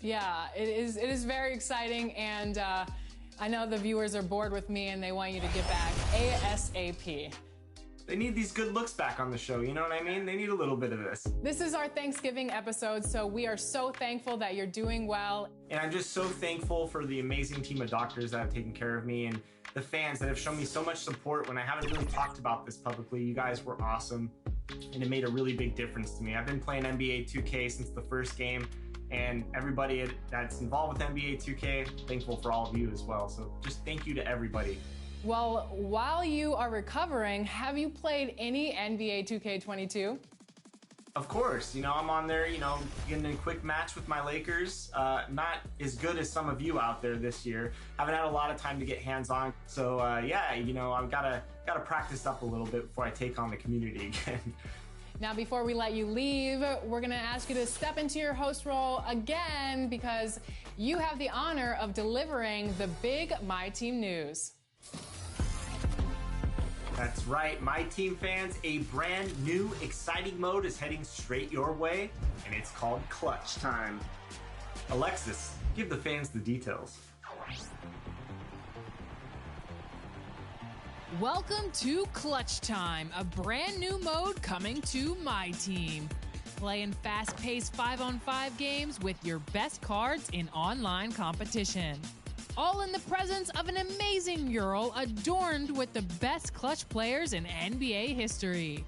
Yeah, it is very exciting, and I know the viewers are bored with me and they want you to get back ASAP. They need these good looks back on the show, you know what I mean? They need a little bit of this. This is our Thanksgiving episode, so we are so thankful that you're doing well. And I'm just so thankful for the amazing team of doctors that have taken care of me and the fans that have shown me so much support when I haven't really talked about this publicly. You guys were awesome, and it made a really big difference to me. I've been playing NBA 2K since the first game, and everybody that's involved with NBA 2K, thankful for all of you as well. So just thank you to everybody. Well, while you are recovering, have you played any NBA 2K22? Of course, I'm on there, getting a quick match with my Lakers. Not as good as some of you out there this year. Haven't had a lot of time to get hands-on. So yeah, I've gotta practice up a little bit before I take on the community again. Now, before we let you leave, we're gonna ask you to step into your host role again because you have the honor of delivering the big My Team news. That's right, My Team fans, a brand new, exciting mode is heading straight your way, and it's called Clutch Time. Alexis, give the fans the details. Welcome to Clutch Time, a brand new mode coming to My Team. Play in fast-paced 5-on-5 games with your best cards in online competition. All in the presence of an amazing mural adorned with the best clutch players in NBA history.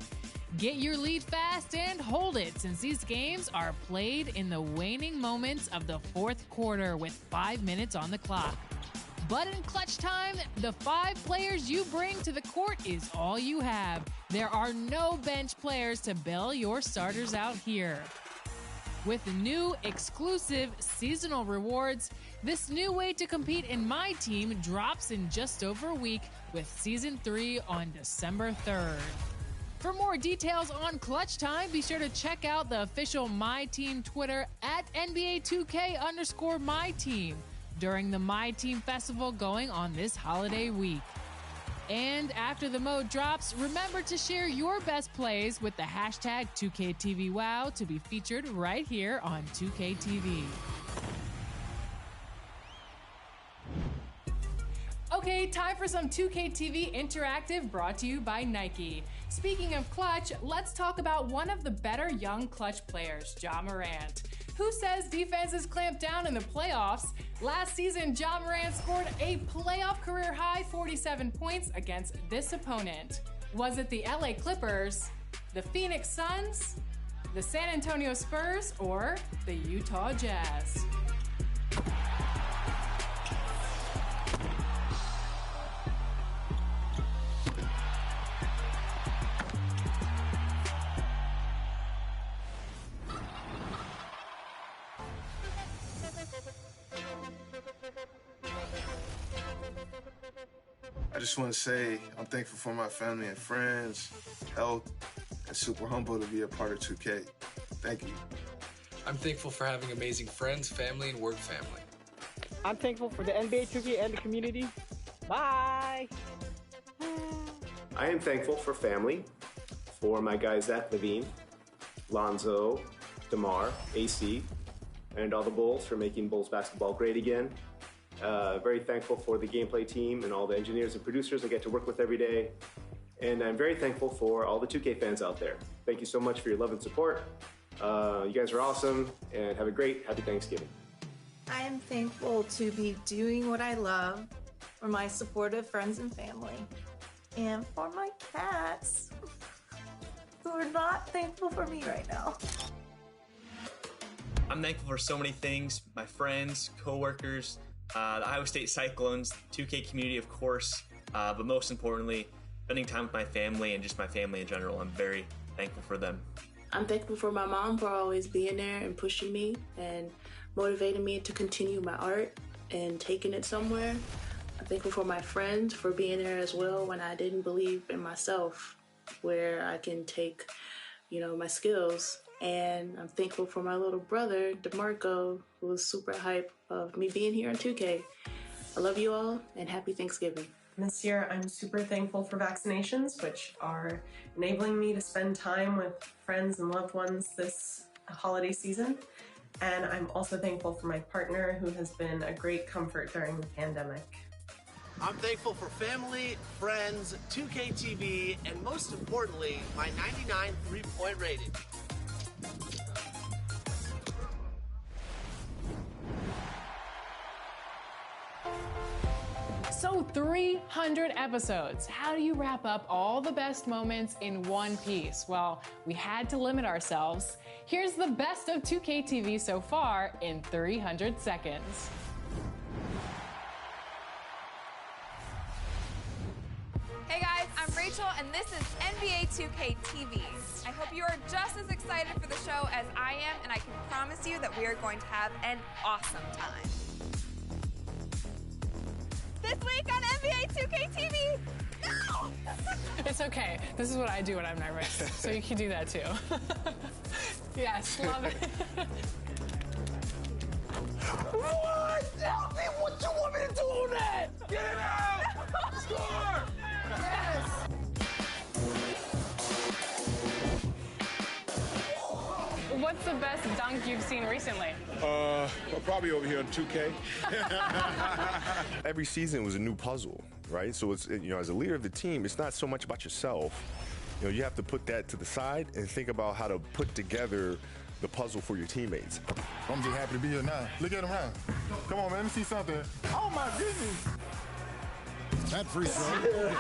Get your lead fast and hold it, since these games are played in the waning moments of the fourth quarter with 5 minutes on the clock. But in Clutch Time, the 5 players you bring to the court is all you have. There are no bench players to bail your starters out here. With new exclusive seasonal rewards, this new way to compete in My Team drops in just over a week with Season 3 on December 3rd. For more details on Clutch Time, be sure to check out the official My Team Twitter at NBA2K_MyTeam during the My Team Festival going on this holiday week. And after the mode drops, remember to share your best plays with the hashtag 2KTVWow to be featured right here on 2KTV. Okay, time for some 2KTV Interactive brought to you by Nike. Speaking of clutch, let's talk about one of the better young clutch players, Ja Morant. Who says defenses clamp down in the playoffs? Last season, Ja Morant scored a playoff career-high 47 points against this opponent. Was it the LA Clippers, the Phoenix Suns, the San Antonio Spurs, or the Utah Jazz? I just want to say I'm thankful for my family and friends, health, and super humble to be a part of 2K. Thank you. I'm thankful for having amazing friends, family, and work family. I'm thankful for the NBA 2K and the community. Bye! I am thankful for family, for my guys Zach Levine, Lonzo, DeMar, AC, and all the Bulls for making Bulls basketball great again. Very thankful for the gameplay team and all the engineers and producers I get to work with every day. And I'm very thankful for all the 2K fans out there. Thank you so much for your love and support. You guys are awesome, and have a great, happy Thanksgiving. I am thankful to be doing what I love, for my supportive friends and family, and for my cats, who are not thankful for me right now. I'm thankful for so many things, my friends, coworkers, the Iowa State Cyclones, 2K community, of course, but most importantly, spending time with my family and just my family in general. I'm very thankful for them. I'm thankful for my mom for always being there and pushing me and motivating me to continue my art and taking it somewhere. I'm thankful for my friends for being there as well when I didn't believe in myself, where I can take, my skills. And I'm thankful for my little brother, DeMarco, who was super hype of me being here in 2K. I love you all, and happy Thanksgiving. This year, I'm super thankful for vaccinations, which are enabling me to spend time with friends and loved ones this holiday season. And I'm also thankful for my partner, who has been a great comfort during the pandemic. I'm thankful for family, friends, 2K TV, and most importantly, my 99 3-point rating. So 300 episodes. How do you wrap up all the best moments in one piece? Well, we had to limit ourselves. Here's the best of 2K TV so far in 300 seconds. Hey guys, I'm Rachel and this is NBA 2K TV. I hope you are just as excited for the show as I am, and I can promise you that we are going to have an awesome time. This week on NBA 2K TV, no! It's okay. This is what I do when I'm nervous, so you can do that too. Yes, love it. What? Tell me what you want me to do on that! Get it out! Score! Yes! What's the best dunk you've seen recently? Probably over here on 2K. Every season was a new puzzle, right? So it's, you know, as a leader of the team, it's not so much about yourself. You know, you have to put that to the side and think about how to put together the puzzle for your teammates. I'm just happy to be here now. Look at him now. Come on, man, let me see something. Oh my goodness. That free throw.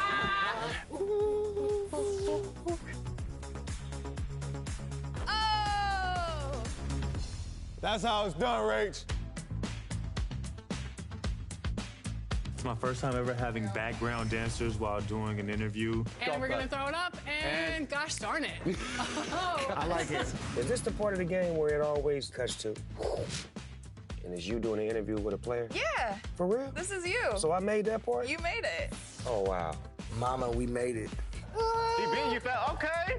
Oh! That's how it's done, Rach. It's my first time ever having background dancers while doing an interview. And we're gonna throw it up, and gosh darn it. Oh. I like it. Is this the part of the game where it always cuts to, and it's you doing an interview with a player? Yeah. For real? This is you. So I made that part? You made it. Oh, wow. Mama, we made it. DB, you felt okay?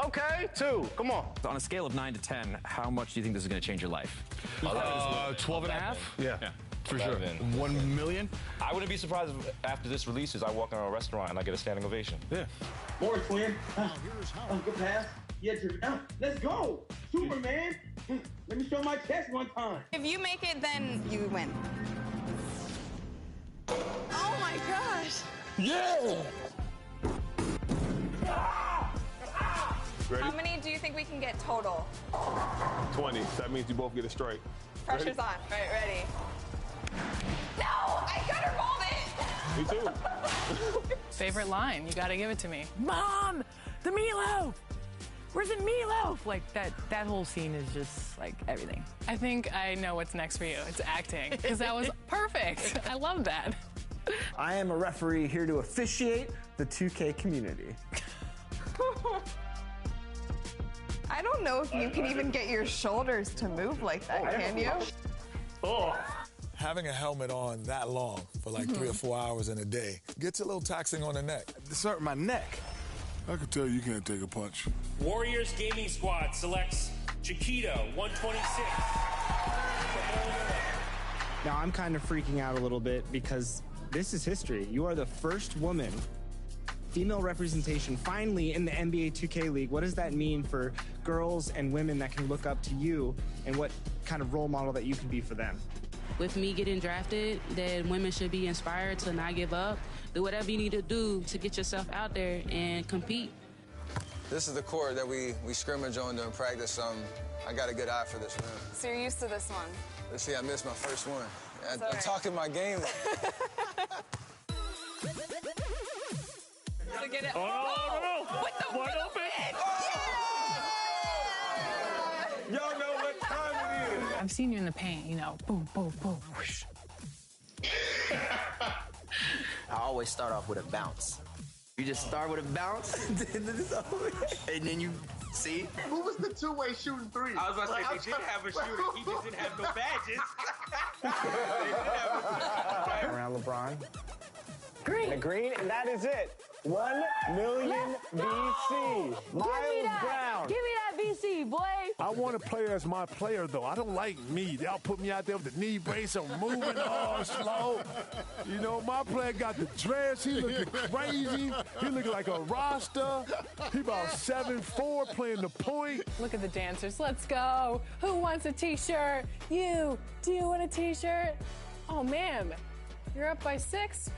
Okay, 2, come on. On a scale of 9 to 10, how much do you think this is going to change your life? 12 and a half? Yeah. For sure. 1 million? I wouldn't be surprised if after this releases, I walk in a restaurant and I get a standing ovation. Yeah. Morris, twin. Good pass. Yeah, let's go. Superman. Let me show my chest one time. If you make it, then you win. Oh my gosh. Yeah. Ready? How many do you think we can get total? 20. So that means you both get a strike. Pressure's Ready? on. All right, ready. No, I gutter rolled it. Me too. Favorite line, you gotta give it to me. Mom, the meatloaf. Where's the meatloaf? Like that whole scene is just like everything. I think I know what's next for you. It's acting, because that was perfect. I love that. I am a referee here to officiate the 2K community. I don't know if you can even get your shoulders to move like that, can you? Oh. Having a helmet on that long for like 3 or 4 hours in a day gets a little taxing on the neck. It's hurting my neck. I can tell you can't take a punch. Warriors Gaming Squad selects Chiquito, 126. Now, I'm kind of freaking out a little bit because this is history. You are the first woman, female representation, finally in the NBA 2K League. What does that mean for girls and women that can look up to you, and what kind of role model that you can be for them? With me getting drafted, that women should be inspired to not give up. Do whatever you need to do to get yourself out there and compete. This is the court that we scrimmage on during practice. I got a good eye for this one. So you're used to this one? Let's see, I missed my first one. I'm right. talking my game. To get it. Oh, no. With the Wide open. Y'all know what time it is. I've seen you in the paint, you know, boom, boom, boom, whoosh. I always start off with a bounce. You just start with a bounce, and then you see. Who was the two-way shooting three? I was about to say, they did have a shooter. He just didn't have no badges. Around LeBron. Green. The green, and that is it. 1 million BC. Miles Brown. Give me that BC, boy. I want to play as my player, though. I don't like me. They'll put me out there with the knee brace. I'm moving all slow. You know, my player got the dress. He looking crazy. He looking like a roster. He about 7'4", playing the point. Look at the dancers. Let's go. Who wants a t-shirt? You. Do you want a t-shirt? Oh, ma'am. You're up by 6?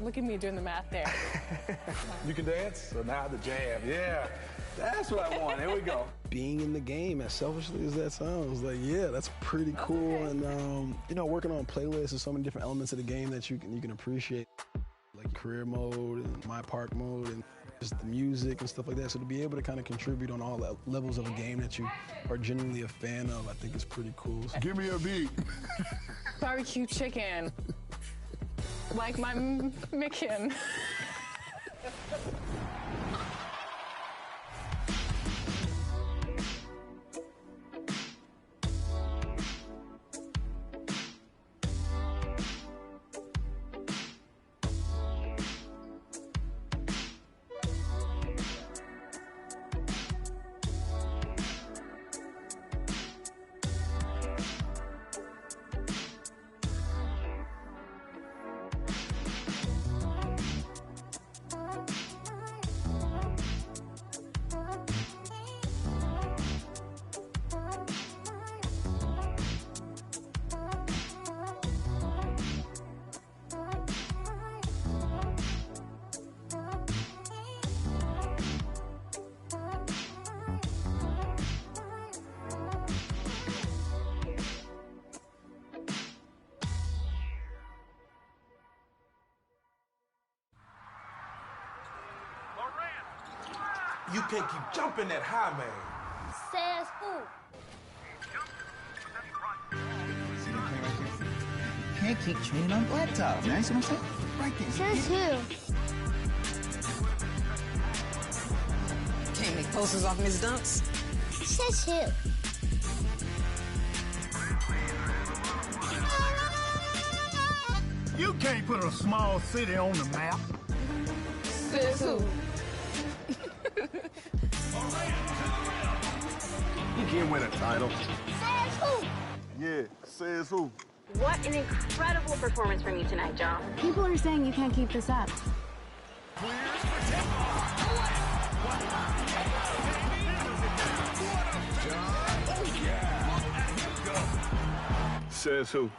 Look at me doing the math there. You can dance? So now the jam. Yeah. That's what I want. Here we go. Being in the game, as selfishly as that sounds, like, yeah, that's pretty cool. Okay. And, you know, working on playlists and so many different elements of the game that you can appreciate, like career mode and my park mode and just the music and stuff like that. So to be able to kind of contribute on all the levels of a game that you are genuinely a fan of, I think is pretty cool. Give me a beat. Barbecue chicken. Like my Micken. You can't keep jumping that high, man. Says who? You can't keep training on blacktop, man. See what I'm saying? Right there. Says who? Can't make posters off Miss Dunks. Says who? You can't put a small city on the map. Says who? You can't win a title. Says who? Yeah, says who? What an incredible performance from you tonight, John. People are saying you can't keep this up. Says who?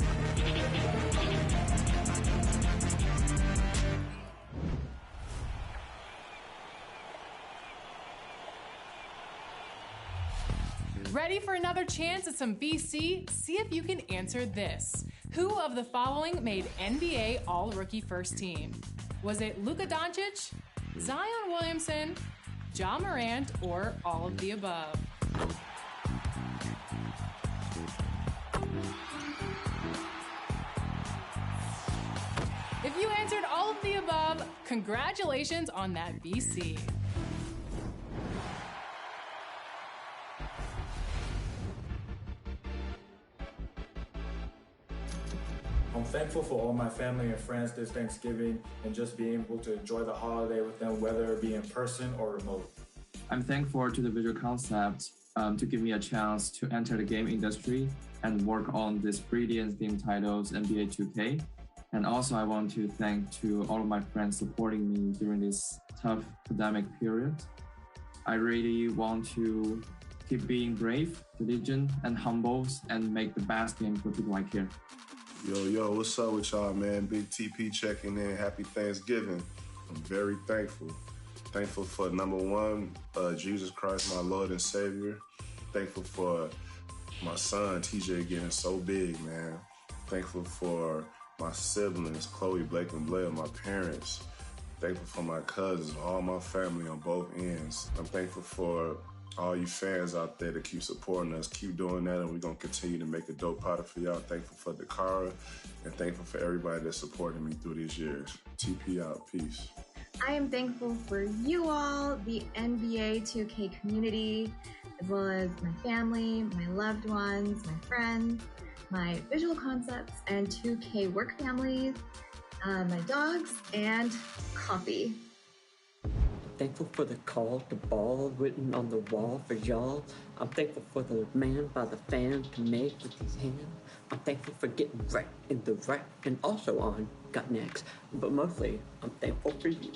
Ready for another chance at some BC? See if you can answer this. Who of the following made NBA All-Rookie First Team? Was it Luka Doncic, Zion Williamson, Ja Morant, or all of the above? If you answered all of the above, congratulations on that BC. I'm thankful for all my family and friends this Thanksgiving and just being able to enjoy the holiday with them, whether it be in person or remote. I'm thankful to the Visual Concept to give me a chance to enter the game industry and work on these brilliant theme titles, NBA 2K. And also I want to thank to all of my friends supporting me during this tough pandemic period. I really want to keep being brave, diligent, and humble, and make the best game for people I care. Yo, what's up with y'all, man? Big TP checking in. Happy Thanksgiving. I'm very thankful. Thankful for number one, Jesus Christ, my Lord and Savior. Thankful for my son, TJ, getting so big, man. Thankful for my siblings, Chloe, Blake, and Blair, my parents. Thankful for my cousins, all my family on both ends. I'm thankful for all you fans out there that keep supporting us. Keep doing that, and we're going to continue to make a dope product for y'all. Thankful for Dakara, and thankful for everybody that's supported me through these years. TP out. Peace. I am thankful for you all, the NBA 2K community, as well as my family, my loved ones, my friends, my Visual Concepts and 2K work families, my dogs, and coffee. thankful for the call to ball written on the wall for y'all. I'm thankful for the man by the fan to make with his hand. I'm thankful for getting right in the right and also on Got Next. But mostly, I'm thankful for you.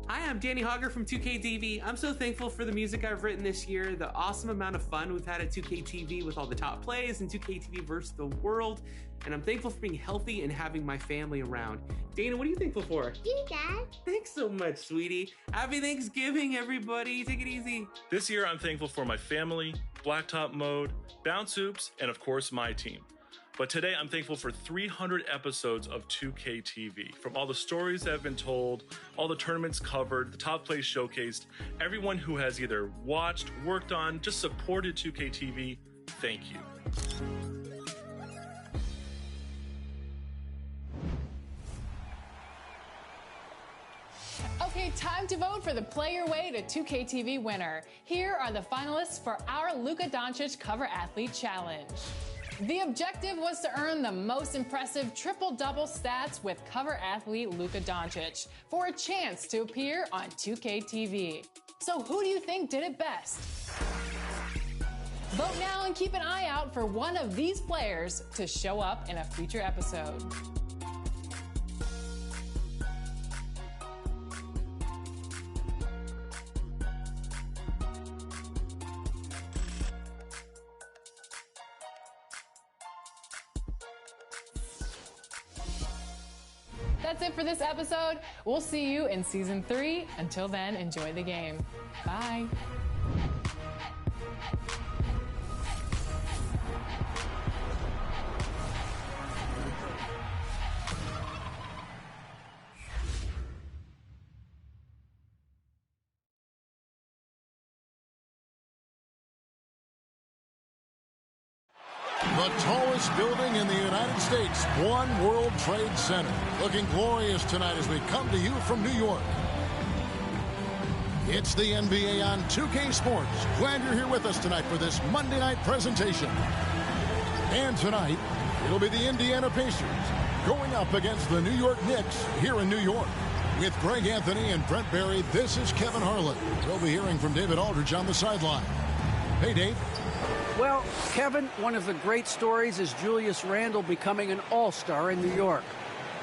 Hi, I'm Danny Hogger from 2KTV. I'm so thankful for the music I've written this year, the awesome amount of fun we've had at 2KTV with all the top plays and 2KTV versus the world, and I'm thankful for being healthy and having my family around. Dana, what are you thankful for? You, Dad. Thanks so much, sweetie. Happy Thanksgiving, everybody. Take it easy. This year, I'm thankful for my family, Blacktop Mode, Bounce Hoops, and of course, my team. But today, I'm thankful for 300 episodes of 2KTV. From all the stories that have been told, all the tournaments covered, the top plays showcased, everyone who has either watched, worked on, just supported 2KTV, thank you. Okay, time to vote for the Play Your Way to 2KTV winner. Here are the finalists for our Luka Doncic Cover Athlete Challenge. The objective was to earn the most impressive triple-double stats with cover athlete Luka Doncic for a chance to appear on 2KTV. So who do you think did it best? Vote now and keep an eye out for one of these players to show up in a future episode. That's it for this episode. We'll see you in season 3. Until then, enjoy the game. Bye. The tallest building in the United States, One World Trade Center. Looking glorious tonight as we come to you from New York. It's the NBA on 2K Sports. Glad you're here with us tonight for this Monday night presentation. And tonight, it'll be the Indiana Pacers going up against the New York Knicks here in New York. With Greg Anthony and Brent Barry, this is Kevin Harlan. We'll be hearing from David Aldridge on the sideline. Hey, Dave. Well, Kevin, one of the great stories is Julius Randle becoming an all-star in New York.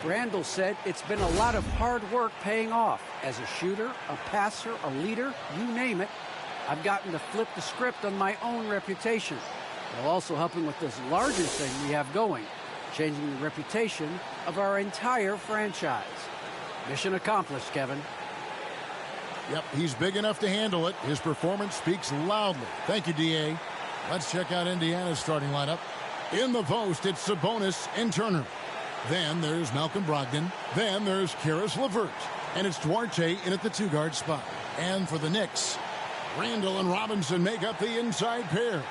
Randle said it's been a lot of hard work paying off. As a shooter, a passer, a leader, you name it, I've gotten to flip the script on my own reputation, while also helping with this larger thing we have going, changing the reputation of our entire franchise. Mission accomplished, Kevin. Yep, he's big enough to handle it. His performance speaks loudly. Thank you, D.A. Let's check out Indiana's starting lineup. In the post, it's Sabonis and Turner. Then there's Malcolm Brogdon. Then there's Karis LeVert. And it's Duarte in at the two-guard spot. And for the Knicks, Randle and Robinson make up the inside pair.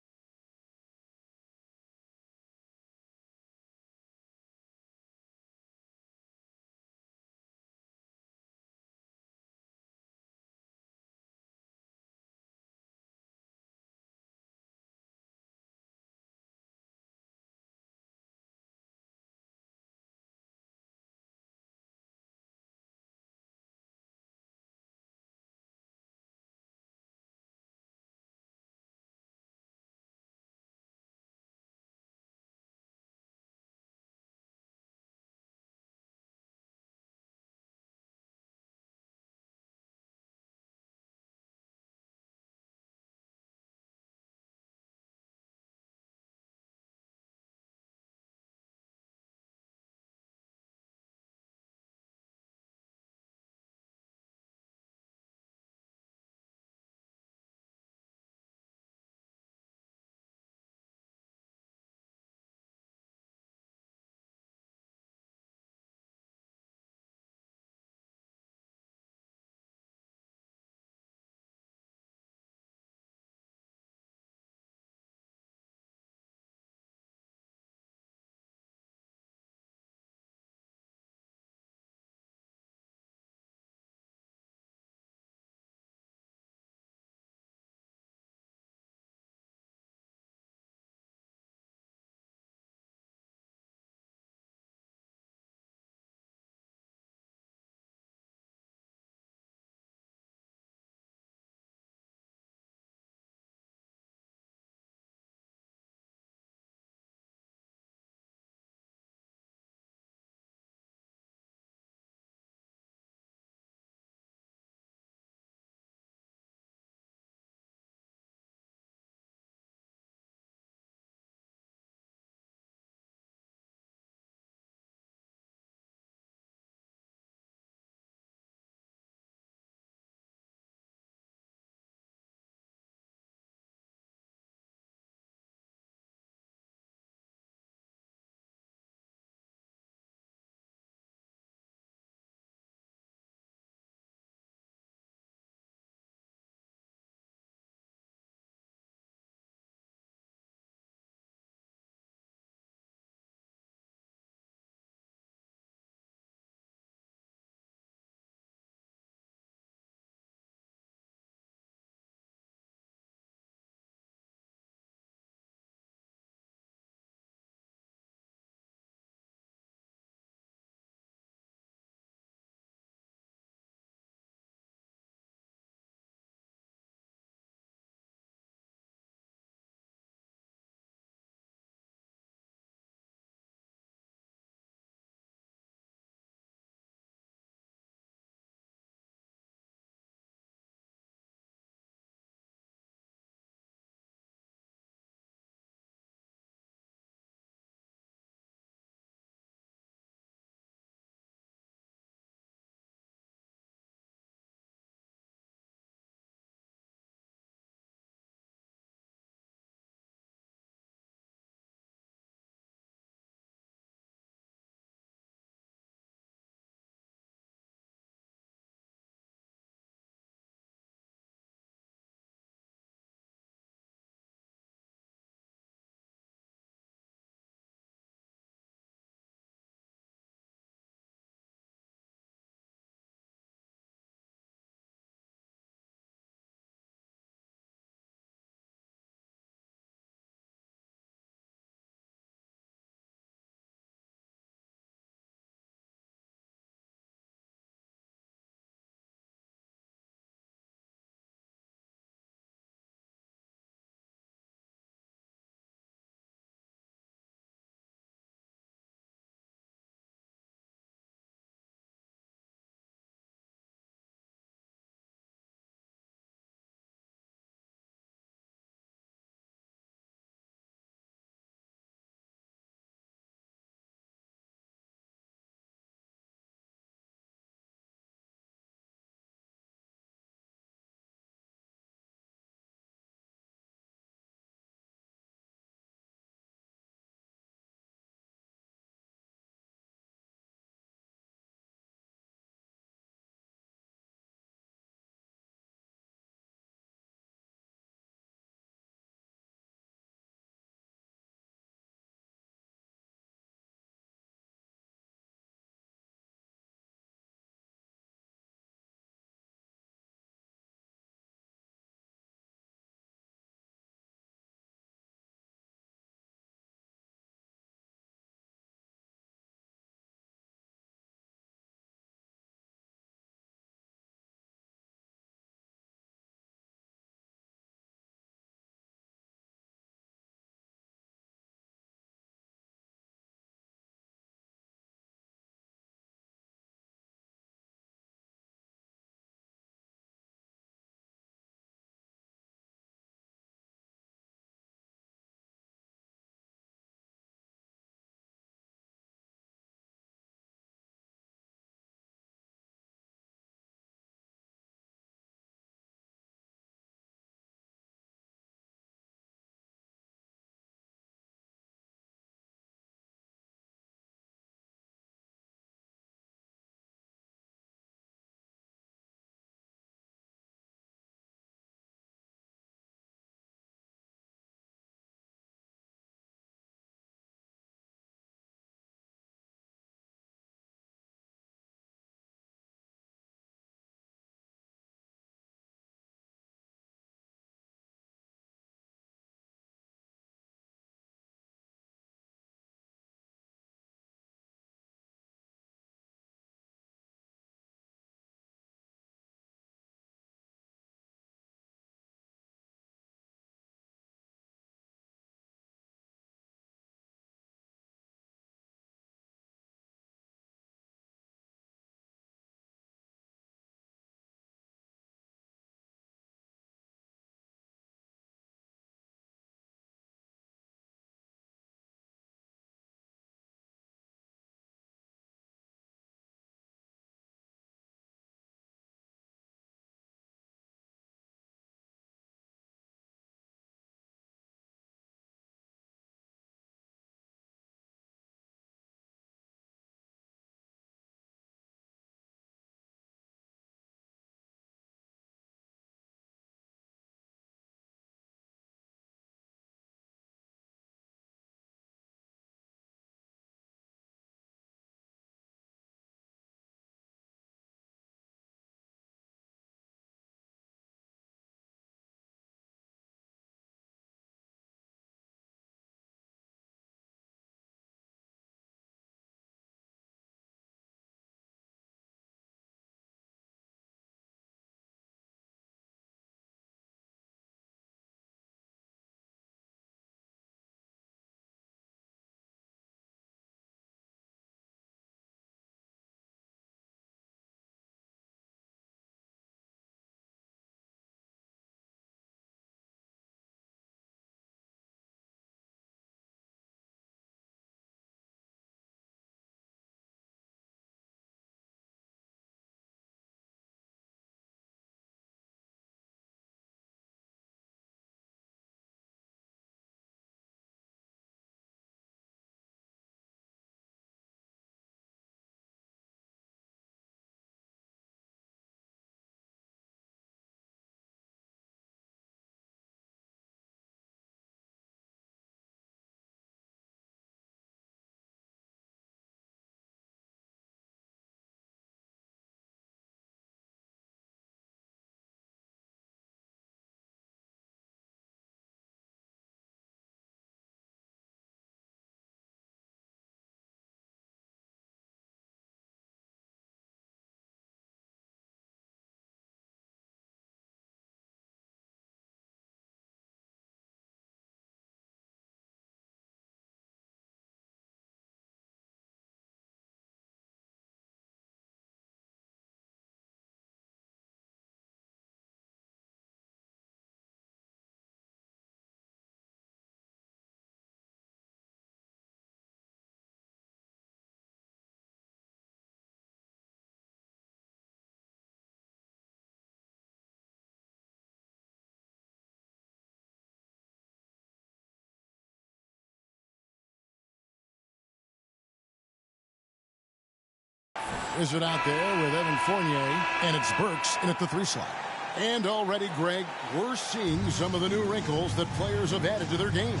Wizard out there with Evan Fournier, and it's Burks in at the 3 slot. And already, Greg, we're seeing some of the new wrinkles that players have added to their game.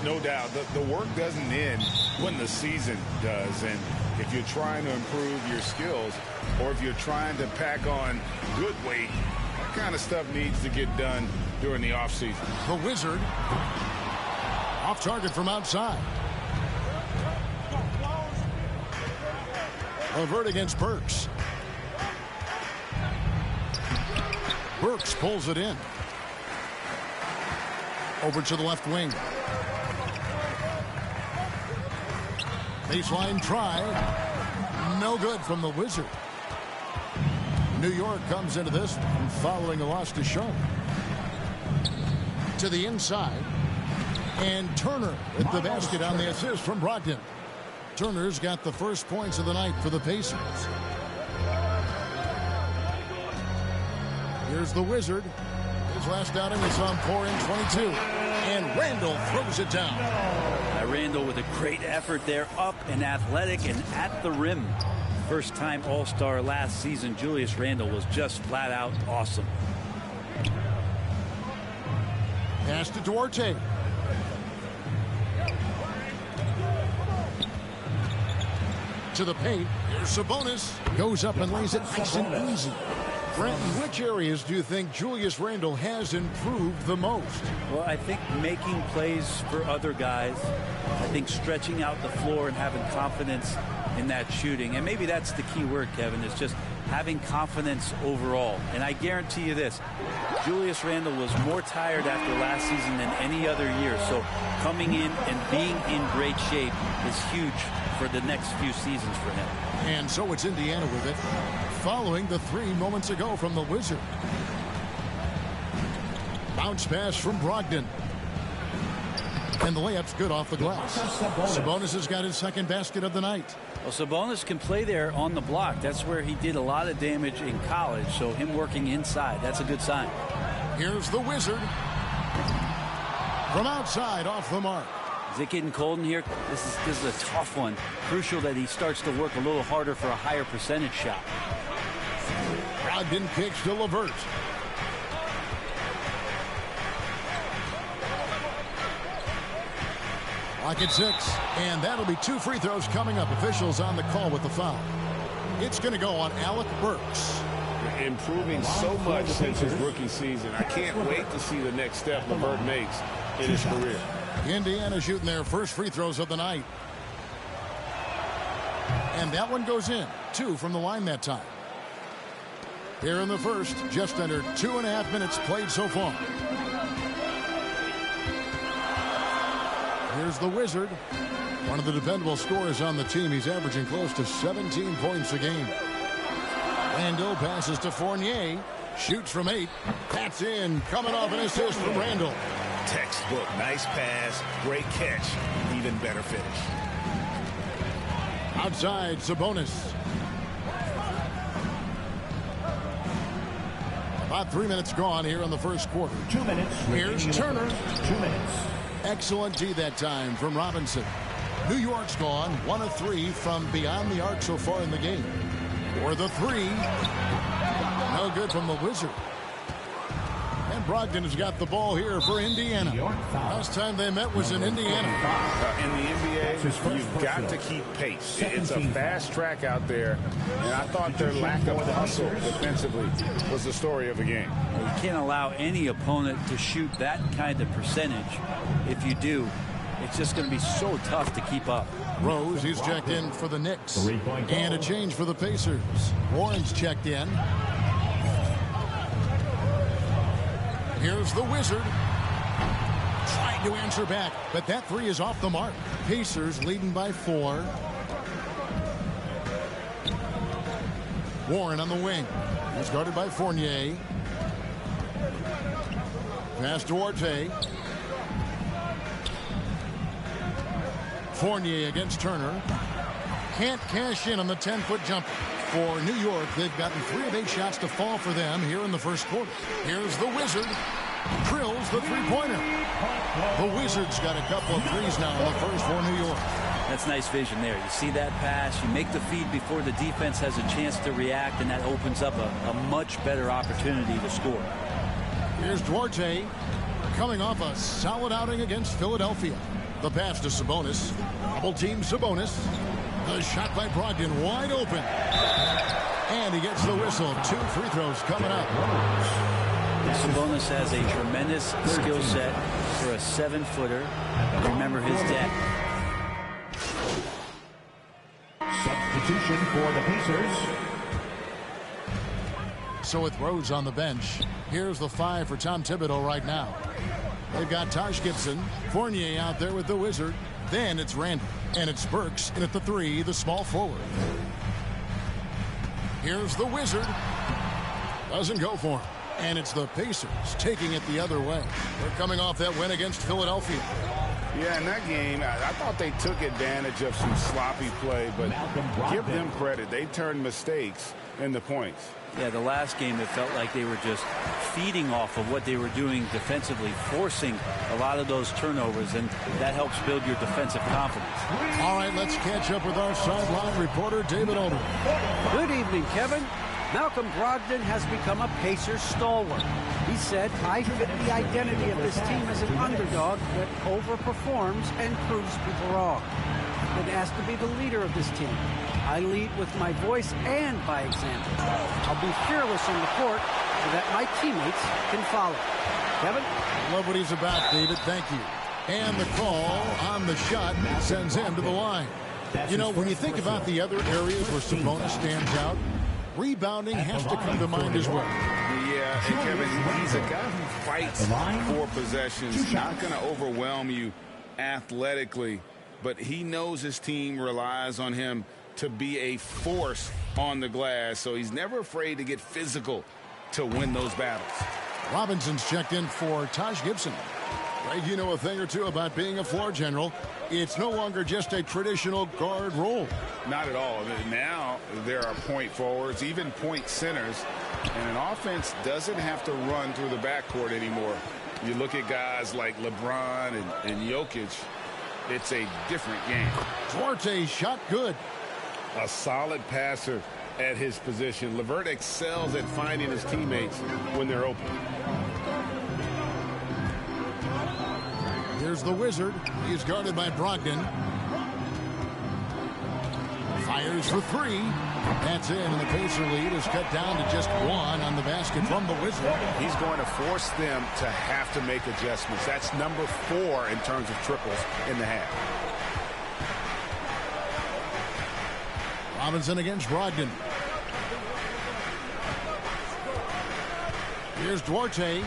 No doubt. The work doesn't end when the season does. And if you're trying to improve your skills or if you're trying to pack on good weight, that kind of stuff needs to get done during the offseason. The Wizard off target from outside. Levert against Burks. Burks pulls it in. Over to the left wing. Baseline try. No good from the Wizard. New York comes into this following a loss to Charlotte. To the inside. And Turner with the basket on the assist from Brogdon. Turner's got the first points of the night for the Pacers. Here's the Wizard. His last outing, we saw him pour in 22. And Randall throws it down. Randall with a great effort there, up and athletic and at the rim. First-time All-Star last season, Julius Randall was just flat out awesome. Pass to Duarte. To the paint. Here's Sabonis. Goes up and lays it nice and easy. Brenton, which areas do you think Julius Randall has improved the most? Well, I think making plays for other guys. I think stretching out the floor and having confidence in that shooting. And maybe that's the key word, Kevin, is just having confidence overall. And I guarantee you this, Julius Randall was more tired after last season than any other year. So coming in and being in great shape is huge for the next few seasons for him. And so it's Indiana with it, following the 3 moments ago from the Wizard. Bounce pass from Brogdon. And the layup's good off the glass. Sabonis has got his second basket of the night. Well, Sabonis can play there on the block. That's where he did a lot of damage in college. So him working inside, that's a good sign. Here's the Wizard. From outside, off the mark. Is it getting cold in here? This is a tough one. Crucial that he starts to work a little harder for a higher percentage shot. Brogdon kicks to Levert. Clock at 6, and that'll be 2 free throws coming up. Officials on the call with the foul. It's going to go on Alec Burks. Improving so much since his rookie season. I can't wait to see the next step Levert makes in his career. Indiana shooting their first free throws of the night. And that one goes in. 2 from the line that time. Here in the first, just under 2.5 minutes played so far. Here's the Wizard. One of the dependable scorers on the team. He's averaging close to 17 points a game. Randall passes to Fournier. Shoots from 8. That's in. Coming off an assist from Randall. Textbook. Nice pass. Great catch. Even better finish. Outside, Sabonis. About 3 minutes gone here in the first quarter. 2 minutes. Here's Turner. 2 minutes. Excellent D that time from Robinson. New York's gone 1 of 3 from beyond the arc so far in the game. For the 3. No good from the Wizard. And Brogdon has got the ball here for Indiana. Last time they met was in Indiana. In the NBA, you've got to keep pace. It's a fast track out there, and I thought their lack of hustle defensively was the story of the game. You can't allow any opponent to shoot that kind of percentage. If you do, it's just going to be so tough to keep up. Rose, he's checked in for the Knicks. And a change for the Pacers. Warren's checked in. Here's the Wizard. Trying to answer back, but that 3 is off the mark. Pacers leading by 4. Warren on the wing. He's guarded by Fournier. Pass to Duarte. Fournier against Turner. Can't cash in on the 10-foot jumper. For New York, they've gotten 3 of 8 shots to fall for them here in the first quarter. Here's the Wizard. Drills the 3-pointer. The Wizards got a couple of threes now in the first for New York. That's nice vision there. You see that pass, you make the feed before the defense has a chance to react, and that opens up a much better opportunity to score. Here's Duarte coming off a solid outing against Philadelphia. The pass to Sabonis. Double team Sabonis. The shot by Brogdon wide open. And he gets the whistle. 2 free throws coming up. Sabonis has a tremendous skill set for a 7-footer. Remember his depth. Substitution for the Pacers. So with Rose on the bench, here's the 5 for Tom Thibodeau right now. They've got Taj Gibson, Fournier out there with the Wizard. Then it's Randall, and it's Burks in at the 3, the small forward. Here's the Wizard. Doesn't go for him. And it's the Pacers taking it the other way. They're coming off that win against Philadelphia. Yeah, in that game, I thought they took advantage of some sloppy play, but give them credit. They turned mistakes into points. Yeah, the last game it felt like they were just feeding off of what they were doing defensively, forcing a lot of those turnovers, and that helps build your defensive confidence. All right, let's catch up with our sideline reporter, David Older. Good evening, Kevin. Malcolm Brogdon has become a Pacers stalwart. He said, I fit the identity of this team as an underdog that overperforms and proves people wrong. I've been asked to be the leader of this team. I lead with my voice and by example. I'll be fearless on the court so that my teammates can follow. Kevin? Love what he's about, David. Thank you. And the call on the shot sends him to the line. You know, when you think about the other areas where Sabonis stands out, rebounding has to come to mind as well. Yeah, and Kevin, he's a guy who fights for possessions, not going to overwhelm you athletically, but he knows his team relies on him to be a force on the glass, so he's never afraid to get physical to win those battles. Robinson's checked in for Taj Gibson. Greg, you know a thing or two about being a floor general. It's no longer just a traditional guard role. Not at all. Now there are point forwards, even point centers, and an offense doesn't have to run through the backcourt anymore. You look at guys like LeBron and Jokic, it's a different game. Duarte shot good. A solid passer at his position. LeVert excels at finding his teammates when they're open. Here's the Wizard. He's guarded by Brogdon. Fires for 3. That's in, and the Pacer lead is cut down to just 1 on the basket from the Wizard. He's going to force them to have to make adjustments. That's number 4 in terms of triples in the half. Robinson against Brogdon. Here's Duarte.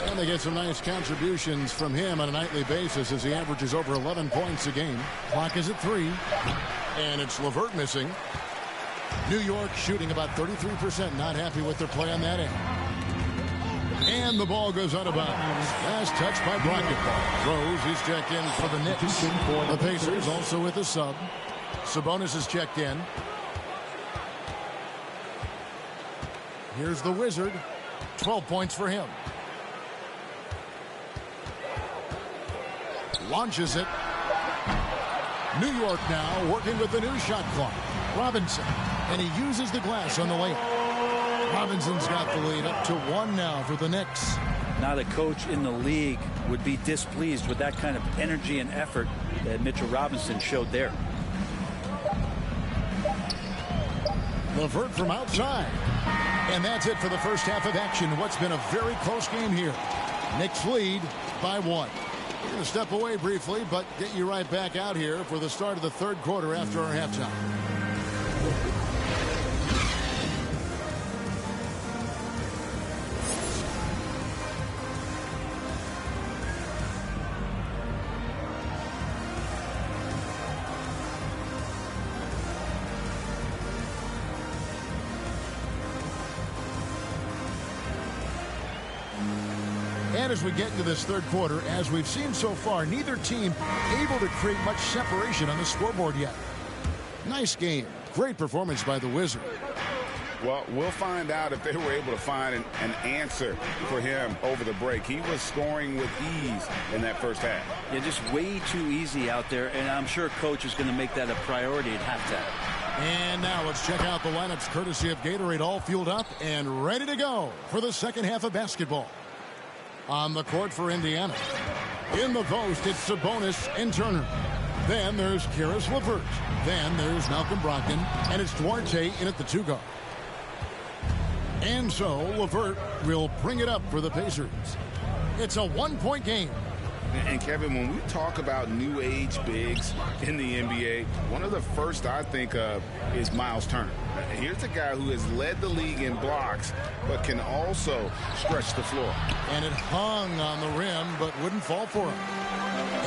And they get some nice contributions from him on a nightly basis as he averages over 11 points a game. Clock is at 3. And it's LeVert missing. New York shooting about 33%. Not happy with their play on that end. And the ball goes out of bounds. Last touch by Brogdon. Rose, he's checked in for the Knicks. The Pacers also with a sub. Sabonis is checked in. Here's the Wizard. 12 points for him. Launches it. New York now working with the new shot clock. Robinson. And he uses the glass on the layup. Robinson's got the lead up to 1 now for the Knicks. Not a coach in the league would be displeased with that kind of energy and effort that Mitchell Robinson showed there. LeVert from outside. And that's it for the first half of action. What's been a very close game here. Knicks lead by 1. We're going to step away briefly, but get you right back out here for the start of the third quarter after our halftime. And as we get into this third quarter, as we've seen so far, neither team able to create much separation on the scoreboard yet. Nice game. Great performance by the Wizard. Well, we'll find out if they were able to find an answer for him over the break. He was scoring with ease in that first half. Yeah, just way too easy out there, and I'm sure coach is going to make that a priority at halftime. And now let's check out the lineups courtesy of Gatorade, all fueled up and ready to go for the second half of basketball. On the court for Indiana. In the post, it's Sabonis and Turner. Then there's Karis LeVert. Then there's Malcolm Brogdon, and it's Duarte in at the 2 guard. And so LeVert will bring it up for the Pacers. It's a 1-point game. And Kevin, when we talk about new age bigs in the NBA, one of the first I think of is Miles Turner. Here's a guy who has led the league in blocks, but can also stretch the floor. And it hung on the rim, but wouldn't fall for him.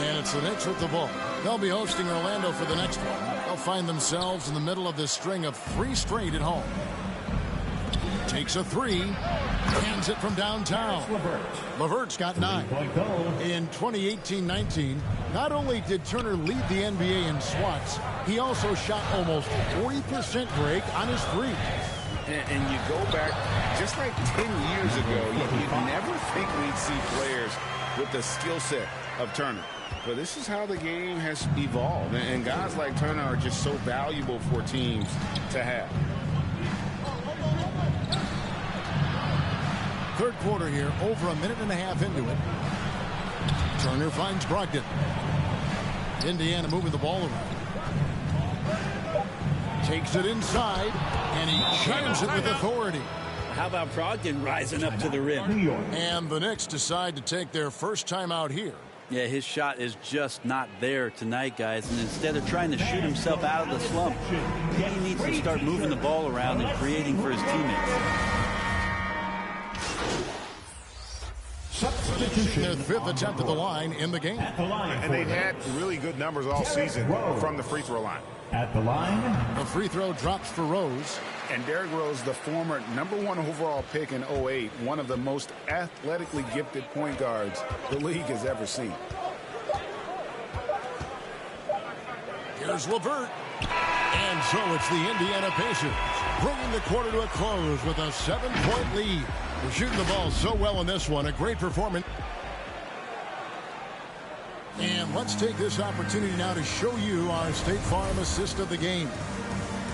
And it's the Knicks with the ball. They'll be hosting Orlando for the next one. They'll find themselves in the middle of this string of 3 straight at home. Takes a 3, hands it from downtown. LeVert's got 9. In 2018-19, not only did Turner lead the NBA in swats, he also shot almost 40% break on his threes. And you go back just like 10 years ago, you'd never think we'd see players with the skill set of Turner. But this is how the game has evolved. And guys like Turner are just so valuable for teams to have. Third quarter here, over a minute and a half into it. Turner finds Brogdon. Indiana moving the ball around. Takes it inside, and he jams it with authority. How about Brogdon rising up to the rim? And the Knicks decide to take their first time out here. Yeah, his shot is just not there tonight, guys. And instead of trying to shoot himself out of the slump, he needs to start moving the ball around and creating for his teammates. Their 5th attempt at the line in the game. And they've had really good numbers all season from the free throw line. At the line. The free throw drops for Rose. And Derrick Rose, the former #1 overall pick in 08, one of the most athletically gifted point guards the league has ever seen. Here's LeVert. And so it's the Indiana Pacers bringing the quarter to a close with a 7-point lead. We're shooting the ball so well in this one. A great performance. And let's take this opportunity now to show you our State Farm assist of the game.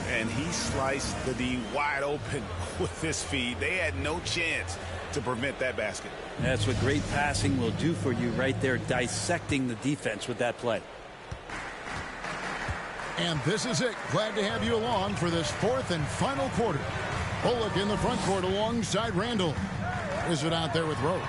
And he sliced the D wide open with his feed. They had no chance to prevent that basket. That's what great passing will do for you right there, dissecting the defense with that play. And this is it. Glad to have you along for this 4th and final quarter. Bullock in the front court alongside Randall. Is it out there with Rose?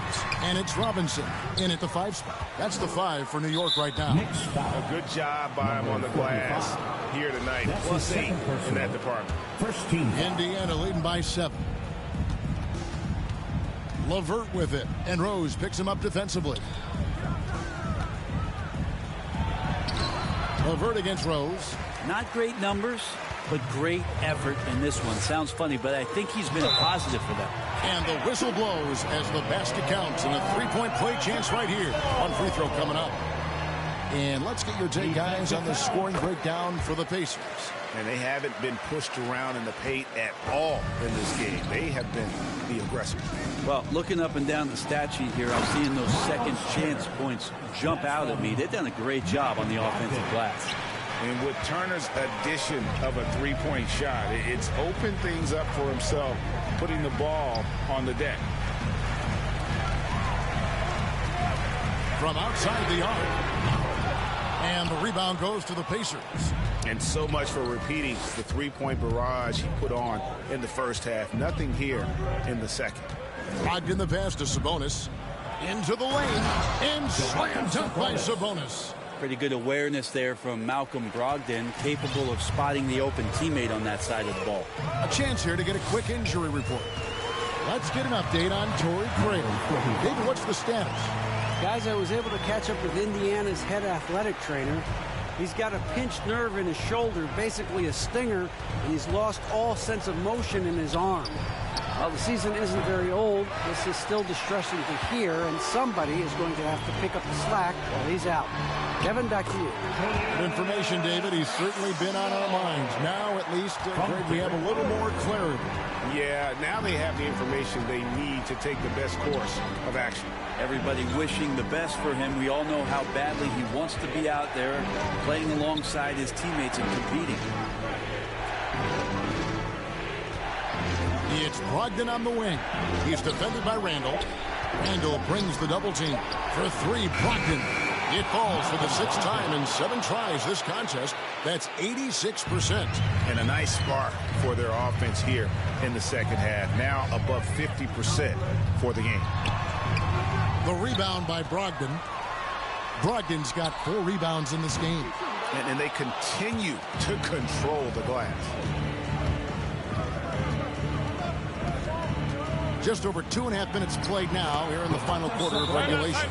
And it's Robinson in at the 5 spot. That's the 5 for New York right now. A good job by him on the glass here tonight. +8 in that department. First team. Indiana leading by 7. LeVert with it. And Rose picks him up defensively. LeVert against Rose. Not great numbers, but great effort in this one. Sounds funny, but I think he's been a positive for them. And the whistle blows as the basket counts, and a 3-point play chance right here. One free throw coming up. And let's get your take, guys, on the scoring breakdown for the Pacers. And they haven't been pushed around in the paint at all in this game. They have been the aggressors. Well, looking up and down the stat sheet here, I'm seeing those second chance points jump out at me. They've done a great job on the offensive glass. And with Turner's addition of a 3-point shot, it's opened things up for himself, putting the ball on the deck. From outside the arc. And the rebound goes to the Pacers. And so much for repeating the 3-point barrage he put on in the first half. Nothing here in the second. Logged in the pass to Sabonis. Into the lane. And slam dunk by Sabonis. Pretty good awareness there from Malcolm Brogdon, capable of spotting the open teammate on that side of the ball. A chance here to get a quick injury report. Let's get an update on Torrey Craig. David, what's the status? Guys, I was able to catch up with Indiana's head athletic trainer. He's got a pinched nerve in his shoulder, basically a stinger, and he's lost all sense of motion in his arm. While the season isn't very old, this is still distressing to hear, and somebody is going to have to pick up the slack while he's out. Kevin, back to you. Good information, David. He's certainly been on our minds. Now, at least, Greg, we have a little more clarity. Yeah, now they have the information they need to take the best course of action. Everybody wishing the best for him. We all know how badly he wants to be out there playing alongside his teammates and competing. It's Brogdon on the wing. He's defended by Randall. Randall brings the double team. For three, Brogdon. It falls for the 6th time in 7 tries this contest. That's 86%. And a nice spark for their offense here in the second half. Now above 50% for the game. The rebound by Brogdon. Brogdon's got 4 rebounds in this game. And they continue to control the glass. Just over 2.5 minutes played now here in the final quarter of regulation.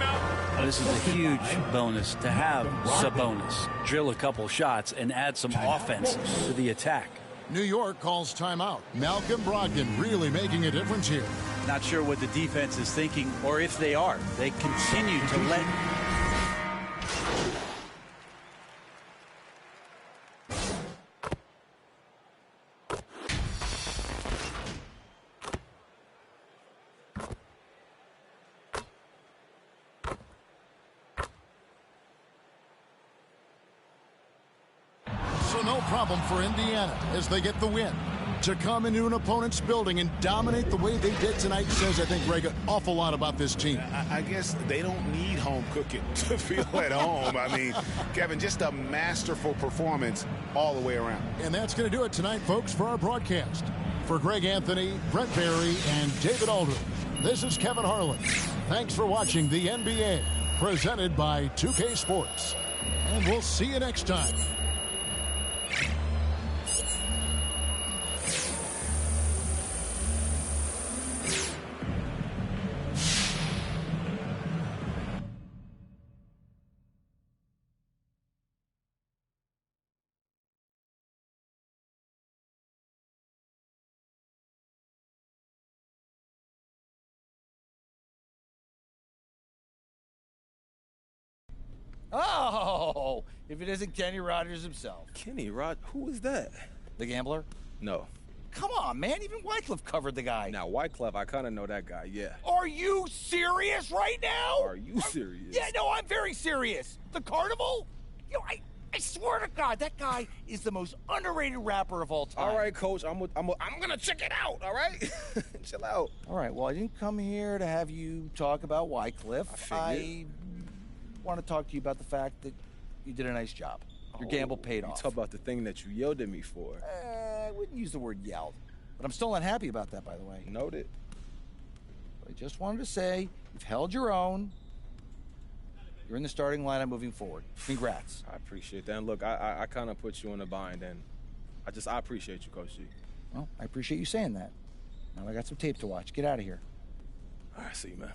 This is a huge bonus to have Sabonis drill a couple shots and add some offense to the attack. New York calls timeout. Malcolm Brogdon really making a difference here. Not sure what the defense is thinking or if they are. They continue to let... So no problem for Indiana as they get the win. To come into an opponent's building and dominate the way they did tonight says, I think, Greg, an awful lot about this team. I guess they don't need home cooking to feel at home. I mean, Kevin, just a masterful performance all the way around. And that's going to do it tonight, folks, for our broadcast. For Greg Anthony, Brett Barry, and David Aldridge, this is Kevin Harlan. Thanks for watching the NBA, presented by 2K Sports. And we'll see you next time. Oh, if it isn't Kenny Rogers himself. Kenny Rogers? Who is that? The gambler? No. Come on, man. Even Wycliffe covered the guy. Now, Wycliffe, I kind of know that guy, yeah. Are you serious right now? Are you serious? Yeah, no, I'm very serious. The Carnival? You know, I swear to God, that guy is the most underrated rapper of all time. All right, Coach, I'm going to check it out, all right? Chill out. All right, well, I didn't come here to have you talk about Wycliffe. I want to talk to you about the fact that you did a nice job. Your gamble paid off. You talk about the thing that you yelled at me for. I wouldn't use the word yelled, but I'm still unhappy about that, by the way. Noted. I just wanted to say you've held your own. You're in the starting lineup moving forward. Congrats. I appreciate that. And look, I kind of put you in a bind, and I appreciate you, Coach G. Well, I appreciate you saying that. Now I got some tape to watch. Get out of here. All right, see you, man.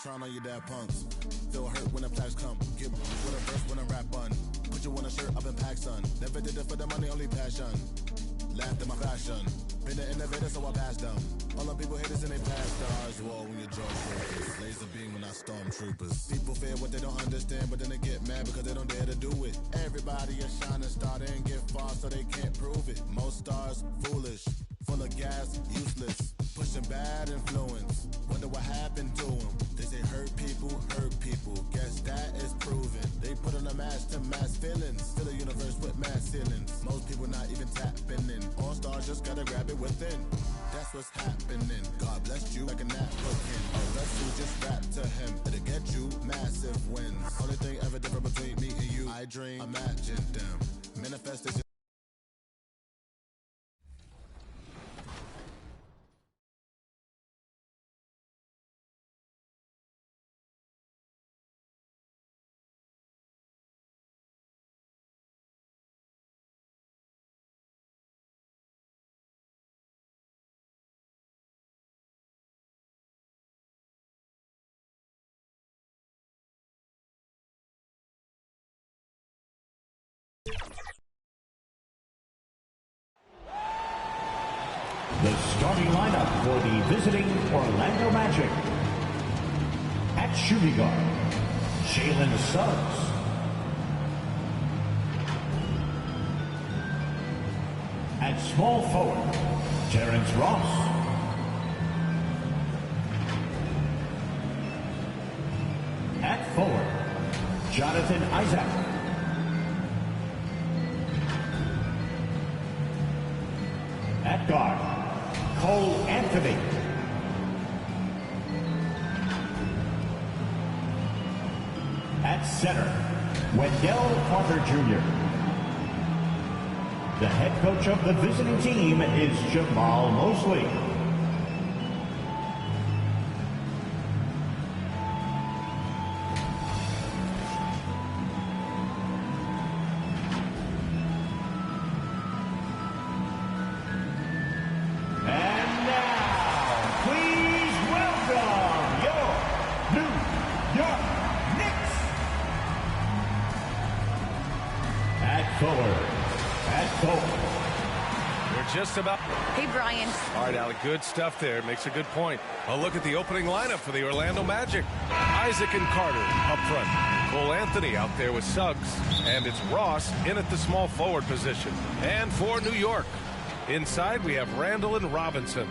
Trying on your dad punks. Feel hurt when the flash come. Get with a verse when I rap on. Put you on a shirt up in packs on. Never did it for the money, only passion. Laughed at my fashion. Been the innovator, so I passed them. All the people hate us and they passed stars. Wall when your jaw focus. Laser beam when I stormtroopers. People fear what they don't understand, but then they get mad because they don't dare to do it. Everybody is shining star, they ain't get far, so they can't prove it. Most stars, foolish. Full of gas, useless. Pushing bad influence. Wonder what happened to them. They say hurt people. Guess that is proven. They put on a mask to mask feelings. Fill the universe with mass ceilings. Most people not even tapping in. All stars just gotta grab it within. That's what's happening. God bless you like a napkin. Oh, bless you, just rap to him. It'll get you massive wins. Only thing ever different between me and you. I dream, imagine them. Manifestation. The starting lineup for the visiting Orlando Magic. At shooting guard, Jalen Suggs. At small forward, Terrence Ross. At forward, Jonathan Isaac. At guard, Cole Anthony. At center, Wendell Carter Jr. The head coach of the visiting team is Jamal Mosley. And now, please welcome your New York Knicks. At forward. We're just about... Hey, Brian. All right, Alec, good stuff there. Makes a good point. A look at the opening lineup for the Orlando Magic. Isaac and Carter up front. Cole Anthony out there with Suggs. And it's Ross in at the small forward position. And for New York, inside we have Randall and Robinson.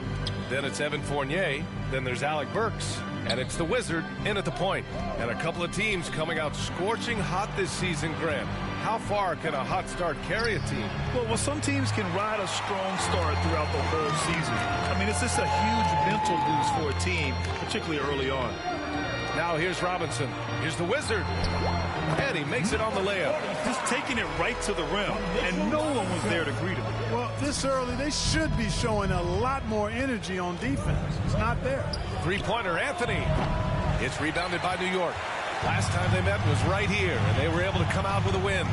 Then it's Evan Fournier. Then there's Alec Burks. And it's the Wizard in at the point. And a couple of teams coming out scorching hot this season, Grant. How far can a hot start carry a team? Well, some teams can ride a strong start throughout the whole season. I mean, it's just a huge mental boost for a team, particularly early on. Now here's Robinson. Here's the Wizard. And he makes it on the layup. Just taking it right to the rim, and no one was there to greet him. Well, this early, they should be showing a lot more energy on defense. It's not there. Three-pointer, Anthony. It's rebounded by New York. Last time they met was right here, and they were able to come out with a win.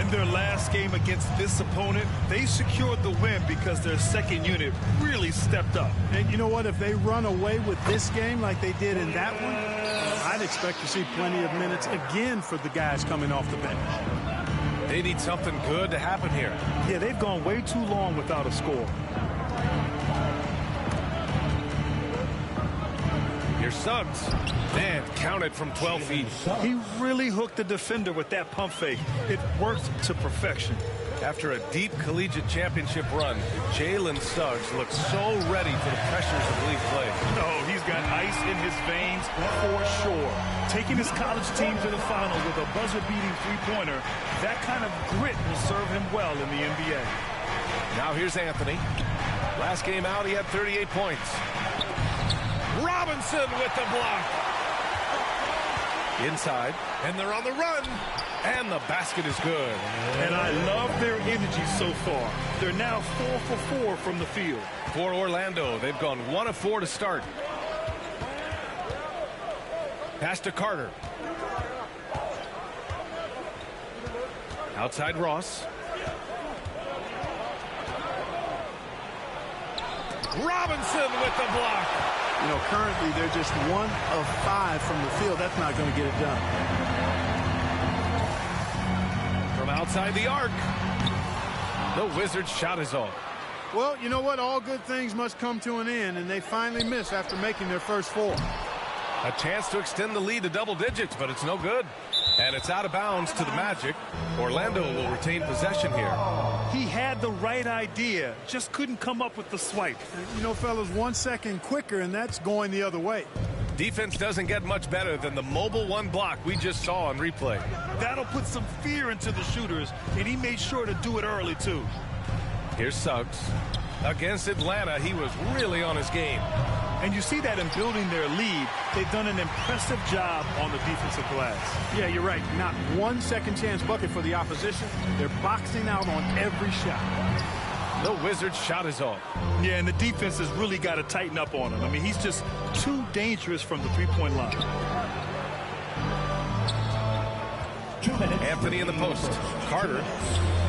In their last game against this opponent, they secured the win because their second unit really stepped up. And you know what? If they run away with this game like they did in that one, I'd expect to see plenty of minutes again for the guys coming off the bench. They need something good to happen here. Yeah, they've gone way too long without a score. Here's Suggs. Man, counted from 12 feet. He really hooked the defender with that pump fake. It worked to perfection. After a deep collegiate championship run, Jalen Suggs looks so ready for the pressures of league play. No, he's got ice in his veins for sure. Taking his college team to the final with a buzzer-beating three-pointer, that kind of grit will serve him well in the NBA. Now here's Anthony. Last game out, he had 38 points. Robinson with the block. Inside, and they're on the run. And the basket is good. And I love their energy so far. They're now 4 for 4 from the field. For Orlando, they've gone 1 of 4 to start. Pass to Carter. Outside Ross. Robinson with the block. You know, currently they're just 1 of 5 from the field. That's not going to get it done. From outside the arc. The Wizards' shot is off. Well, you know what? All good things must come to an end, and they finally miss after making their first 4. A chance to extend the lead to double digits, but it's no good. And it's out of bounds to the Magic. Orlando will retain possession here. He had the right idea, just couldn't come up with the swipe. You know, fellas, 1 second quicker, and that's going the other way. Defense doesn't get much better than the mobile 1 block we just saw on replay. That'll put some fear into the shooters, and he made sure to do it early, too. Here's Suggs. Against Atlanta, he was really on his game. And you see that in building their lead, they've done an impressive job on the defensive glass. Yeah, you're right. Not 1 second chance bucket for the opposition. They're boxing out on every shot. The Wizards' shot is off. Yeah, and the defense has really got to tighten up on him. I mean, he's just too dangerous from the three-point line. 2 minutes. Anthony in the post. Carter.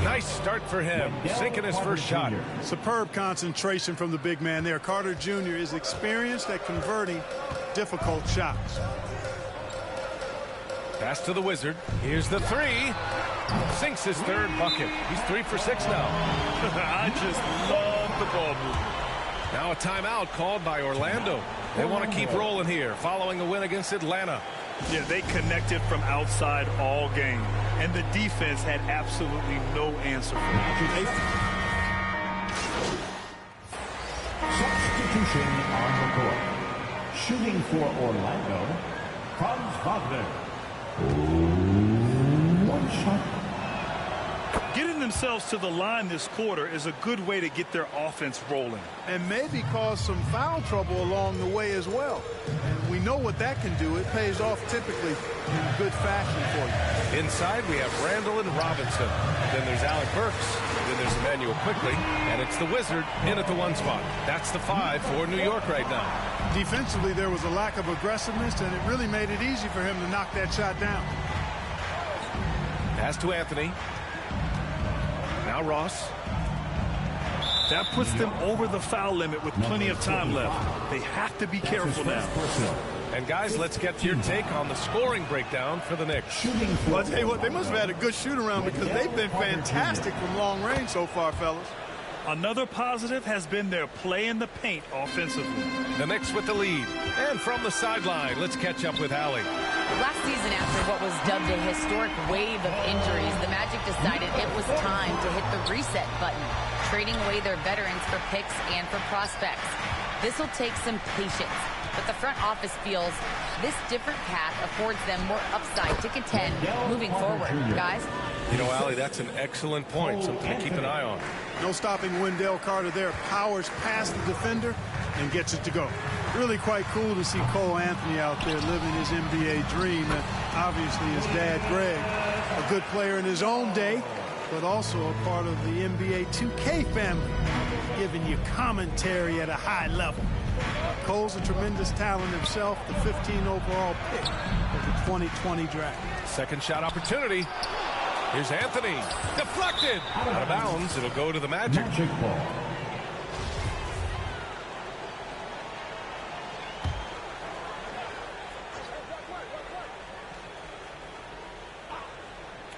Nice start for him, sinking his first shot. Superb concentration from the big man there. Carter Jr. is experienced at converting difficult shots. Pass to the Wizard. Here's the three. Sinks his third bucket. He's 3 for 6 now. I just love the ball movement. Now a timeout called by Orlando. They want to keep rolling here following a win against Atlanta. Yeah, they connected from outside all game, and the defense had absolutely no answer for it. Substitution on the court. Shooting for Orlando, Franz Wagner. One shot. Getting themselves to the line this quarter is a good way to get their offense rolling. And maybe cause some foul trouble along the way as well. And we know what that can do. It pays off typically in good fashion for you. Inside, we have Randall and Robinson. Then there's Alec Burks. Then there's Emmanuel Quickly. And it's the Wizard in at the 1 spot. That's the 5 for New York right now. Defensively, there was a lack of aggressiveness, and it really made it easy for him to knock that shot down. Pass to Anthony. Now Ross. That puts them over the foul limit with plenty of time left. They have to be careful now. And guys, let's get your take on the scoring breakdown for the Knicks. Well, I'll tell you what, they must have had a good shoot-around because they've been fantastic from long range so far, fellas. Another positive has been their play in the paint offensively. The Knicks with the lead. And from the sideline, let's catch up with Allie. Last season, after what was dubbed a historic wave of injuries, the Magic decided it was time to hit the reset button, trading away their veterans for picks and for prospects. This will take some patience, but the front office feels this different path affords them more upside to contend moving forward. Guys? You know, Allie, that's an excellent point, something to keep an eye on. No stopping Wendell Carter there. Powers past the defender and gets it to go. Really quite cool to see Cole Anthony out there living his NBA dream. And obviously his dad, Greg, a good player in his own day, but also a part of the NBA 2K family, giving you commentary at a high level. Cole's a tremendous talent himself, the 15 overall pick of the 2020 draft. Second shot opportunity. Here's Anthony. Deflected. Out of bounds. It'll go to the Magic. Ball.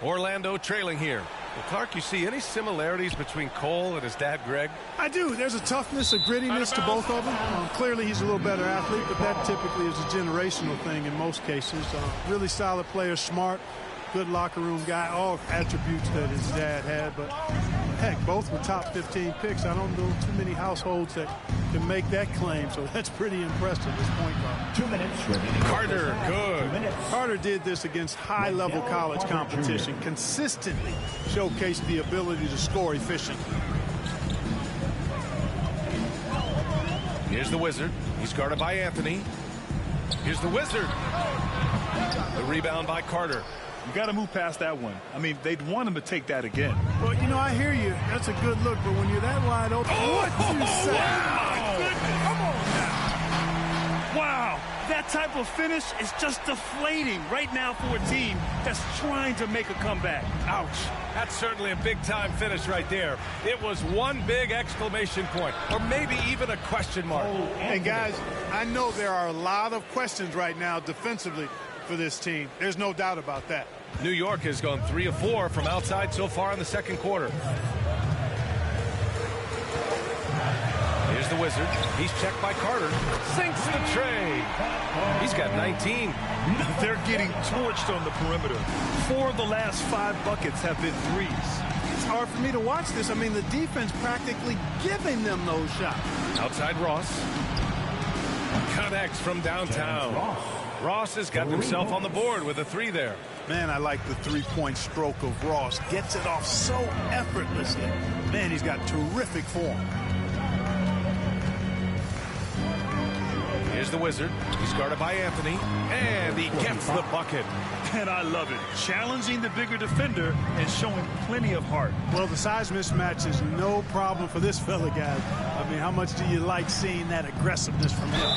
Orlando trailing here. Well, Clark, you see any similarities between Cole and his dad, Greg? I do. There's a toughness, a grittiness to both of them. Clearly, he's a little better athlete, but that typically is a generational thing in most cases. Really solid player, smart, good locker room guy, all attributes that his dad had. But, heck, both were top 15 picks. I don't know too many households that can make that claim, so that's pretty impressive at this point guard. 2 minutes remaining. Carter, good. Carter did this against high-level college competition, consistently showcased the ability to score efficiently. Here's the Wizard. He's guarded by Anthony. Here's the Wizard. The rebound by Carter. You got to move past that one. I mean, they'd want him to take that again. Well, you know, I hear you. That's a good look, but when you're that wide open, what you say? My goodness. Come on now. Wow. That type of finish is just deflating right now for a team that's trying to make a comeback. Ouch. That's certainly a big-time finish right there. It was one big exclamation point, or maybe even a question mark. And, guys, I know there are a lot of questions right now defensively for this team. There's no doubt about that. New York has gone 3 of 4 from outside so far in the second quarter. Here's the Wizard. He's checked by Carter. Sinks the tray. He's got 19. They're getting torched on the perimeter. 4 of the last 5 buckets have been threes. It's hard for me to watch this. I mean, the defense practically giving them those shots. Outside Ross. Connects from downtown. Ross has got himself on the board with a 3 there. Man, I like the three-point stroke of Ross. Gets it off so effortlessly. Man, he's got terrific form. Here's the Wizard. He's guarded by Anthony. And he gets the bucket. And I love it. Challenging the bigger defender and showing plenty of heart. Well, the size mismatch is no problem for this fella, guys. I mean, how much do you like seeing that aggressiveness from him?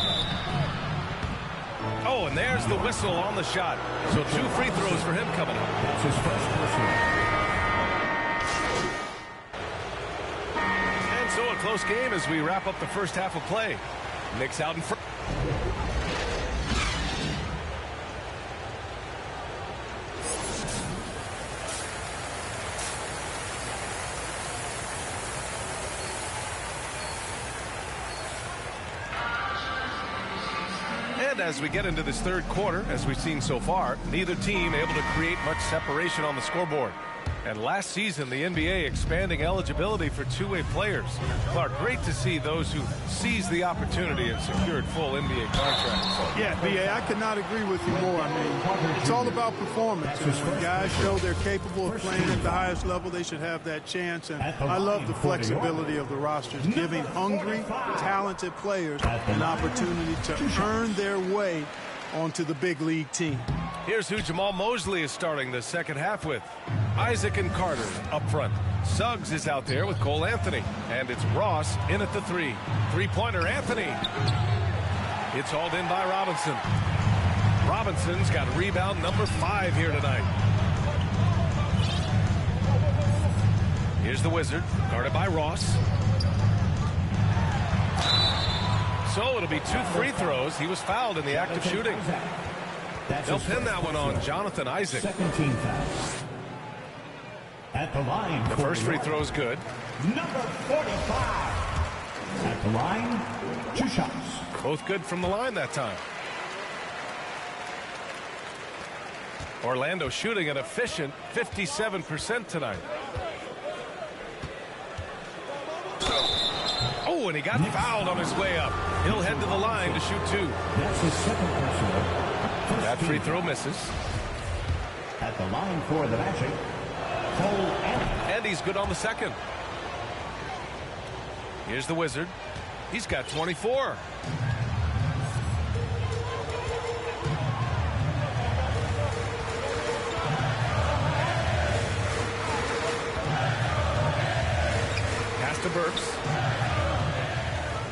Oh, and there's the whistle on the shot. So 2 free throws for him coming up. That's his first personal. And so a close game as we wrap up the first half of play. Knicks out in front. And as we get into this third quarter, as we've seen so far, neither team able to create much separation on the scoreboard. And last season, the NBA expanding eligibility for two-way players. Clark, great to see those who seized the opportunity and secured full NBA contracts. Yeah, B.A., I could not agree with you more. I mean, it's all about performance. And when guys show they're capable of playing at the highest level, they should have that chance. And I love the flexibility of the rosters, giving hungry, talented players an opportunity to earn their way onto the big league team. Here's who Jamal Mosley is starting the second half with. Isaac and Carter up front. Suggs is out there with Cole Anthony. And it's Ross in at the three. Three-pointer Anthony. It's hauled in by Robinson. Robinson's got rebound number 5 here tonight. Here's the Wizard, guarded by Ross. So it'll be 2 free throws. He was fouled in the act of shooting. They'll pin that one on Jonathan Isaac. Second team foul. At the line. The first free throw is good. Number 45. At the line, 2 shots. Both good from the line that time. Orlando shooting an efficient 57% tonight. Oh, and he got fouled on his way up. He'll head to the line to shoot 2. That's his second personal. That free throw misses. At the line for the Magic, Cole Anthony. And he's good on the second. Here's the Wizard. He's got 24. Pass to Burks.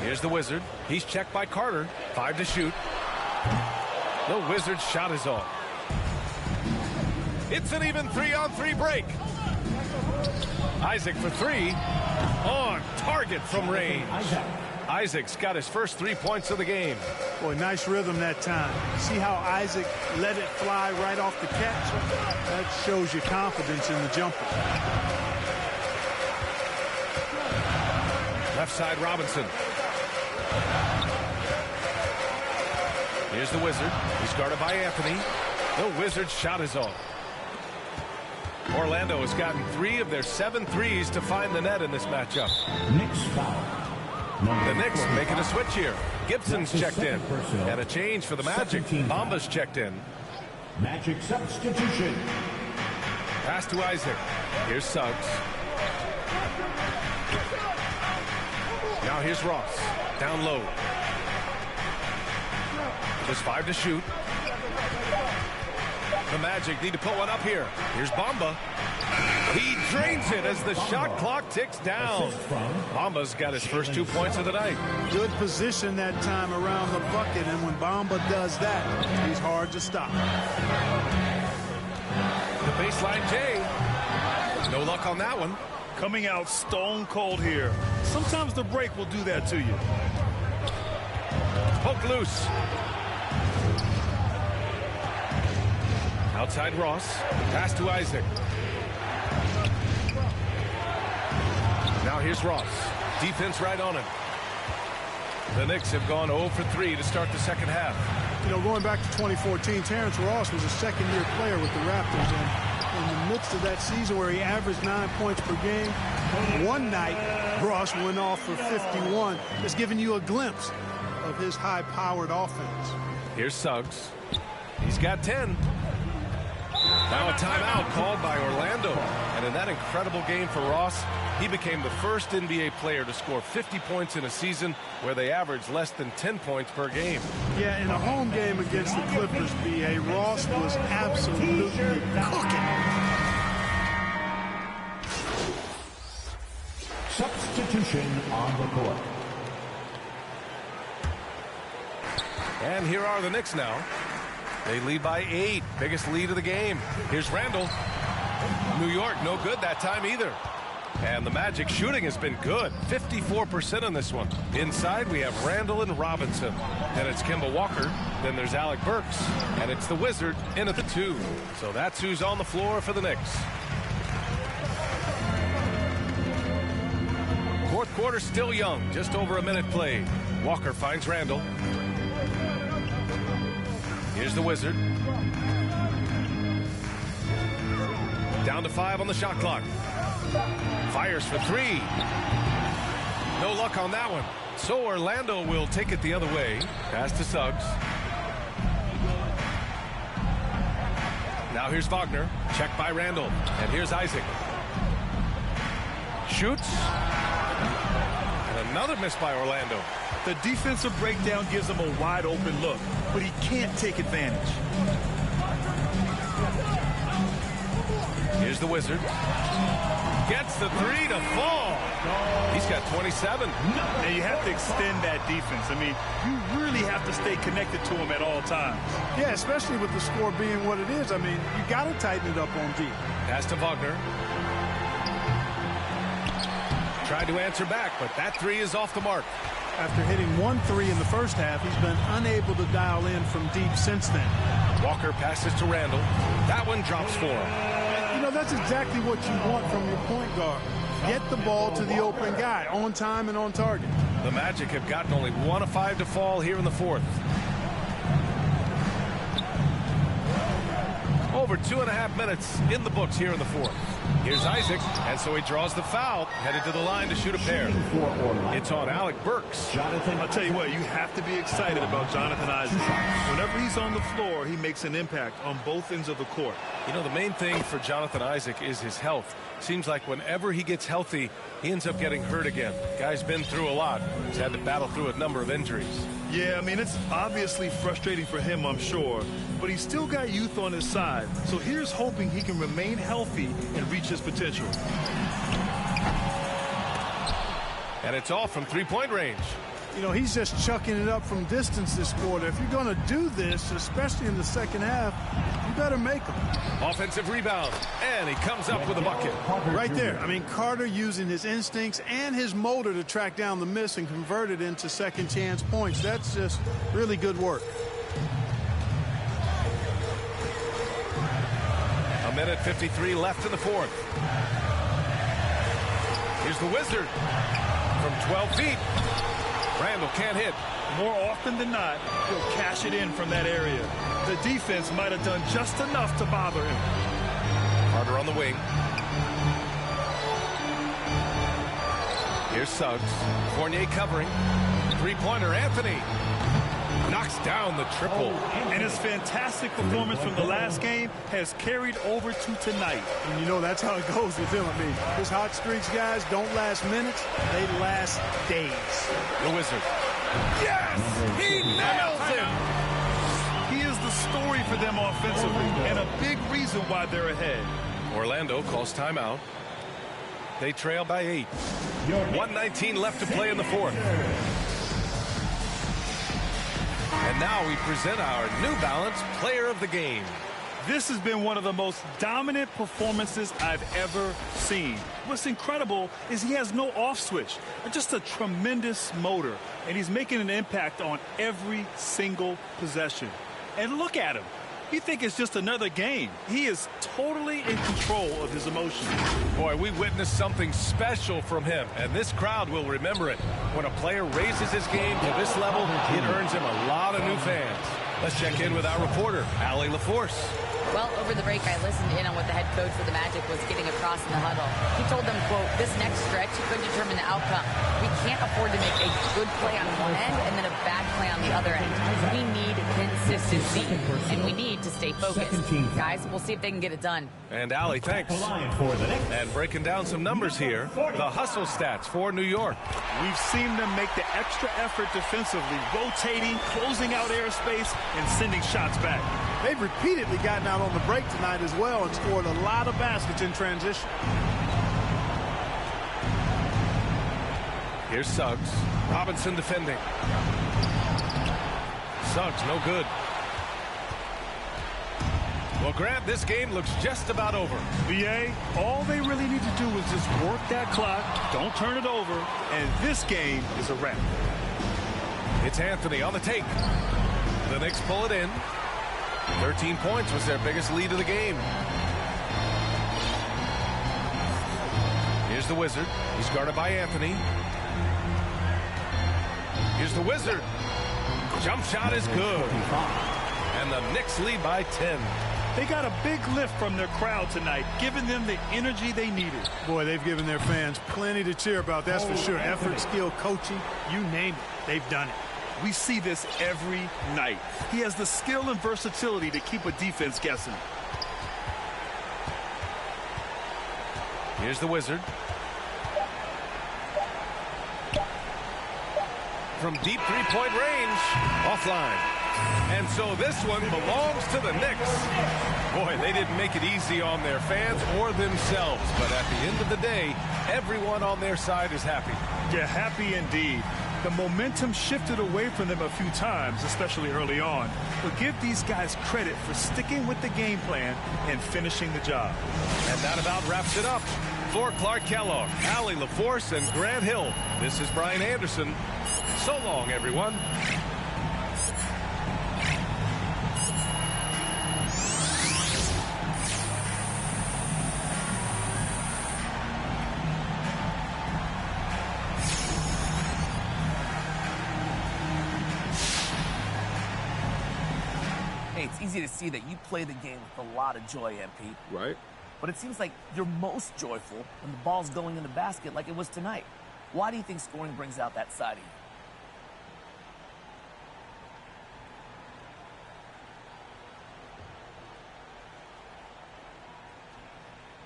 Here's the Wizard. He's checked by Carter. 5 to shoot. The Wizard's shot is off. It's an even 3-on-3 break. Isaac for 3. On target from range. Isaac's got his first 3 points of the game. Boy, nice rhythm that time. See how Isaac let it fly right off the catch? That shows you confidence in the jumper. Left side, Robinson. Here's the Wizard. He's guarded by Anthony. The Wizard's shot is off. Orlando has gotten 3 of their 7 threes to find the net in this matchup. Knicks foul. The Knicks making a switch here. Gibson's checked in. And a change for the Magic. Bamba's checked in. Magic substitution. Pass to Isaac. Here's Suggs. Now here's Ross. Down low. Just 5 to shoot. The Magic need to put one up here. Here's Bamba. He drains it as the shot clock ticks down. Bamba's got his first 2 points of the night. Good position that time around the bucket, and when Bamba does that, he's hard to stop. The baseline J. No luck on that one. Coming out stone cold here. Sometimes the break will do that to you. Poke loose. Outside Ross. Pass to Isaac. Now here's Ross. Defense right on him. The Knicks have gone 0 for 3 to start the second half. You know, going back to 2014, Terrence Ross was a second-year player with the Raptors. And in the midst of that season where he averaged 9 points per game, one night Ross went off for 51. It's giving you a glimpse of his high-powered offense. Here's Suggs. He's got 10. Now a timeout called by Orlando. And in that incredible game for Ross, he became the first NBA player to score 50 points in a season where they averaged less than 10 points per game. Yeah, in a home game against the Clippers, B.A., Ross was absolutely cooking. Substitution on the court. And here are the Knicks now. They lead by 8. Biggest lead of the game. Here's Randall. New York, no good that time either. And the Magic shooting has been good. 54% on this one. Inside, we have Randall and Robinson. Then it's Kemba Walker. Then there's Alec Burks. And it's the Wizard in at the 2. So that's who's on the floor for the Knicks. Fourth quarter still young. Just over a minute played. Walker finds Randall. Here's the Wizard. Down to 5 on the shot clock. Fires for 3. No luck on that one. So Orlando will take it the other way. Pass to Suggs. Now here's Wagner. Checked by Randall. And here's Isaac. Shoots. And another miss by Orlando. The defensive breakdown gives him a wide open look, but he can't take advantage. Here's the Wizard. Gets the 3 to fall. He's got 27. And you have to extend that defense. I mean, you really have to stay connected to him at all times. Yeah, especially with the score being what it is. I mean, you got to tighten it up on D. Pass to Wagner. Tried to answer back, but that 3 is off the mark. After hitting 1 3 in the first half, he's been unable to dial in from deep since then. Walker passes to Randall. That one drops for him. You know, that's exactly what you want from your point guard. Get the ball to the open guy, on time and on target. The Magic have gotten only 1 of 5 to fall here in the 4th. Over 2.5 minutes in the books here in the 4th. Here's Isaac, and so he draws the foul, headed to the line to shoot a pair. It's on Alec Burks. I'll tell you what, you have to be excited about Jonathan Isaac. Whenever he's on the floor, he makes an impact on both ends of the court. You know, the main thing for Jonathan Isaac is his health. Seems like whenever he gets healthy, he ends up getting hurt again. Guy's been through a lot. He's had to battle through a number of injuries. Yeah, I mean, it's obviously frustrating for him, I'm sure, but he's still got youth on his side. So here's hoping he can remain healthy and reach his potential. And it's all from three-point range. You know, he's just chucking it up from distance this quarter. If you're going to do this, especially in the second half, you better make them. Offensive rebound, and he comes up with a bucket. Right there. I mean, Carter using his instincts and his motor to track down the miss and convert it into second chance points. That's just really good work. A minute 53 left in the 4th. Here's the Wizard from 12 feet. Randall can't hit. More often than not, he'll cash it in from that area. The defense might have done just enough to bother him. Carter on the wing. Here's Suggs. Fournier covering. Three-pointer, Anthony. Knocks down the triple. And his fantastic performance from the last game has carried over to tonight. And you know, that's how it goes with him. I mean, his hot streaks, guys, don't last minutes. They last days. The Wizard. Yes! He nails him! He is the story for them offensively, and a big reason why they're ahead. Orlando calls timeout. They trail by 8. 1:19 left to play in the 4th. And now we present our New Balance Player of the Game. This has been one of the most dominant performances I've ever seen. What's incredible is he has no off switch, just a tremendous motor, and he's making an impact on every single possession. And look at him. You think it's just another game. He is totally in control of his emotions. Boy, we witnessed something special from him, and this crowd will remember it. When a player raises his game to this level, it earns him a lot of new fans. Let's check in with our reporter, Allie LaForce. Well, over the break, I listened in on what the head coach for the Magic was getting across in the huddle. He told them, quote, this next stretch could determine the outcome. We can't afford to make a good play on one end and then a bad play on the other end. We need consistency, and we need to stay focused. Guys, we'll see if they can get it done. And Allie, thanks. And breaking down some numbers here, the hustle stats for New York. We've seen them make the extra effort defensively, rotating, closing out airspace, and sending shots back. They've repeatedly gotten out on the break tonight as well and scored a lot of baskets in transition. Here's Suggs. Robinson defending. Suggs, no good. Well, Grant, this game looks just about over. VA, all they really need to do is just work that clock, don't turn it over, and this game is a wrap. It's Anthony on the take. The Knicks pull it in. 13 points was their biggest lead of the game. Here's the Wizard. He's guarded by Anthony. Here's the Wizard. Jump shot is good. And and the Knicks lead by 10. They got a big lift from their crowd tonight, giving them the energy they needed. Boy, they've given their fans plenty to cheer about, that's for sure. Effort, skill, coaching, you name it, they've done it. We see this every night. He has the skill and versatility to keep a defense guessing. Here's the Wizard. From deep three-point range, offline. And so this one belongs to the Knicks. Boy, they didn't make it easy on their fans or themselves, but at the end of the day, everyone on their side is happy. Yeah, happy indeed. The momentum shifted away from them a few times, especially early on. But give these guys credit for sticking with the game plan and finishing the job. And that about wraps it up. For Clark Kellogg, Allie LaForce, and Grant Hill, this is Brian Anderson. So long, everyone. Hey, it's easy to see that you play the game with a lot of joy, MP. Right. But it seems like you're most joyful when the ball's going in the basket like it was tonight. Why do you think scoring brings out that side of you?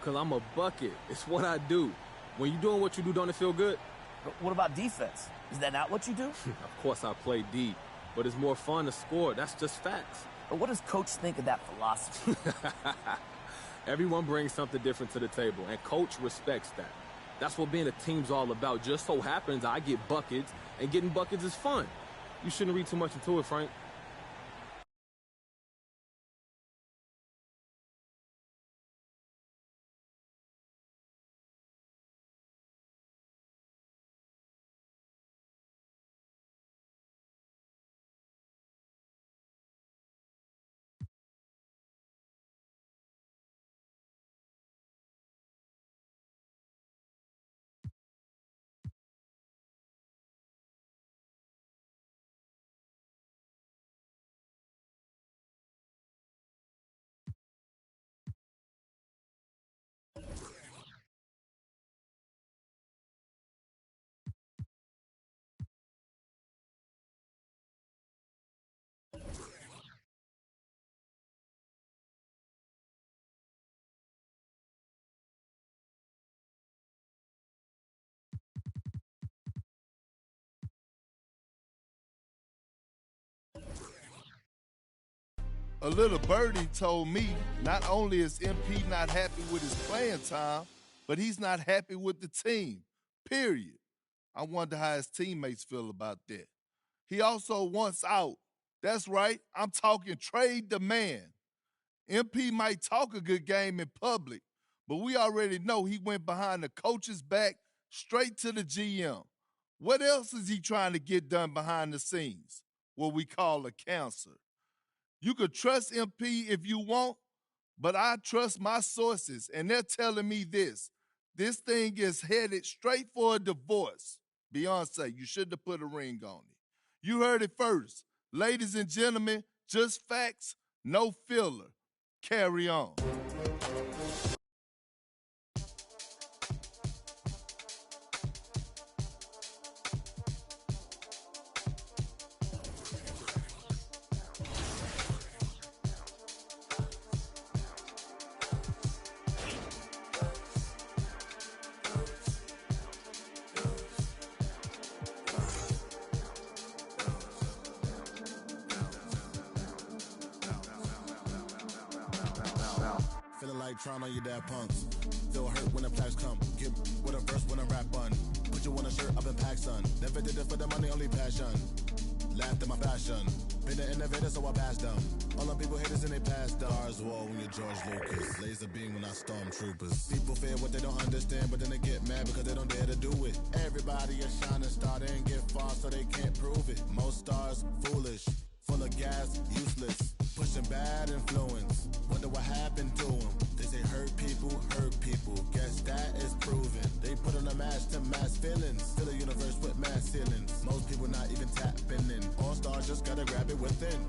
Because I'm a bucket. It's what I do. When you're doing what you do, don't it feel good? But what about defense? Is that not what you do? Of course I play D, but it's more fun to score. That's just facts. But what does Coach think of that philosophy? Everyone brings something different to the table, and Coach respects that. That's what being a team's all about. Just so happens I get buckets, and getting buckets is fun. You shouldn't read too much into it, Frank. A little birdie told me not only is MP not happy with his playing time, but he's not happy with the team, period. I wonder how his teammates feel about that. He also wants out. That's right, I'm talking trade the man. MP might talk a good game in public, but we already know he went behind the coach's back straight to the GM. What else is he trying to get done behind the scenes? What we call a cancer. You could trust MP if you want, but I trust my sources, and they're telling me this. This thing is headed straight for a divorce. Beyonce, you shouldn't have put a ring on it. You heard it first. Ladies and gentlemen, just facts, no filler. Carry on. Trying on your dad punks. Feel hurt when the plaques come. Get with a verse when I rap on. Put you on a shirt up in pack, son. Never did it for the money, only passion. Laughed at my fashion. Been the innovator, so I passed them. All the people haters and they passed down. Stars wall when you're George Lucas. Laser beam when I stormtroopers. People fear what they don't understand, but then they get mad because they don't dare to do it. Everybody a shining star, they ain't get far, so they can't prove it. Most stars, foolish. Full of gas, useless. Pushing bad influence. Wonder what happened to him. They say hurt people. Guess that is proven. They put on a match to mass feelings. Fill the universe with mass ceilings. Most people not even tapping in. All stars just gotta grab it within.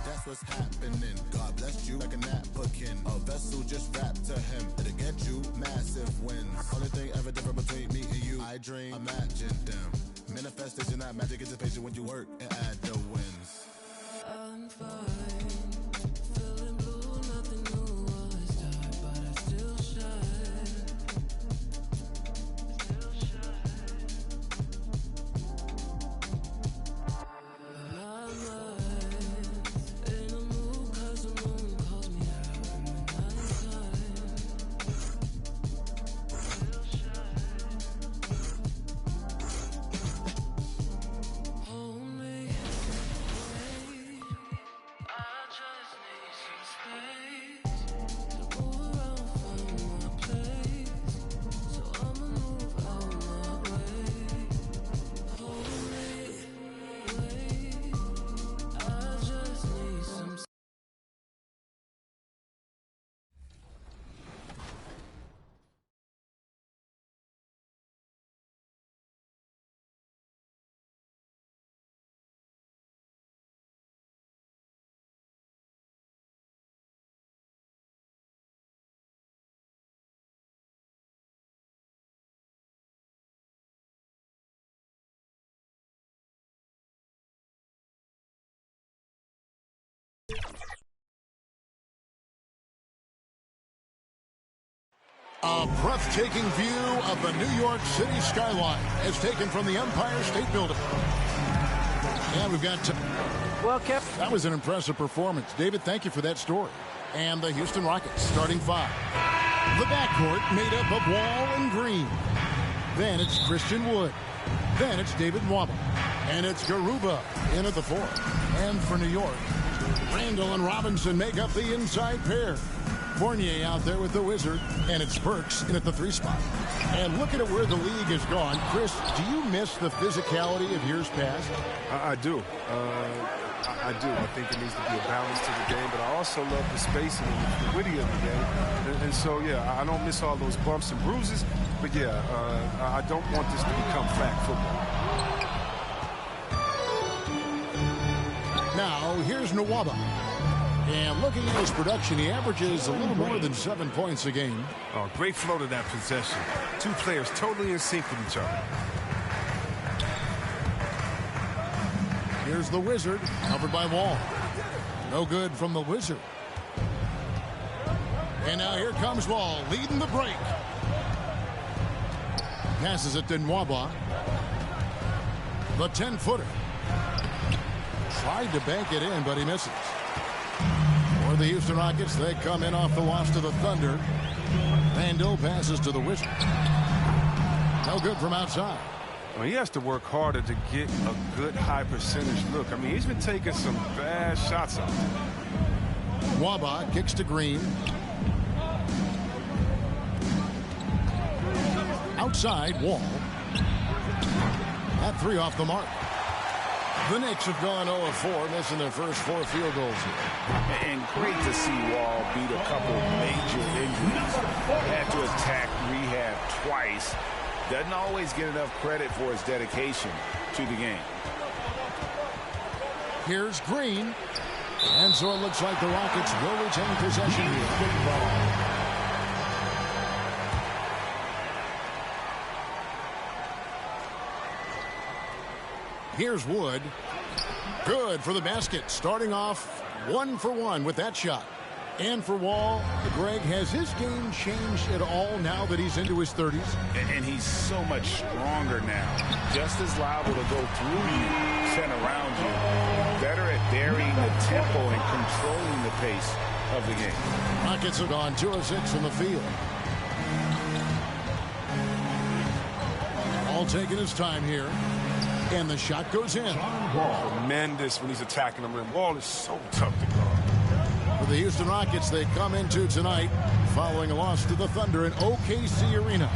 That's what's happening. God bless you like a napkin. A vessel just wrapped to him. It'll get you massive wins. Only thing ever different between me and you. I dream, imagine them. Manifestation, not magic. It's a patient when you work and add the wins. I'm fine. Feeling blue, nothing new. Always dark, but I still shine. My mind in a mood 'cause the moon calls me out in the nighttime. Hold me, wait. I just need some space to move around, find my place. So I'ma move out my way. Hold me, wait. I just need some space. A breathtaking view of the New York City skyline as taken from the Empire State Building. And we've got... Well, Kev... That was an impressive performance. David, thank you for that story. And the Houston Rockets starting 5. The backcourt made up of Wall and Green. Then it's Christian Wood. Then it's David Nwaba. And it's Garuba in at the 4. And for New York, Randall and Robinson make up the inside pair. Fournier out there with the Wizard, and it's Burks in at the 3 spot. And looking at where the league has gone, Chris, do you miss the physicality of years past? I do. I do. I think there needs to be a balance to the game, but I also love the spacing and the fluidity of the game. And so, yeah, I don't miss all those bumps and bruises, but yeah, I don't want this to become flag football. Now, here's Nwaba. And looking at his production, he averages a little more than 7 points a game. Oh, great flow to that possession. Two players totally in sync with each other. Here's the Wizard, covered by Wall. No good from the Wizard. And now here comes Wall, leading the break. Passes it to Nwaba. The 10-footer. Tried to bank it in, but he misses. For the Houston Rockets, they come in off the loss to the Thunder. Randall passes to the Wizard. No good from outside. Well, he has to work harder to get a good high percentage look. I mean, he's been taking some bad shots out there. Nwaba kicks to Green. Outside, Wall. That 3 off the mark. The Knicks have gone 0 of 4, missing their first 4 field goals here. And great to see Wall beat a couple major injuries. Had to attack rehab twice. Doesn't always get enough credit for his dedication to the game. Here's Green. And so it looks like the Rockets will retain possession here. Here's Wood. Good for the basket. Starting off 1 for 1 with that shot. And for Wall, Greg, has his game changed at all now that he's into his 30s? And he's so much stronger now. Just as liable to go through you, send around you. Better at varying the tempo and controlling the pace of the game. Rockets have gone 2 of 6 from the field. All taking his time here. And the shot goes in. Tremendous when he's attacking the rim. Wall is so tough to guard. For the Houston Rockets, they come into tonight following a loss to the Thunder in OKC Arena.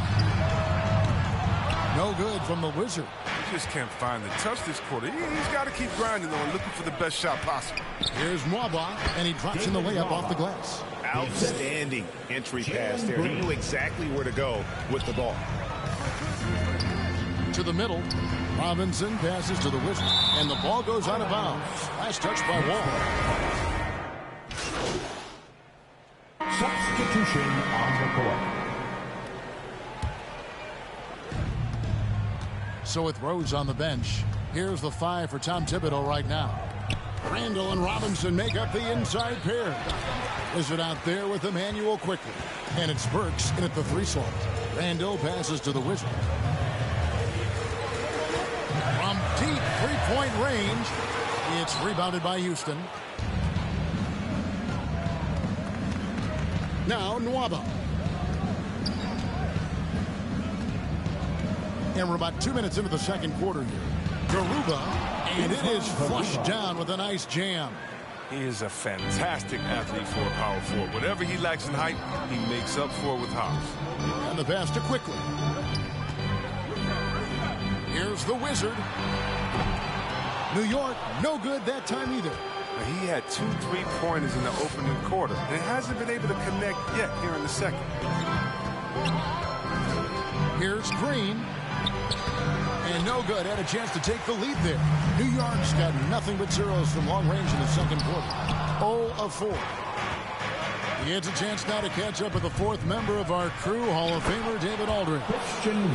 No good from the Wizard. just can't find the touch this quarter. He's got to keep grinding, though, and looking for the best shot possible. Here's Mwaba, and he drops in the layup off the glass. Outstanding entry pass there. He knew exactly where to go with the ball. To the middle. Robinson passes to the Wizard, and the ball goes out of bounds. Last touch by Wall. Substitution on the court. So with Rose on the bench, here's the 5 for Tom Thibodeau right now. Randall and Robinson make up the inside pair. Wizard out there with Emmanuel quickly. And it's Burks in at the 3 slot. Randall passes to the Wizard. From deep three-point range, it's rebounded by Houston. Now Nwaba. And we're about 2 minutes into the second quarter here. Garuba, and it is flushed down with a nice jam. He is a fantastic athlete for a power forward. Whatever he lacks in height, he makes up for it with hops. And the pass to Quickly. Here's the Wizard. New York, no good that time either. He had 2 3-pointers in the opening quarter and hasn't been able to connect yet here in the second. Here's Green. And no good. Had a chance to take the lead there. New York's got nothing but zeros from long range in the second quarter. 0 of 4. He has a chance now to catch up with the 4th member of our crew, Hall of Famer David Aldridge.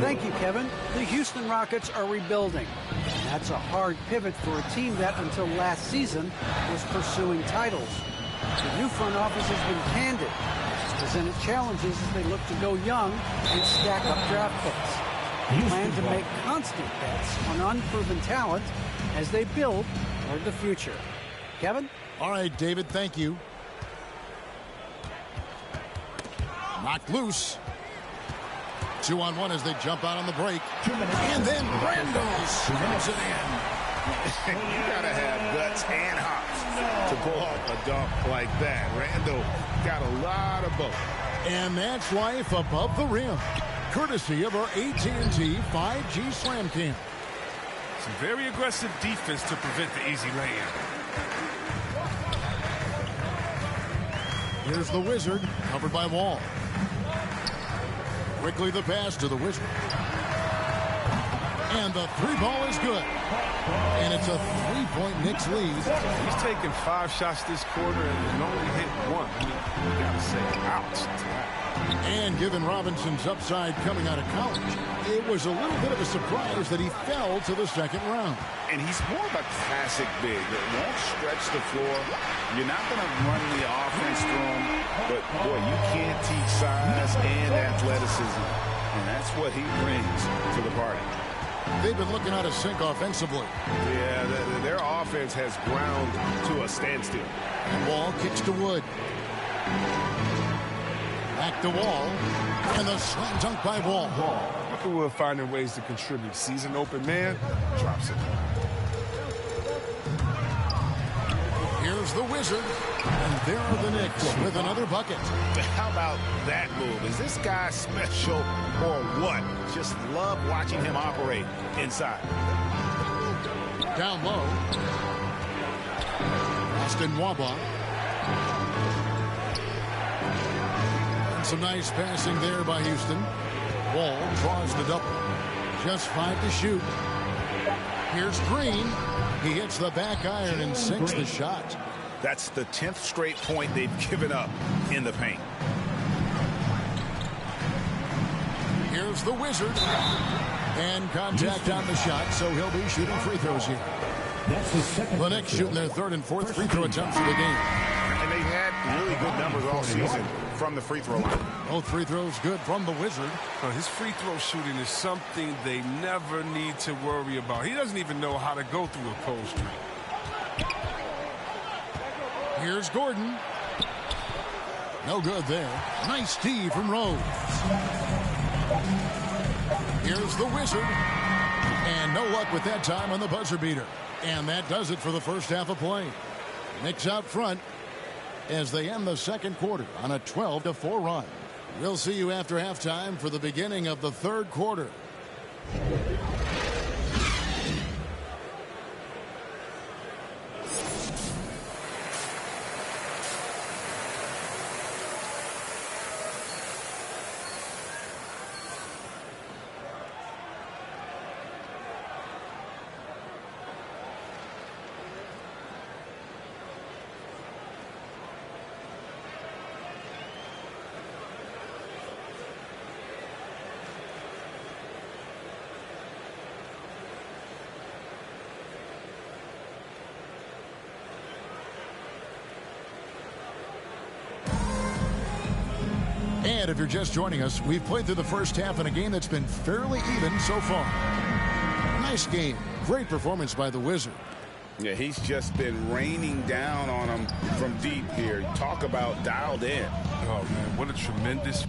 Thank you, Kevin. The Houston Rockets are rebuilding. And that's a hard pivot for a team that, until last season, was pursuing titles. The new front office has been candid. It's presented challenges as they look to go young and stack up draft picks. They plan to make constant bets on unproven talent as they build toward the future. Kevin? All right, David, thank you. Knocked loose. 2-on-1 as they jump out on the break. And then Randall slams it in. You got to have guts and hops to pull off a dunk like that. Randall got a lot of both. And that's life above the rim. Courtesy of our AT&T 5G Slam Cam. Some very aggressive defense to prevent the easy lay-in. Here's the Wizard, covered by Wall. Quickly the pass to the Wizard. And the 3 ball is good. And it's a 3-point Knicks lead. He's taken 5 shots this quarter and only hit 1. You got to say, ouch. And given Robinson's upside coming out of college, it was a little bit of a surprise that he fell to the second round. And he's more of a classic big that won't stretch the floor. You're not going to run the offense through him, but boy, you can't teach size and athleticism. And that's what he brings to the party. They've been looking out of sync offensively. Yeah, their offense has ground to a standstill. Wall kicks to Wood. Back to Wall. And the slam dunk by Wall. People were finding ways to contribute. Sees an open man, drops it. Here's the Wizard. And there are the Knicks with another bucket. How about that move? Is this guy special or what? Just love watching him operate inside. Down low. Austin Nwaba. And some nice passing there by Houston. Wall draws the double. Just 5 to shoot. Here's Green. He hits the back iron and sinks the shot. That's the 10th straight point they've given up in the paint. Here's the Wizard. And contact on the shot, so he'll be shooting free throws here. The Knicks shooting their 3rd and 4th free throw attempts of the game. And they've had really good numbers all season from the free throw line. Both free throws good from the Wizard. His free throw shooting is something they never need to worry about. He doesn't even know how to go through a cold streak. Here's Gordon. No good there. Nice tee from Rose. Here's the Wizard. And no luck with that time on the buzzer beater. And that does it for the first half of play. Knicks out front as they end the second quarter on a 12-4 run. We'll see you after halftime for the beginning of the third quarter. And if you're just joining us, we've played through the first half in a game that's been fairly even so far. Nice game. Great performance by the Wizard. Yeah, he's just been raining down on him from deep here. Talk about dialed in. Oh, man, what a tremendous...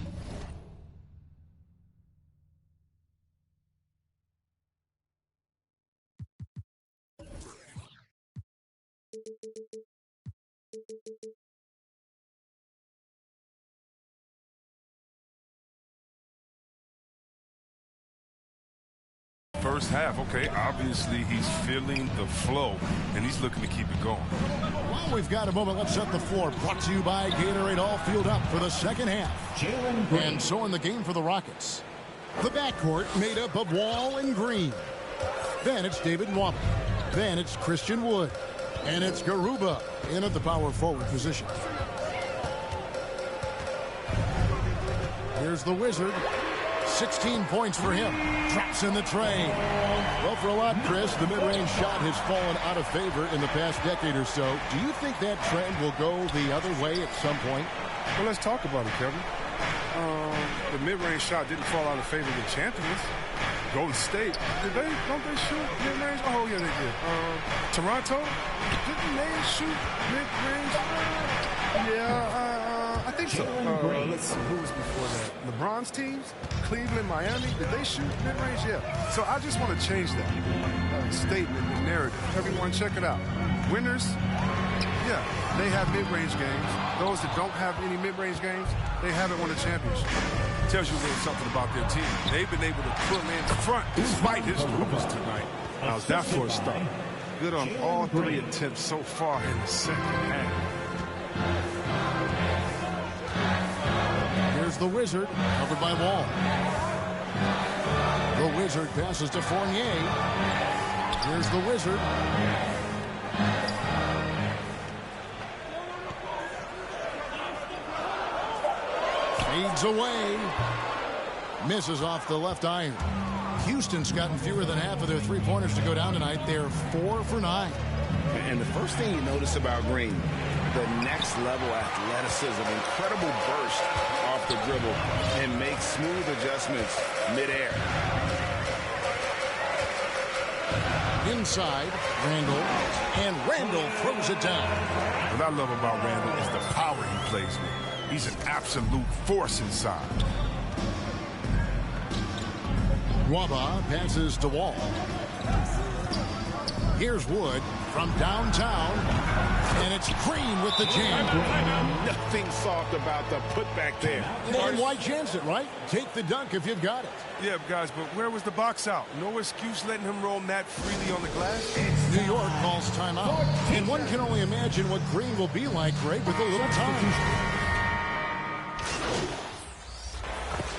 First half, okay, obviously he's feeling the flow, and he's looking to keep it going. While we've got a moment, let's set the floor. Brought to you by Gatorade, all fueled up for the second half. And so in the game for the Rockets. The backcourt made up of Wall and Green. Then it's David Nwaba. Then it's Christian Wood. And it's Garuba in at the power forward position. Here's the Wizard. 16 points for him. Drops in the tray. Well, for a lot, Chris, the mid-range shot has fallen out of favor in the past decade or so. Do you think that trend will go the other way at some point? Well, let's talk about it, Kevin. The mid-range shot didn't fall out of favor of the champions. Golden State, don't they shoot mid-range? Oh, yeah, they did. Toronto, didn't they shoot mid-range? Yeah, I think so. Let's see, who was before that? LeBron's teams, Cleveland, Miami, did they shoot mid-range? Yeah. So I just want to change that statement, the narrative. Everyone, check it out. Winners, yeah, they have mid-range games. Those that don't have any mid-range games, they haven't won a championship. Tells you a little something about their team. They've been able to pull in front despite his struggles tonight. How's that for a start? Good on all three attempts so far in the second half. Here's the Wizard, covered by Wall. The Wizard passes to Fournier. Here's the Wizard. Fades away. Misses off the left iron. Houston's gotten fewer than half of their three-pointers to go down tonight. They're 4 for 9. And the first thing you notice about Green, the next level athleticism, incredible burst off the dribble, and makes smooth adjustments midair. Inside, Randall, and Randall throws it down. What I love about Randall is the power he plays with. He's an absolute force inside. Nwaba passes to Wall. Here's Wood from downtown, and it's Green with the jam. Nothing soft about the putback there. And why chance it, right? Take the dunk if you've got it. Yeah, guys, but where was the box out? No excuse letting him roam that freely on the glass? New York calls timeout. And one can only imagine what Green will be like, Greg, with a little time.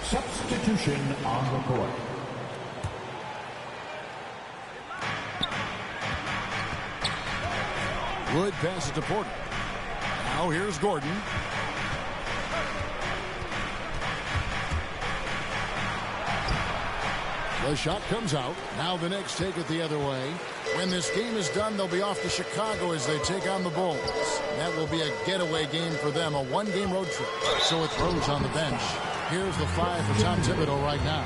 Substitution on the court. Wood passes to Porter. Now here's Gordon. The shot comes out. Now the Knicks take it the other way. When this game is done, they'll be off to Chicago as they take on the Bulls. That will be a getaway game for them, a one-game road trip. So it's Rose on the bench. Here's the 5 for Tom Thibodeau right now.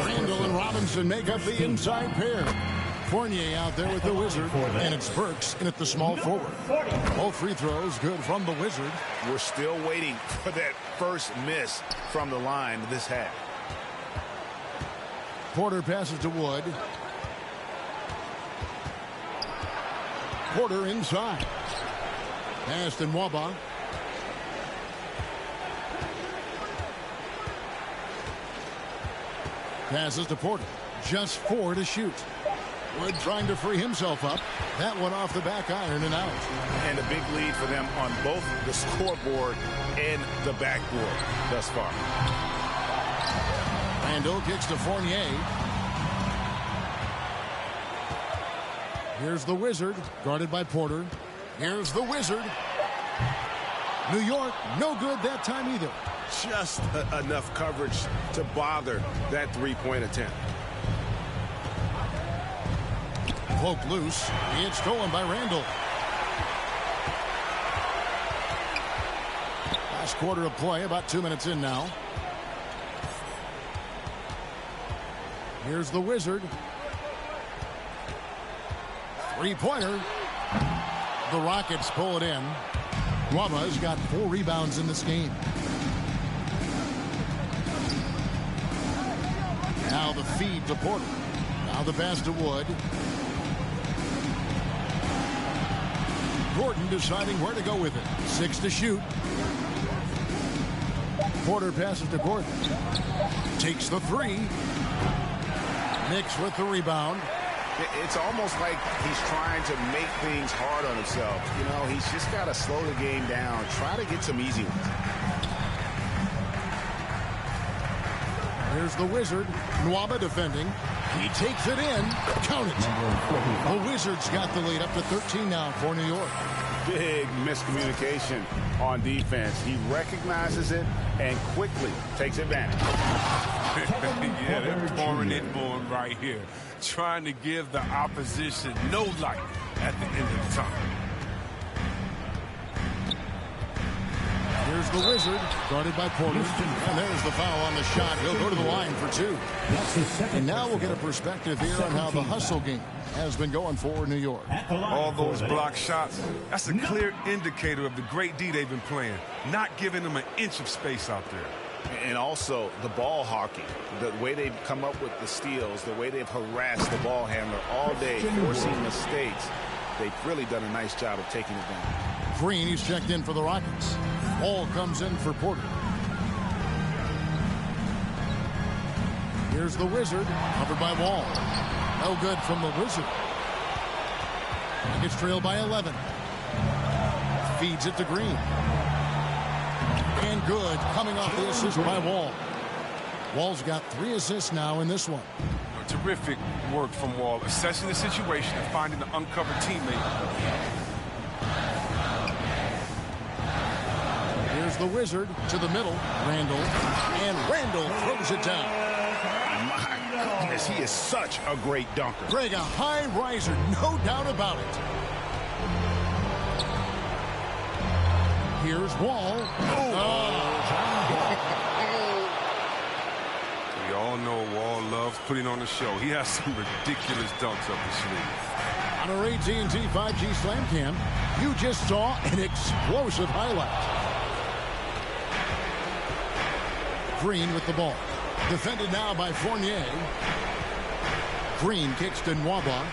Randall and Robinson make up the inside pair. Fournier out there with the Wizard, and it's Burks in at the small forward. Both free throws good from the Wizard. We're still waiting for that first miss from the line this half. Porter passes to Wood. Porter inside. Pass to Nwaba. Passes to Porter. Just 4 to shoot. Wood trying to free himself up. That one off the back iron and out. And a big lead for them on both the scoreboard and the backboard thus far. Randall kicks to Fournier. Here's the Wizard, guarded by Porter. Here's the Wizard. New York, no good that time either. Just enough coverage to bother that three-point attempt. Poked loose. It's stolen by Randall. Last quarter of play, about 2 minutes in now. Here's the Wizard. Three-pointer. The Rockets pull it in. Nwaba got 4 rebounds in this game. Now the feed to Porter. Now the pass to Wood. Gordon deciding where to go with it. 6 to shoot. Porter passes to Gordon. Takes the 3. Knicks with the rebound. It's almost like he's trying to make things hard on himself. You know, he's just got to slow the game down. Try to get some easy ones. Here's the Wizard. Nwaba defending. He takes it in. Count it. The Wizards got the lead up to 13 now for New York. Big miscommunication on defense. He recognizes it and quickly takes advantage. Yeah, they're pouring it for him right here. Trying to give the opposition no light at the end of the time. Here's the Wizard, guarded by Porter. And there's the foul on the shot. He'll go to the line for 2. And now we'll get a perspective here on how the hustle game has been going for New York. All those block shots, that's a clear indicator of the great D they've been playing. Not giving them an inch of space out there. And also the ball hawking, the way they've come up with the steals, the way they've harassed the ball handler all day, forcing mistakes. They've really done a nice job of taking advantage. Green, he's checked in for the Rockets. Ball comes in for Porter. Here's the Wizard, covered by Wall. No good from the Wizard. Nuggets trail by 11. Feeds it to Green. And good, coming off the assist by Wall. Wall's got 3 assists now in this one. Terrific work from Wall, assessing the situation and finding the uncovered teammate. Here's the Wizard to the middle. Randall. And Randall throws it down. My goodness, he is such a great dunker. Greg, a high riser, no doubt about it. Here's Wall. We all know Wall loves putting on a show. He has some ridiculous dunks up his sleeve. On our AT&T 5G Slam Cam, you just saw an explosive highlight. Green with the ball. Defended now by Fournier. Green kicks to Nwaba.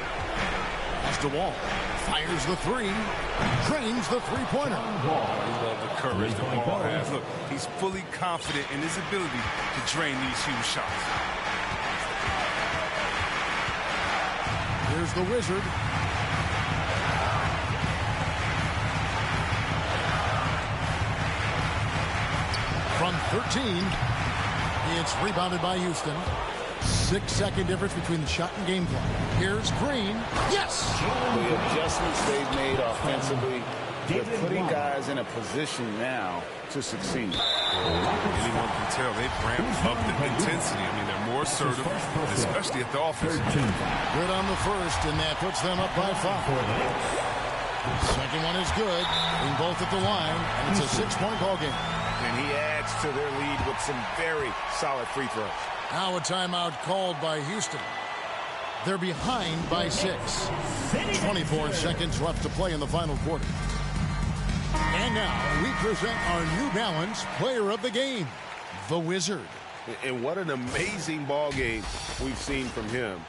Pass to Wall. Fires the 3. Drains the three-pointer. I love the courage the Wall has. Look, he's fully confident in his ability to drain these huge shots. Here's the Wizard. From 13, it's rebounded by Houston. 6-second difference between the shot and game clock. Here's Green. Yes! The adjustments they've made offensively, they're putting guys in a position now to succeed. Anyone can tell they've ramped up the intensity. I mean, they're more assertive, especially at the offense. Good on the first, and that puts them up by 5. Second one is good. Being both at the line, and it's a 6-point ball game. And he adds to their lead with some very solid free throws. Now a timeout called by Houston. They're behind by 6. 24 seconds left to play in the final quarter. And now we present our New Balance player of the game, the Wizard. And what an amazing ball game we've seen from him.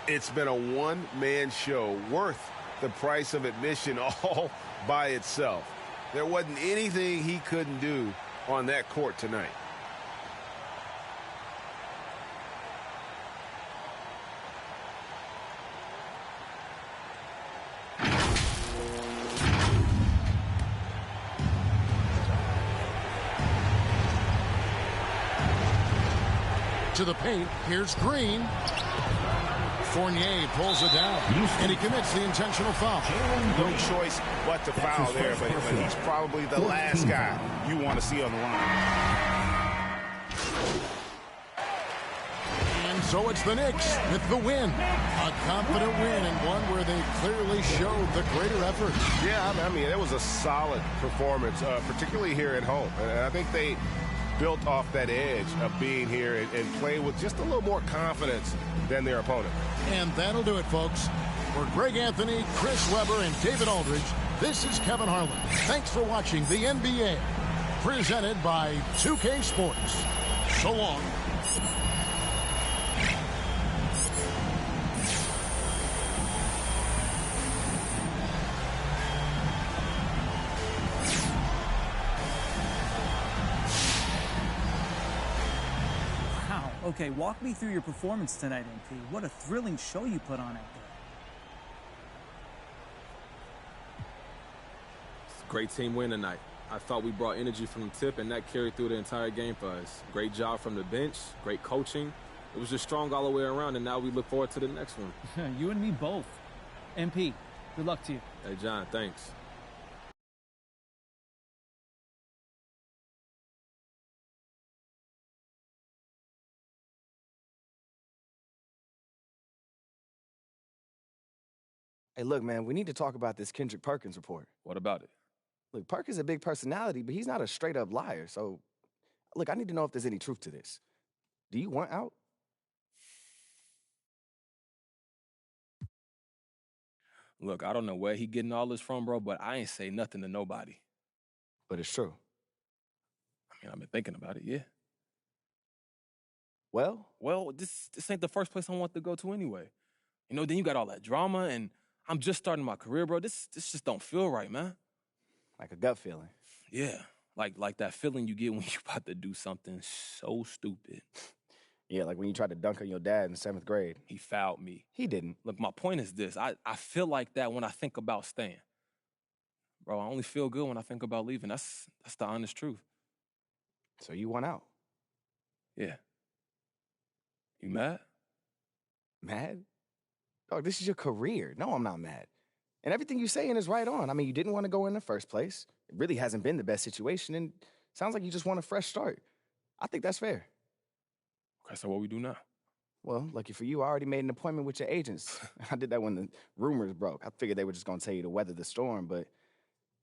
It's been a one-man show worth the price of admission all by itself. There wasn't anything he couldn't do on that court tonight. To the paint, here's Green. Fournier pulls it down, and he commits the intentional foul. No choice but to foul there, but he's probably the last guy you want to see on the line. And so it's the Knicks with the win. A confident win, and one where they clearly showed the greater effort. Yeah, I mean, it was a solid performance, particularly here at home. And I think they built off that edge of being here and playing with just a little more confidence than their opponent. And that'll do it, folks. For Greg Anthony, Chris Webber, and David Aldridge, this is Kevin Harlan. Thanks for watching the NBA, presented by 2K Sports. So long. Wow. Okay, walk me through your performance tonight, MP. What a thrilling show you put on out there. Great team win tonight. I thought we brought energy from the tip, and that carried through the entire game for us. Great job from the bench, great coaching. It was just strong all the way around, and now we look forward to the next one. You and me both. MP, good luck to you. Hey, John, thanks. Hey, look, man, we need to talk about this Kendrick Perkins report. What about it? Look, Perkins is a big personality, but he's not a straight-up liar. So, look, I need to know if there's any truth to this. Do you want out? Look, I don't know where he getting all this from, bro, but I ain't say nothing to nobody. But it's true. I mean, I've been thinking about it, yeah. Well, this ain't the first place I want to go to anyway. You know, then you got all that drama, and I'm just starting my career, bro. This just don't feel right, man. Like a gut feeling. Yeah, like that feeling you get when you're about to do something so stupid. Yeah, like when you tried to dunk on your dad in 7th grade. He fouled me. He didn't. Look, my point is this. I feel like that when I think about staying. Bro, I only feel good when I think about leaving. That's the honest truth. So you want out? Yeah. You mad? Mad? Dog, this is your career. No, I'm not mad. And everything you're saying is right on. I mean, you didn't want to go in the first place. It really hasn't been the best situation, and sounds like you just want a fresh start. I think that's fair. Okay, so what we do now? Well, lucky for you, I already made an appointment with your agents. I did that when the rumors broke. I figured they were just going to tell you to weather the storm, but,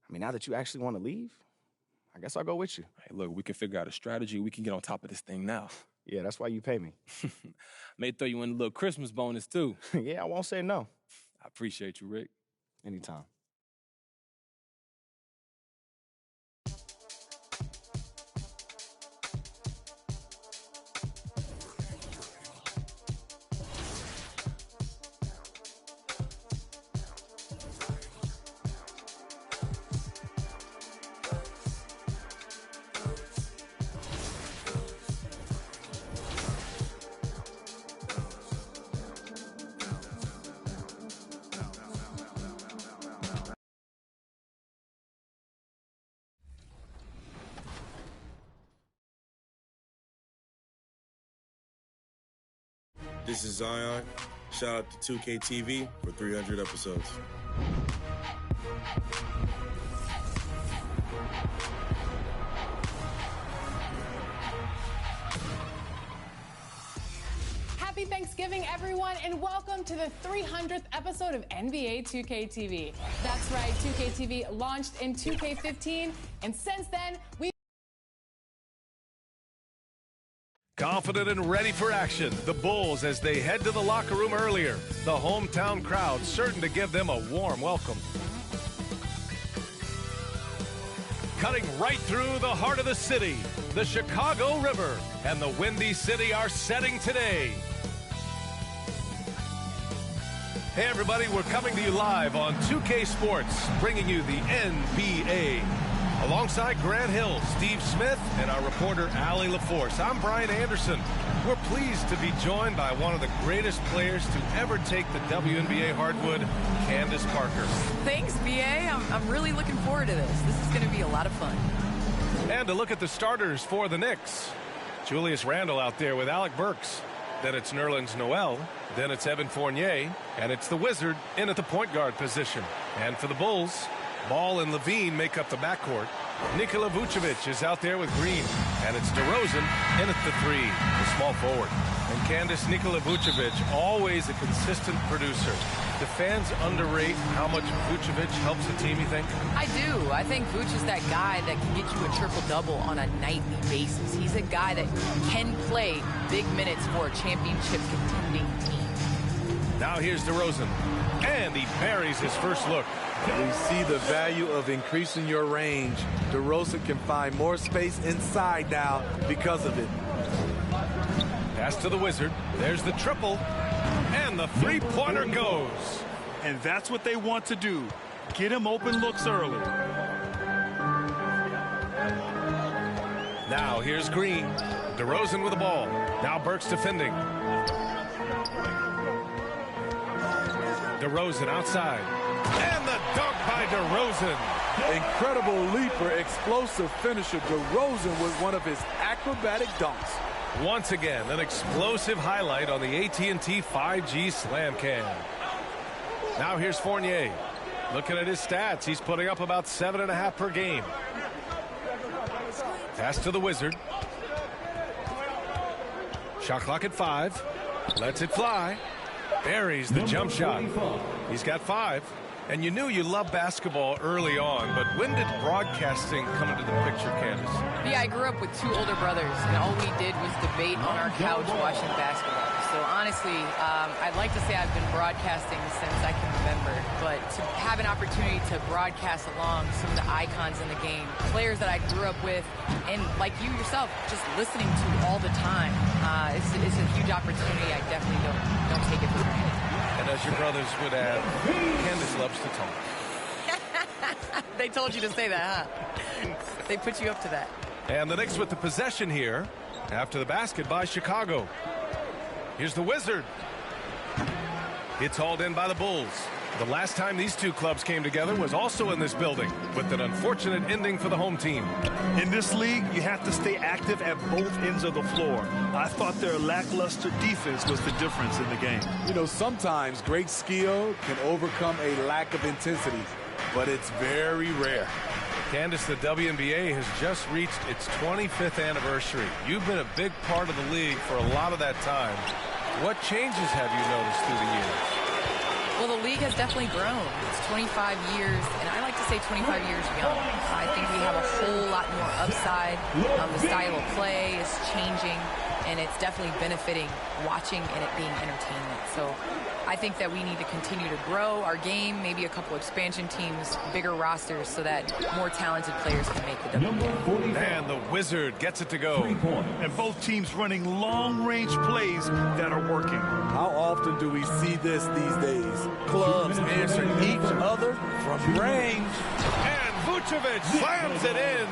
I mean, now that you actually want to leave, I guess I'll go with you. Hey, look, we can figure out a strategy. We can get on top of this thing now. Yeah, that's why you pay me. May throw you in a little Christmas bonus, too. Yeah, I won't say no. I appreciate you, Rick. Anytime. This is Zion. Shout out to 2K TV for 300 episodes. Happy Thanksgiving, everyone, and welcome to the 300th episode of NBA 2K TV. That's right, 2K TV launched in 2K15, and since then, we Confident and ready for action, the Bulls as they head to the locker room earlier. The hometown crowd certain to give them a warm welcome. Cutting right through the heart of the city, the Chicago River and the Windy City are setting today. Hey everybody, we're coming to you live on 2K Sports, bringing you the NBA. Alongside Grant Hill, Steve Smith, and our reporter, Allie LaForce, I'm Brian Anderson. We're pleased to be joined by one of the greatest players to ever take the WNBA hardwood, Candace Parker. Thanks, BA. I'm really looking forward to this. This is going to be a lot of fun. And to look at the starters for the Knicks. Julius Randle out there with Alec Burks. Then it's Nerlens Noel. Then it's Evan Fournier. And it's the Wizard in at the point guard position. And for the Bulls, Ball and Levine make up the backcourt. Nikola Vucevic is out there with Green, and it's DeRozan in at the 3, the small forward. And Candace, Nikola Vucevic, always a consistent producer. Do fans underrate how much Vucevic helps a team, you think? I do. I think Vuce is that guy that can get you a triple-double on a nightly basis. He's a guy that can play big minutes for a championship contending team. Now here's DeRozan, and he buries his first look. We see the value of increasing your range. DeRozan can find more space inside now because of it. Pass to the Wizard. There's the triple. And the three-pointer goes. And that's what they want to do. Get him open looks early. Now here's Green. DeRozan with the ball. Now Burks defending. DeRozan outside. And the dunk by DeRozan. Incredible leaper, explosive finisher. DeRozan was one of his acrobatic dunks. Once again, an explosive highlight on the AT&T 5G Slam Cam. Now here's Fournier. Looking at his stats, he's putting up about 7.5 per game. Pass to the Wizard. Shot clock at 5. Lets it fly. Buries the jump shot. He's got 5. And you knew you loved basketball early on, but when did broadcasting come into the picture, Candace? Yeah, I grew up with 2 older brothers, and all we did was debate on our couch watching basketball. So honestly, I'd like to say I've been broadcasting since I can remember, but to have an opportunity to broadcast along some of the icons in the game, players that I grew up with, and like you yourself, just listening to all the time, it's a huge opportunity. I definitely don't take it for granted. And as your brothers would add, Candace loves to talk. They told you to say that, huh? They put you up to that. And the Knicks with the possession here after the basket by Chicago. Here's the Wizard. It's hauled in by the Bulls. The last time these two clubs came together was also in this building, with an unfortunate ending for the home team. In this league, you have to stay active at both ends of the floor. I thought their lackluster defense was the difference in the game. You know, sometimes great skill can overcome a lack of intensity, but it's very rare. Candace, the WNBA has just reached its 25th anniversary. You've been a big part of the league for a lot of that time. What changes have you noticed through the years? Well, the league has definitely grown. It's 25 years, and I like to say 25 years young. I think we have a whole lot more upside. The style of play is changing, and it's definitely benefiting watching and it being entertainment. So I think that we need to continue to grow our game, maybe a couple expansion teams, bigger rosters, so that more talented players can make the WNBA. And the Wizard gets it to go. And both teams running long-range plays that are working. How often do we see this these days? Clubs answering each other from range. And Vucevic slams it in.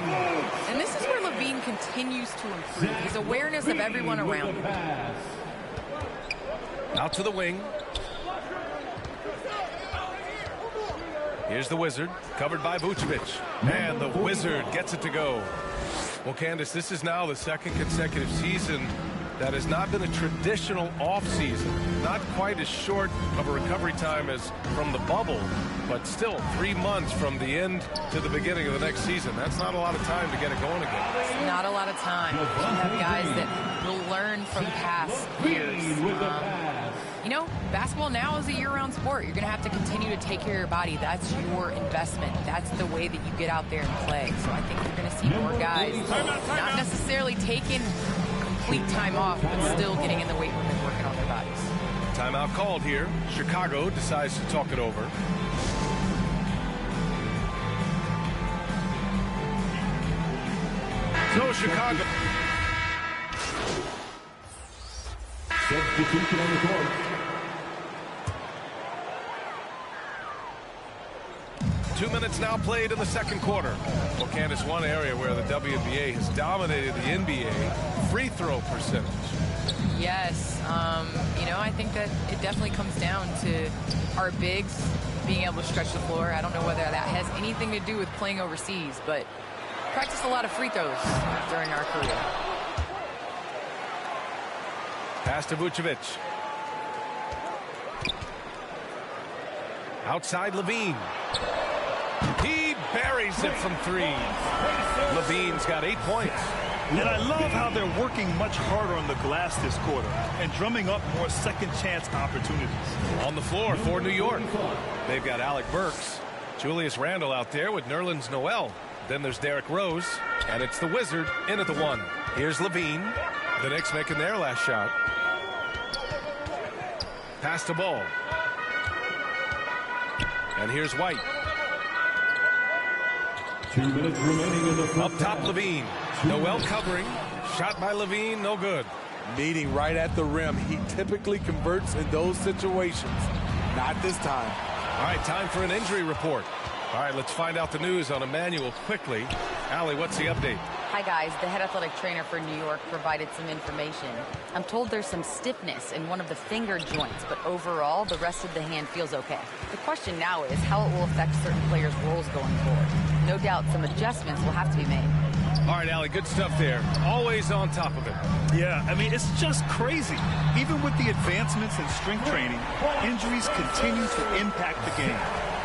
And this is where Levine continues to improve. His awareness of everyone around him. Out to the wing. Here's the Wizard, covered by Vucevic. And the Wizard gets it to go. Well, Candace, this is now the second consecutive season that has not been a traditional offseason. Not quite as short of a recovery time as from the bubble, but still 3 months from the end to the beginning of the next season. That's not a lot of time to get it going again. It's not a lot of time. You have guys that will learn from past years. You know, basketball now is a year-round sport. You're going to have to continue to take care of your body. That's your investment. That's the way that you get out there and play. So I think you're going to see more guys not necessarily taking complete time off, but still getting in the weight room and working on their bodies. Timeout called here. Chicago decides to talk it over. So Chicago. Substitution on the court. 2 minutes now played in the second quarter. Well, Candace, one area where the WNBA has dominated the NBA, free throw percentage. Yes, you know, I think that it definitely comes down to our bigs being able to stretch the floor. I don't know whether that has anything to do with playing overseas, but practiced a lot of free throws during our career. Pass to Vucevic. Outside Levine. He buries buries it from 3. Levine's got 8 points. And I love how they're working much harder on the glass this quarter and drumming up more second chance opportunities. On the floor for New York, they've got Alec Burks, Julius Randle out there with Nerlens Noel. Then there's Derrick Rose, and it's the Wizard in at the 1. Here's Levine. The Knicks making their last shot. Pass the ball. And here's White. 2 minutes remaining in the first Up top, Levine. Noel covering. Shot by Levine, no good. Meeting right at the rim. He typically converts in those situations. Not this time. All right, time for an injury report. All right, let's find out the news on Emmanuel quickly. Allie, what's the update? Hi, guys. The head athletic trainer for New York provided some information. I'm told there's some stiffness in one of the finger joints, but overall, the rest of the hand feels okay. The question now is how it will affect certain players' roles going forward. No doubt some adjustments will have to be made. All right, Allie, good stuff there. Always on top of it. Yeah, I mean, it's just crazy. Even with the advancements in strength training, injuries continue to impact the game.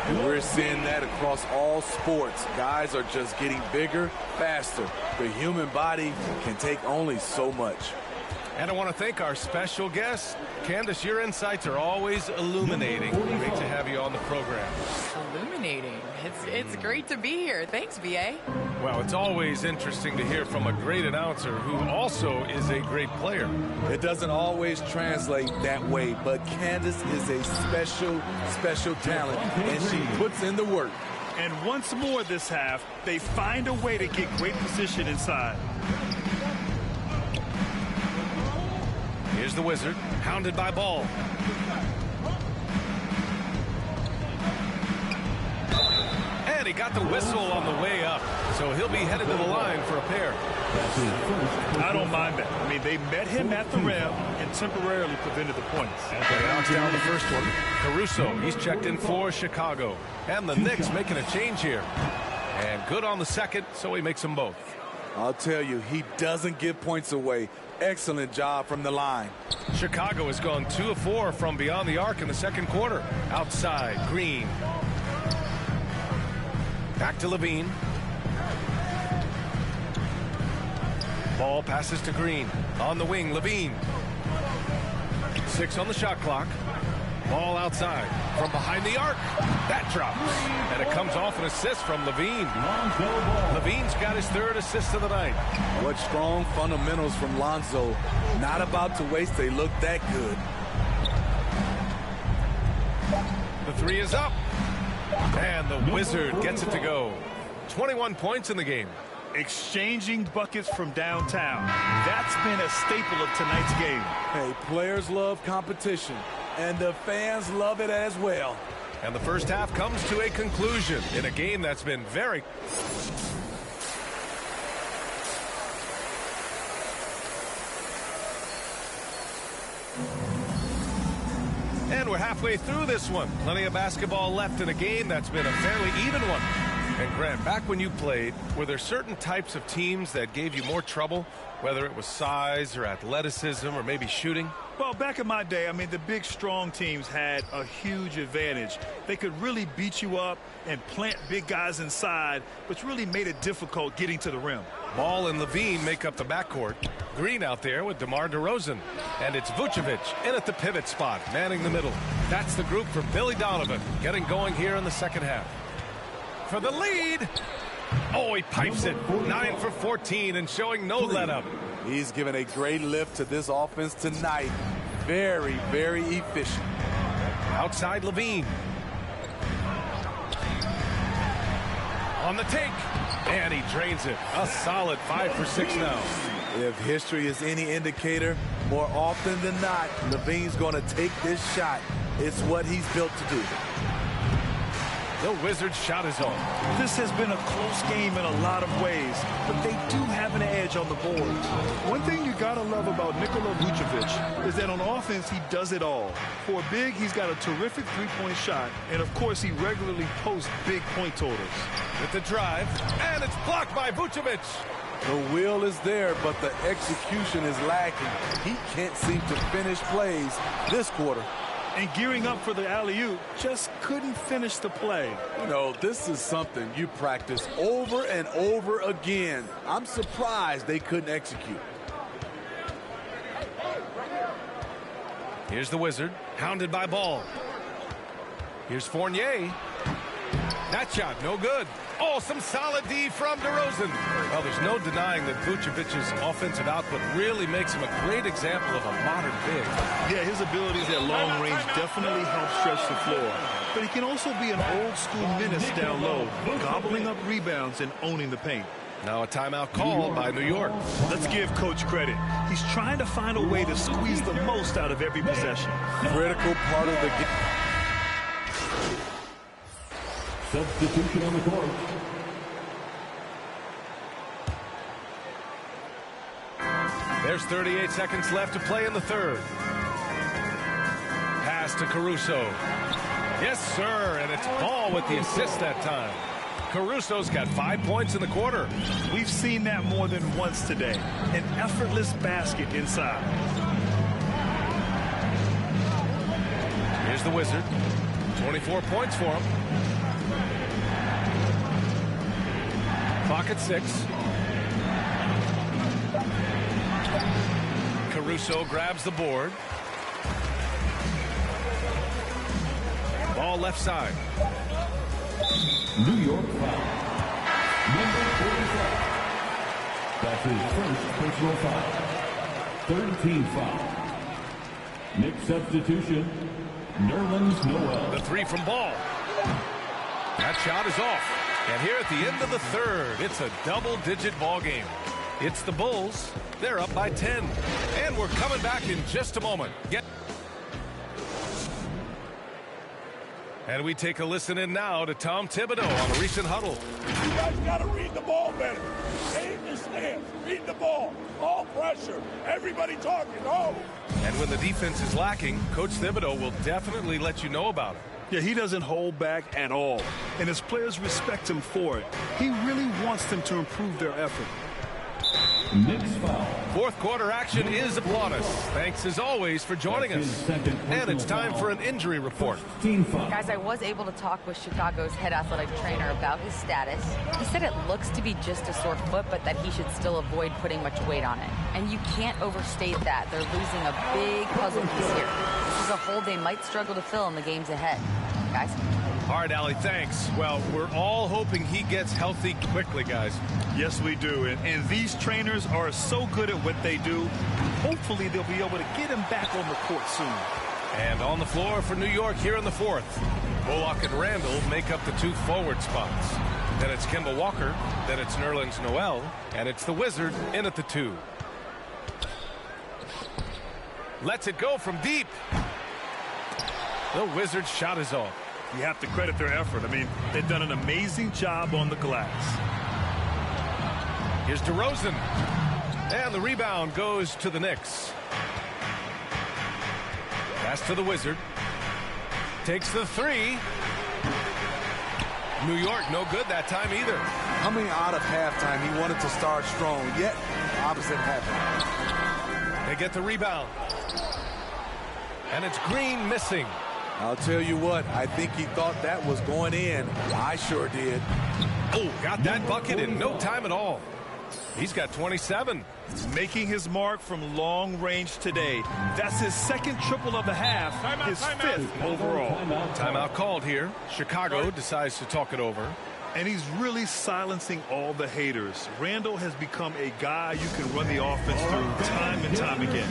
And we're seeing that across all sports. Guys are just getting bigger, faster. The human body can take only so much. And I want to thank our special guest. Candace, your insights are always illuminating. Great to have you on the program. Illuminating. It's great to be here. Thanks, VA. Well, it's always interesting to hear from a great announcer who also is a great player. It doesn't always translate that way, but Candace is a special talent, and she puts in the work. And once more this half, they find a way to get great position inside. Here's the Wizard, hounded by Ball. And he got the whistle on the way up, so he'll be headed to the line for a pair. I don't mind that. I mean, they met him at the rim and temporarily prevented the points. They knocks down the first one. Caruso, he's checked in for Chicago. And the Knicks making a change here. And good on the second, so he makes them both. I'll tell you, he doesn't give points away. Excellent job from the line. Chicago has gone 2 of 4 from beyond the arc in the second quarter. Outside, Green. Back to Levine. Ball passes to Green. On the wing, Levine. 6 on the shot clock. Ball outside. From behind the arc. That drops. And it comes off an assist from Levine. Levine's got his 3rd assist of the night. What strong fundamentals from Lonzo. Not about to waste. They look that good. The 3 is up. And the Wizard gets it to go. 21 points in the game. Exchanging buckets from downtown. That's been a staple of tonight's game. Hey, players love competition, and the fans love it as well. And the first half comes to a conclusion in a game that's been very... And we're halfway through this one. Plenty of basketball left in a game that's been a fairly even one. And Grant, back when you played, were there certain types of teams that gave you more trouble, whether it was size or athleticism or maybe shooting? Well, back in my day, I mean, the big, strong teams had a huge advantage. They could really beat you up and plant big guys inside, which really made it difficult getting to the rim. Ball and Levine make up the backcourt. Green out there with DeMar DeRozan. And it's Vucevic in at the pivot spot, manning the middle. That's the group for Billy Donovan, getting going here in the second half. For the lead. Oh, he pipes it. 9 for 14 and showing no let-up. He's given a great lift to this offense tonight. Very, very efficient. Outside Levine. On the take. And he drains it. A solid 5 for 6 now. If history is any indicator, more often than not, Levine's going to take this shot. It's what he's built to do. The Wizards' shot is on. This has been a close game in a lot of ways, but they do have an edge on the boards. One thing you gotta love about Nikola Vucevic is that on offense, he does it all. For a big, he's got a terrific three-point shot, and of course, he regularly posts big point totals. With the drive, and it's blocked by Vucevic. The will is there, but the execution is lacking. He can't seem to finish plays this quarter. and gearing up for the alley-oop, just couldn't finish the play. You know, this is something you practice over and over again. I'm surprised they couldn't execute. Here's the Wizard, hounded by Ball. Here's Fournier. That shot, no good. Oh, some solid D from DeRozan. Well, there's no denying that Vucevic's offensive output really makes him a great example of a modern big. Yeah, his abilities at long range definitely help stretch the floor. But he can also be an old-school menace down low, gobbling up rebounds and owning the paint. Now a timeout called by New York. Let's give Coach credit. He's trying to find a way to squeeze the most out of every possession. Critical part of the game. Substitution on the court. There's 38 seconds left to play in the third. Pass to Caruso. Yes, sir, and it's Ball with the assist that time. Caruso's got 5 points in the quarter. We've seen that more than once today. An effortless basket inside. Here's the Wizard. 24 points for him. Clock at 6. Caruso grabs the board. Ball left side. New York foul. Number 45. That's his first personal foul. Third team foul. Next substitution, Nerlens Noel. The three from Ball. That shot is off. And here at the end of the third, it's a double-digit ball game. It's the Bulls. They're up by 10. And we're coming back in just a moment. And we take a listen in now to Tom Thibodeau on a recent huddle. You guys got to read the ball better. Stay in your stance. Read the ball. All pressure. Everybody talking. Oh. And when the defense is lacking, Coach Thibodeau will definitely let you know about it. Yeah, he doesn't hold back at all. And his players respect him for it. He really wants them to improve their effort. Next foul. Fourth quarter action is upon us. Thanks as always for joining us. And it's time for an injury report. Guys, I was able to talk with Chicago's head athletic trainer about his status. He said it looks to be just a sore foot, but that he should still avoid putting much weight on it. And you can't overstate that. They're losing a big puzzle piece here. This is a hole they might struggle to fill in the games ahead. Guys? All right, Allie, thanks. Well, we're all hoping he gets healthy quickly, guys. Yes, we do. And these trainers are so good at what they do. Hopefully, they'll be able to get him back on the court soon. And on the floor for New York here in the fourth. Bullock and Randall make up the two forward spots. Then it's Kemba Walker. Then it's Nerlens Noel. And it's the Wizard in at the 2. Lets it go from deep. The Wizard's shot is off. You have to credit their effort. I mean, they've done an amazing job on the glass. Here's DeRozan. And the rebound goes to the Knicks. Pass to the Wizard. Takes the 3. New York, no good that time either. Coming out of halftime, he wanted to start strong, yet opposite happened. They get the rebound. And it's Green missing. I'll tell you what, I think he thought that was going in. I sure did. Oh, got that bucket in no time at all. He's got 27. Making his mark from long range today. That's his second triple of the half, his fifth overall. Timeout called here. Chicago decides to talk it over. And he's really silencing all the haters. Randall has become a guy you can run the offense through time and time again.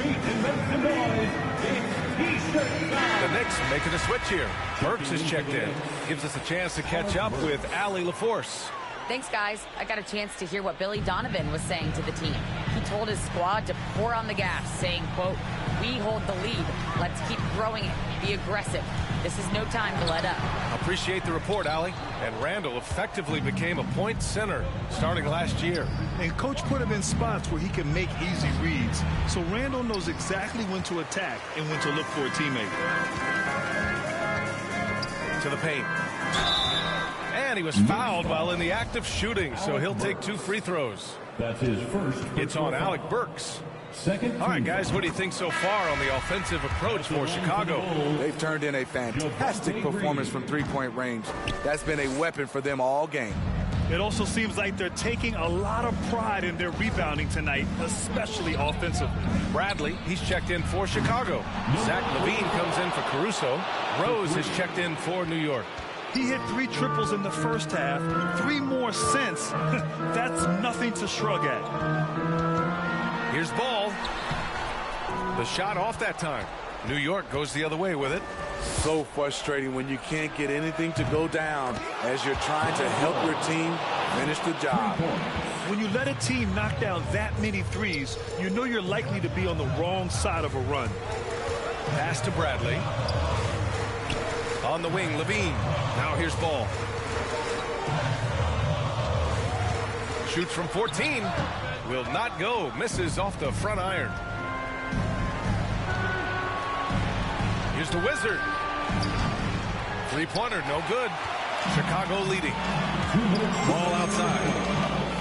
The Knicks making a switch here. Burks is checked in. Gives us a chance to catch up with Allie LaForce. Thanks, guys. I got a chance to hear what Billy Donovan was saying to the team. He told his squad to pour on the gas, saying, quote, "We hold the lead. Let's keep growing it. Be aggressive. This is no time to let up." Appreciate the report, Allie. And Randall effectively became a point center starting last year. And Coach put him in spots where he can make easy reads. So Randall knows exactly when to attack and when to look for a teammate. To the paint. And he was fouled while in the act of shooting, so he'll take 2 free throws. That's his first. It's on Alec Burks. Second. All right, guys, what do you think so far on the offensive approach for Chicago? They've turned in a fantastic performance from three-point range. That's been a weapon for them all game. It also seems like they're taking a lot of pride in their rebounding tonight, especially offensively. Bradley, he's checked in for Chicago. Zach LaVine comes in for Caruso. Rose has checked in for New York. He hit 3 triples in the first half, 3 more since. That's nothing to shrug at. Here's Ball. The shot off that time. New York goes the other way with it. So frustrating when you can't get anything to go down as you're trying to help your team finish the job. When you let a team knock down that many threes, you know you're likely to be on the wrong side of a run. Pass to Bradley. On the wing, LaVine. Now here's Ball. Shoots from 14. Will not go. Misses off the front iron. Here's the Wizard. Three-pointer, no good. Chicago leading. Ball outside.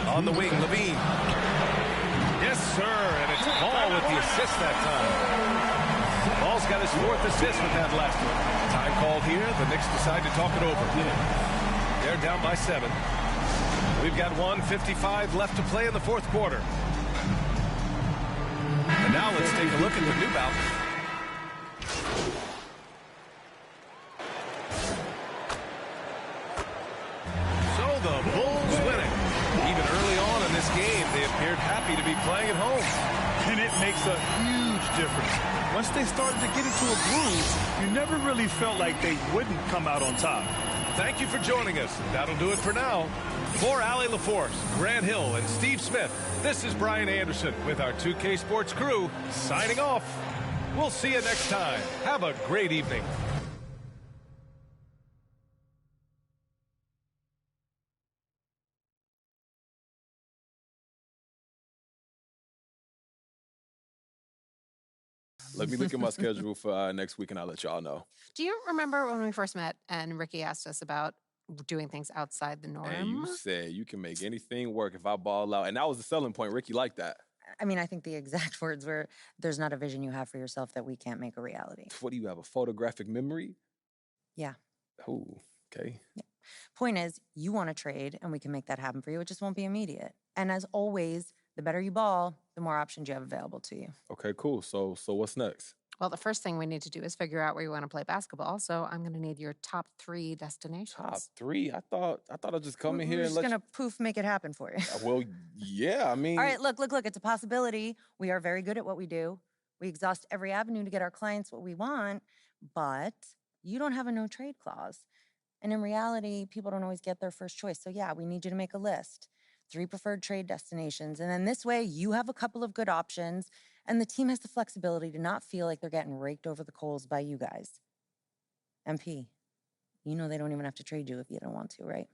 On the wing, LaVine. Yes, sir, and it's Ball with the assist that time. Ball's got his 4th assist with that last one. Time called here. The Knicks decide to talk it over. They're down by 7. We've got 1:55 left to play in the 4th quarter. And now let's take a look at the new bout. So the Bulls win it. Even early on in this game, they appeared happy to be playing at home. And it makes a huge difference. Once they started to get into a groove, you never really felt like they wouldn't come out on top. Thank you for joining us. That'll do it for now. For Allie LaForce, Grant Hill, and Steve Smith, this is Brian Anderson with our 2K Sports crew signing off. We'll see you next time. Have a great evening. Let me look at my schedule for next week, and I'll let y'all know. Do you remember when we first met and Ricky asked us about doing things outside the norm? And you said you can make anything work if I ball out. And that was the selling point. Ricky liked that. I mean, I think the exact words were, there's not a vision you have for yourself that we can't make a reality. What do you have, a photographic memory? Yeah. Oh, okay. Yeah. Point is, you want to trade, and we can make that happen for you. It just won't be immediate. And as always, the better you ball, the more options you have available to you. Okay, cool. So what's next? Well, the first thing we need to do is figure out where you want to play basketball. So I'm going to need your top 3 destinations. Top 3? I thought I'd just come in here and We're just going to poof make it happen for you. Well, yeah, I mean. All right, look. It's a possibility. We are very good at what we do. We exhaust every avenue to get our clients what we want, but you don't have a no trade clause. And in reality, people don't always get their first choice. So yeah, we need you to make a list. 3 preferred trade destinations. And then this way, you have a couple of good options, and the team has the flexibility to not feel like they're getting raked over the coals by you guys. MP, you know they don't even have to trade you if you don't want to, right?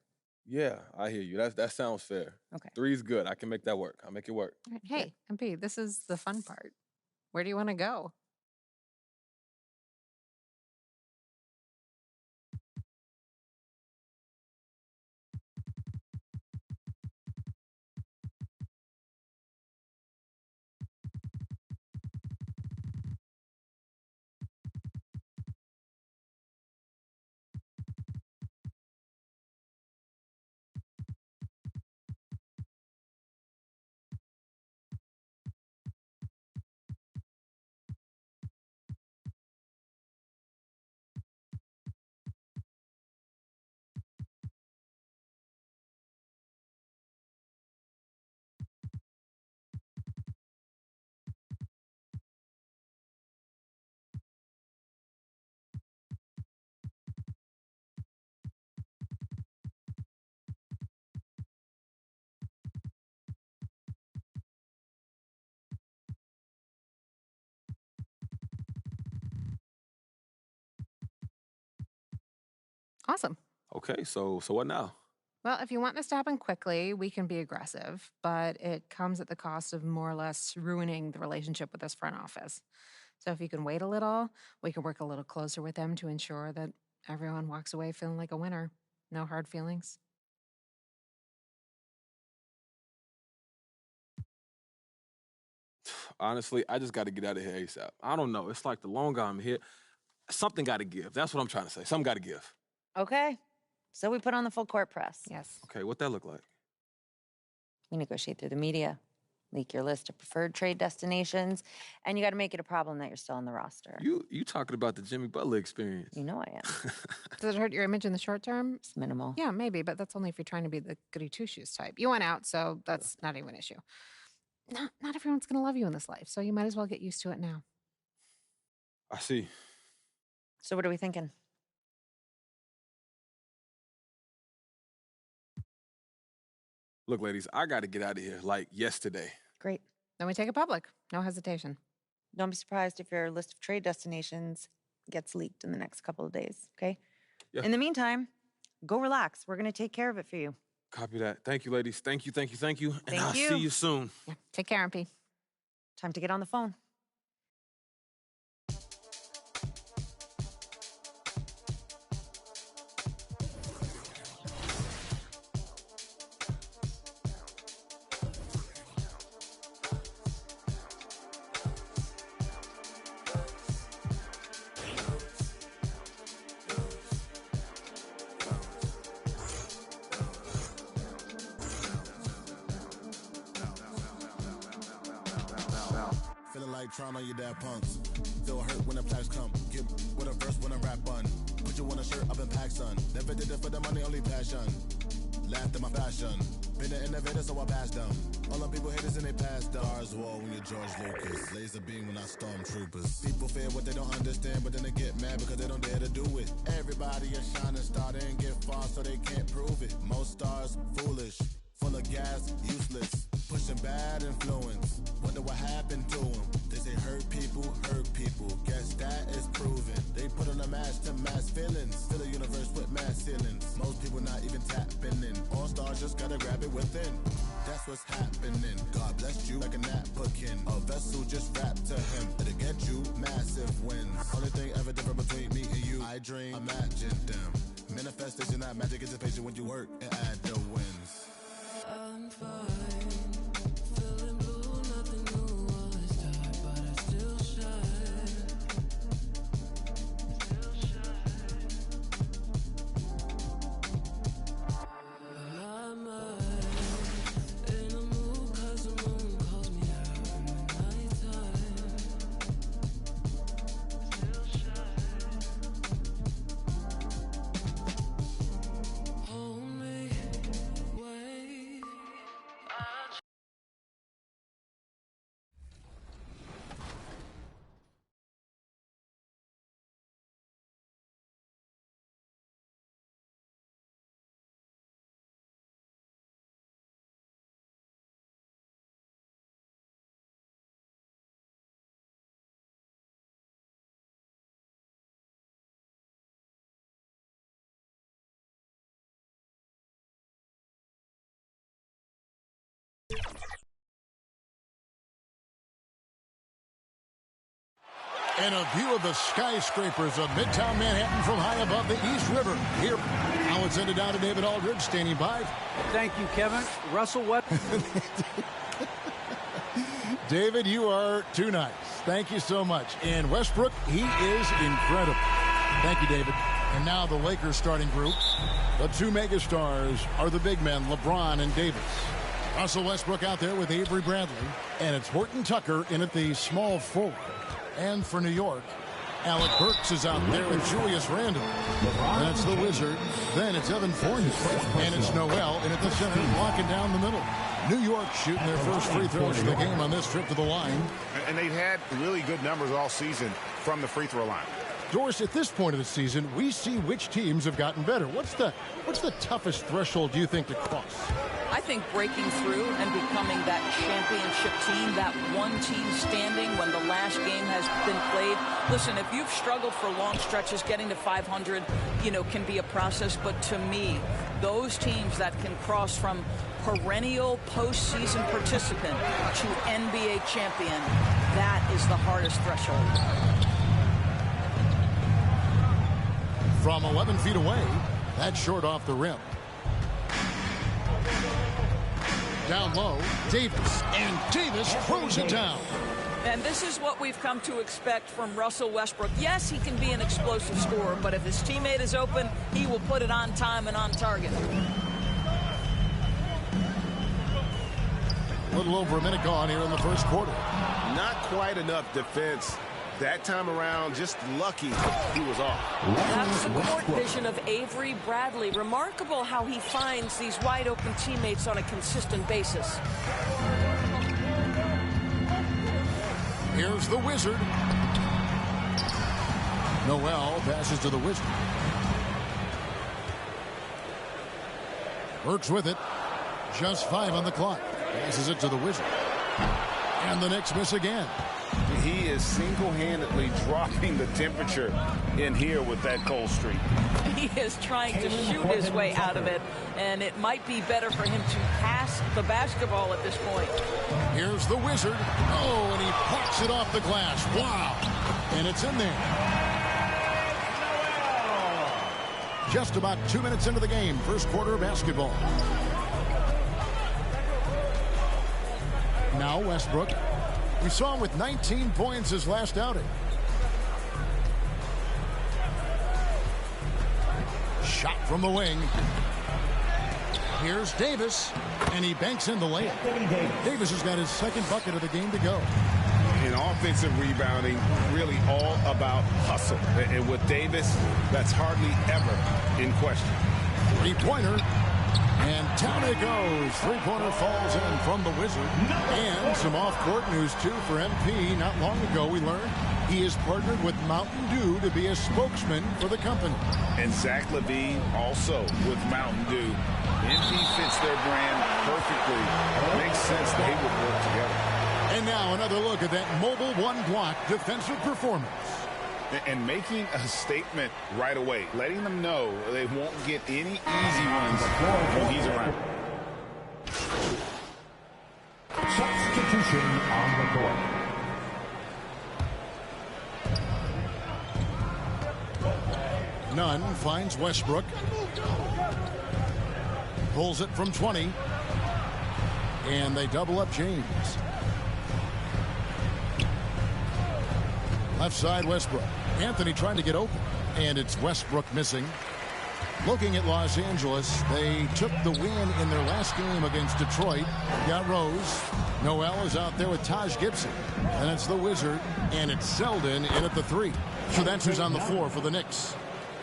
Yeah, I hear you. That sounds fair. Okay. 3 is good. I can make that work. I'll make it work. Hey, MP, this is the fun part. Where do you want to go? Awesome. Okay, so what now? Well, if you want this to happen quickly, we can be aggressive, but it comes at the cost of more or less ruining the relationship with this front office. So if you can wait a little, we can work a little closer with them to ensure that everyone walks away feeling like a winner. No hard feelings? Honestly, I just got to get out of here ASAP. I don't know. It's like the longer I'm here, something got to give. That's what I'm trying to say. Something got to give. Okay. So we put on the full court press. Yes. Okay, what that look like? We negotiate through the media, leak your list of preferred trade destinations, and you got to make it a problem that you're still on the roster. You talking about the Jimmy Butler experience. You know I am. Does it hurt your image in the short term? It's minimal. Yeah, maybe, but that's only if you're trying to be the goody two-shoes type. You went out, so that's not even an issue. Not everyone's going to love you in this life, so you might as well get used to it now. I see. So what are we thinking? Look, ladies, I got to get out of here, like yesterday. Great. Then we take it public. No hesitation. Don't be surprised if your list of trade destinations gets leaked in the next couple of days, okay? Yeah. In the meantime, go relax. We're going to take care of it for you. Copy that. Thank you, ladies. Thank you. And Thank I'll you. see you soon. Yeah. Take care, MP. Time to get on the phone. Feeling like trying on your dad punks. Feel hurt when the plaques come. Get with a verse when I rap on. Put you on a shirt up in pack, son. Never did it for the money, only passion. Laughed at my fashion. Been an innovator, so I passed them. All the people haters and they passed them. Stars wall when you're George Lucas. Laser beam when I stormtroopers. People fear what they don't understand, but then they get mad because they don't dare to do it. Everybody a shining star, they ain't get far, so they can't prove it. Most stars, foolish. Full of gas, useless. Pushing bad influence. Wonder what happened to them. They say hurt people. Guess that is proven. They put on a mask to mass feelings. Fill a universe with mass ceilings. Most people not even tapping in. All stars just gotta grab it within. That's what's happening. God bless you like a napkin. A vessel just wrapped to him. It'll get you massive wins. Only thing ever different between me and you. I dream, imagine them. Manifestation, not magic, it's a patient when you work and add the wins. I'm fine, feeling blue, nothing new, all is dark, but I still shine. My mind in a mood 'cause the moon calls me out in the nighttime. Still shine. Hold me, wait. And a view of the skyscrapers of Midtown Manhattan from high above the East River. Here, now it's ended down to David Aldridge standing by. Thank you, Kevin. Russell Westbrook. David, you are too nice. Thank you so much. And Westbrook, he is incredible. Thank you, David. And now the Lakers starting group. The two megastars are the big men, LeBron and Davis. Russell Westbrook out there with Avery Bradley. And it's Horton Tucker in at the small forward. And for New York, Alec Burks is out there with Julius Randle. That's the Wizards. Then it's Evan Fournier. And it's Noel in at the center, locking down the middle. New York shooting their first free throws of the game on this trip to the line. And they've had really good numbers all season from the free throw line. Doris, at this point of the season, we see which teams have gotten better. What's the toughest threshold do you think to cross? I think breaking through and becoming that championship team, that one team standing when the last game has been played. Listen, if you've struggled for long stretches, getting to 500, can be a process. But to me, those teams that can cross from perennial postseason participant to NBA champion, that is the hardest threshold. From 11 feet away, That's short off the rim. Down low, Davis. And Davis throws it down. And this is what we've come to expect from Russell Westbrook. Yes, he can be an explosive scorer, but if his teammate is open, he will put it on time and on target. A little over a minute gone here in the first quarter. Not quite enough defense. That time around, just lucky he was off. That's the court vision of Avery Bradley. Remarkable how he finds these wide open teammates on a consistent basis. Here's the Wizard. Noel passes to the Wizard. Works with it. Just 5 on the clock. Passes it to the Wizard. And the Knicks miss again. He is single-handedly dropping the temperature in here with that cold streak. He is trying to shoot his way out of it, and it might be better for him to pass the basketball at this point. Here's the Wizard. Oh, and he pops it off the glass. Wow. And it's in there. Just about 2 minutes into the game. First quarter basketball. Now Westbrook. We saw him with 19 points his last outing. Shot from the wing. Here's Davis, and he banks in the layup. Davis has got his second bucket of the game to go. In offensive rebounding, really all about hustle. And with Davis, that's hardly ever in question. Three-pointer. And down it goes. Three-pointer falls in from the Wizard. And some off-court news, too, for MP. Not long ago, we learned he has partnered with Mountain Dew to be a spokesman for the company. And Zach LaVine also with Mountain Dew. MP fits their brand perfectly. It makes sense they would work together. And now another look at that mobile one-block defensive performance. And making a statement right away, letting them know they won't get any easy ones when he's around. Substitution on the court. Nunn finds Westbrook. Pulls it from 20. And they double up James. Left side, Westbrook. Anthony trying to get open. And it's Westbrook missing. Looking at Los Angeles, they took the win in their last game against Detroit. Got Rose. Noel is out there with Taj Gibson. And it's the Wizard. And it's Selden in at the 3. So that's who's on the floor for the Knicks.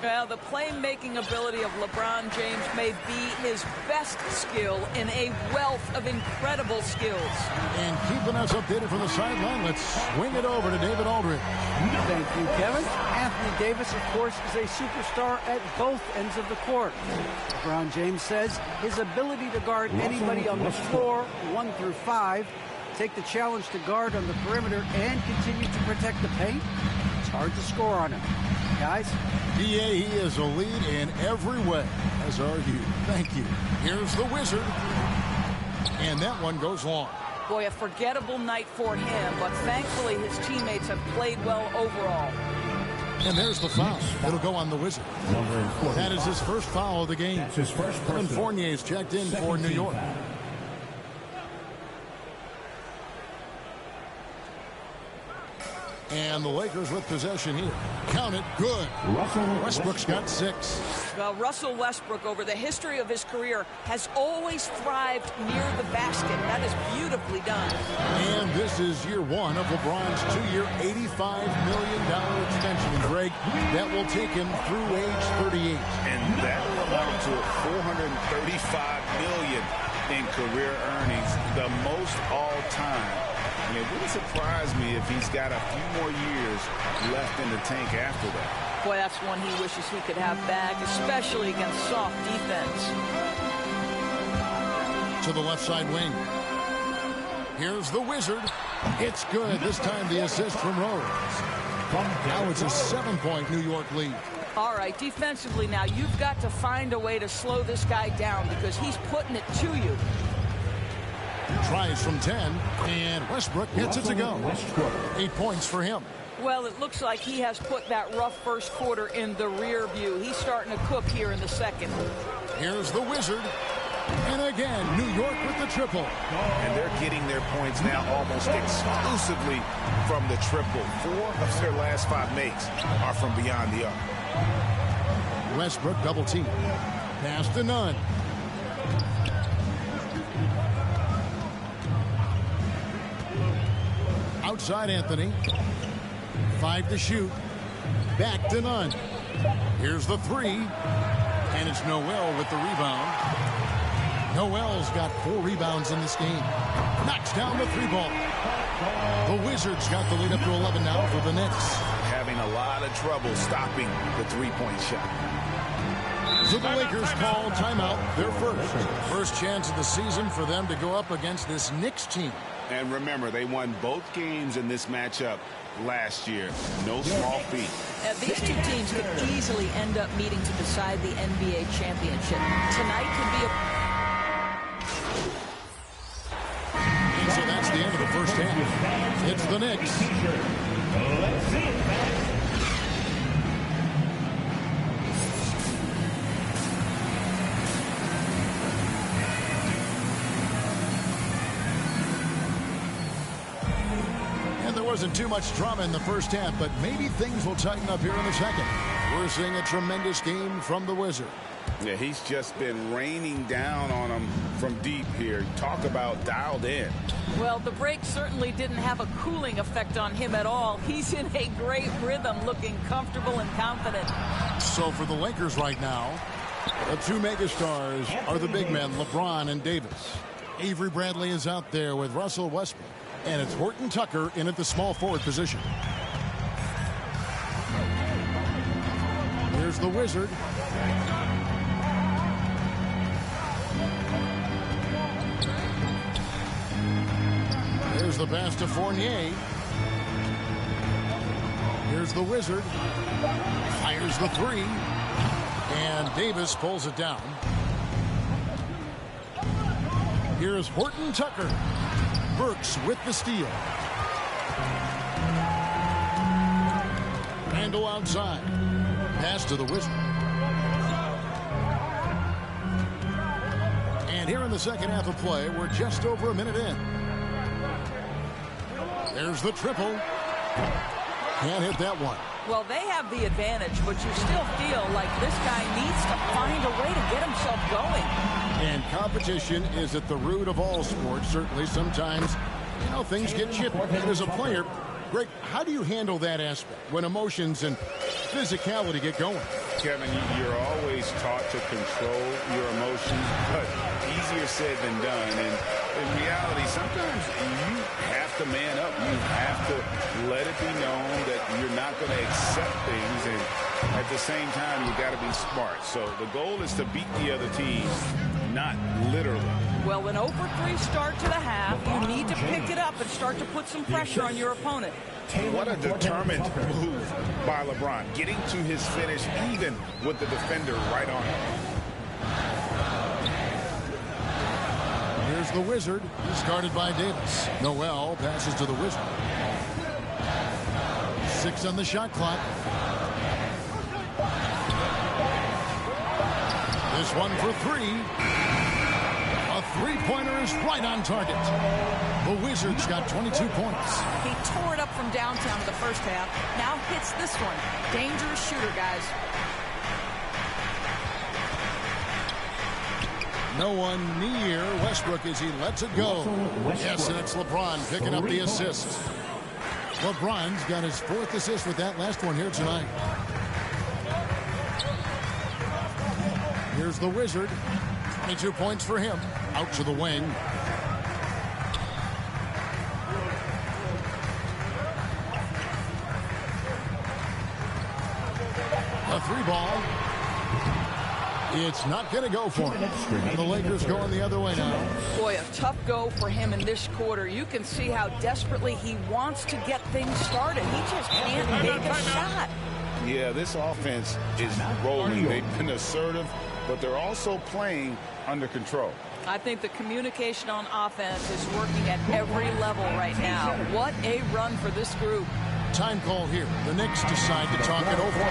Well, the playmaking ability of LeBron James may be his best skill in a wealth of incredible skills. And keeping us updated from the sideline, let's swing it over to David Aldridge. Thank you, Kevin. Anthony Davis, of course, is a superstar at both ends of the court. LeBron James says his ability to guard anybody on the floor, 1 through 5, take the challenge to guard on the perimeter, and continue to protect the paint, it's hard to score on him. Guys? DA, he is a lead in every way, as are you. Thank you. Here's the Wizard. And that one goes long. Boy, a forgettable night for him, but thankfully his teammates have played well overall. And there's the foul. It'll go on the Wizard. That is his first foul of the game. That's his first Evan Fournier's checked in for New York. And the Lakers with possession here. Count it. Good. Westbrook's got 6. Well, Russell Westbrook, over the history of his career, has always thrived near the basket. That is beautifully done. And this is year 1 of LeBron's 2-year, $85 million extension. And Greg, that will take him through age 38. And that will amount to $435 million in career earnings, the most all time. And it wouldn't surprise me if he's got a few more years left in the tank after that. Boy, that's one he wishes he could have back, especially against soft defense. To the left side wing. Here's the Wizard. It's good. This time the assist from Rose. Now it's a 7-point New York lead. All right, defensively now, you've got to find a way to slow this guy down because he's putting it to you. Tries from 10, and Westbrook gets it to go. 8 points for him. Well, it looks like he has put that rough first quarter in the rear view. He's starting to cook here in the second. Here's the Wizard. And again, New York with the triple. And they're getting their points now almost exclusively from the triple. 4 of their last 5 makes are from beyond the arc. Westbrook double team. Pass to Nunn. Outside Anthony. 5 to shoot. Back to Nunn. Here's the 3. And it's Noel with the rebound. Noel's got 4 rebounds in this game. Knocks down the 3-ball. The Wizards got the lead up to 11 now for the Knicks. Having a lot of trouble stopping the 3-point shot. So the Lakers call timeout, their first chance of the season for them to go up against this Knicks team. And remember, they won both games in this matchup last year. No small feat. These two teams could easily end up meeting to decide the NBA championship. Tonight could be a... And so that's the end of the first half. It's the Knicks. Let's see it, man. Wasn't too much drama in the first half, but maybe things will tighten up here in the second. We're seeing a tremendous game from the Wizard. Yeah, he's just been raining down on them from deep here. Talk about dialed in. Well, the break certainly didn't have a cooling effect on him at all. He's in a great rhythm, looking comfortable and confident. So for the Lakers right now, the 2 megastars are the big men, LeBron and Davis. Avery Bradley is out there with Russell Westbrook. And it's Horton Tucker in at the small forward position. Here's the Wizard. Here's the pass to Fournier. Here's the Wizard. Fires the 3. And Davis pulls it down. Here's Horton Tucker. Burks with the steal. Randall outside. Pass to the Wizard. And here in the second half of play, we're just over a minute in. There's the triple. Can't hit that one. Well, they have the advantage, but you still feel like this guy needs to find a way to get himself going. And competition is at the root of all sports. Certainly sometimes, you know, things get chippy. And as a player, Greg, how do you handle that aspect when emotions and physicality get going? Kevin, you're always taught to control your emotions, but easier said than done. And in reality, sometimes you have to man up. You have to let it be known that you're not going to accept things. And at the same time, you got to be smart. So the goal is to beat the other team, not literally. Well, an 0-for-3 start to the half, you need to pick it up and start to put some pressure on your opponent. What a determined move by LeBron, getting to his finish even with the defender right on him. Here's the Wizard. He's guarded by Davis. Noel passes to the Wizard. 6 on the shot clock. This one for 3. A 3-pointer is right on target. The Wizards got 22 points. He tore it up from downtown in the first half. Now hits this one. Dangerous shooter, guys. No one near Westbrook as he lets it go. Yes, and it's LeBron picking up the assist. LeBron's got his 4th assist with that last one here tonight. Here's the Wizard. 22 points for him. Out to the wing. A 3-ball. It's not going to go for him. And the Lakers going the other way now. Boy, a tough go for him in this quarter. You can see how desperately he wants to get things started. He just can't make a shot. Yeah, this offense is rolling. They've been assertive, but they're also playing under control. I think the communication on offense is working at every level right now. What a run for this group. Time call here. The Knicks decide to talk it over.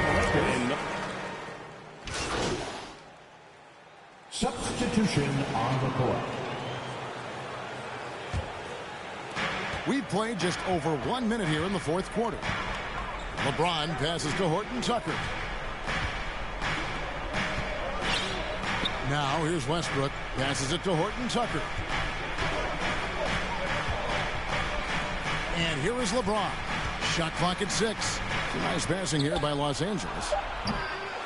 Substitution on the court. We played just over 1 minute here in the fourth quarter. LeBron passes to Horton Tucker. Now here's Westbrook. Passes it to Horton Tucker. And here is LeBron. Shot clock at 6. Nice passing here by Los Angeles.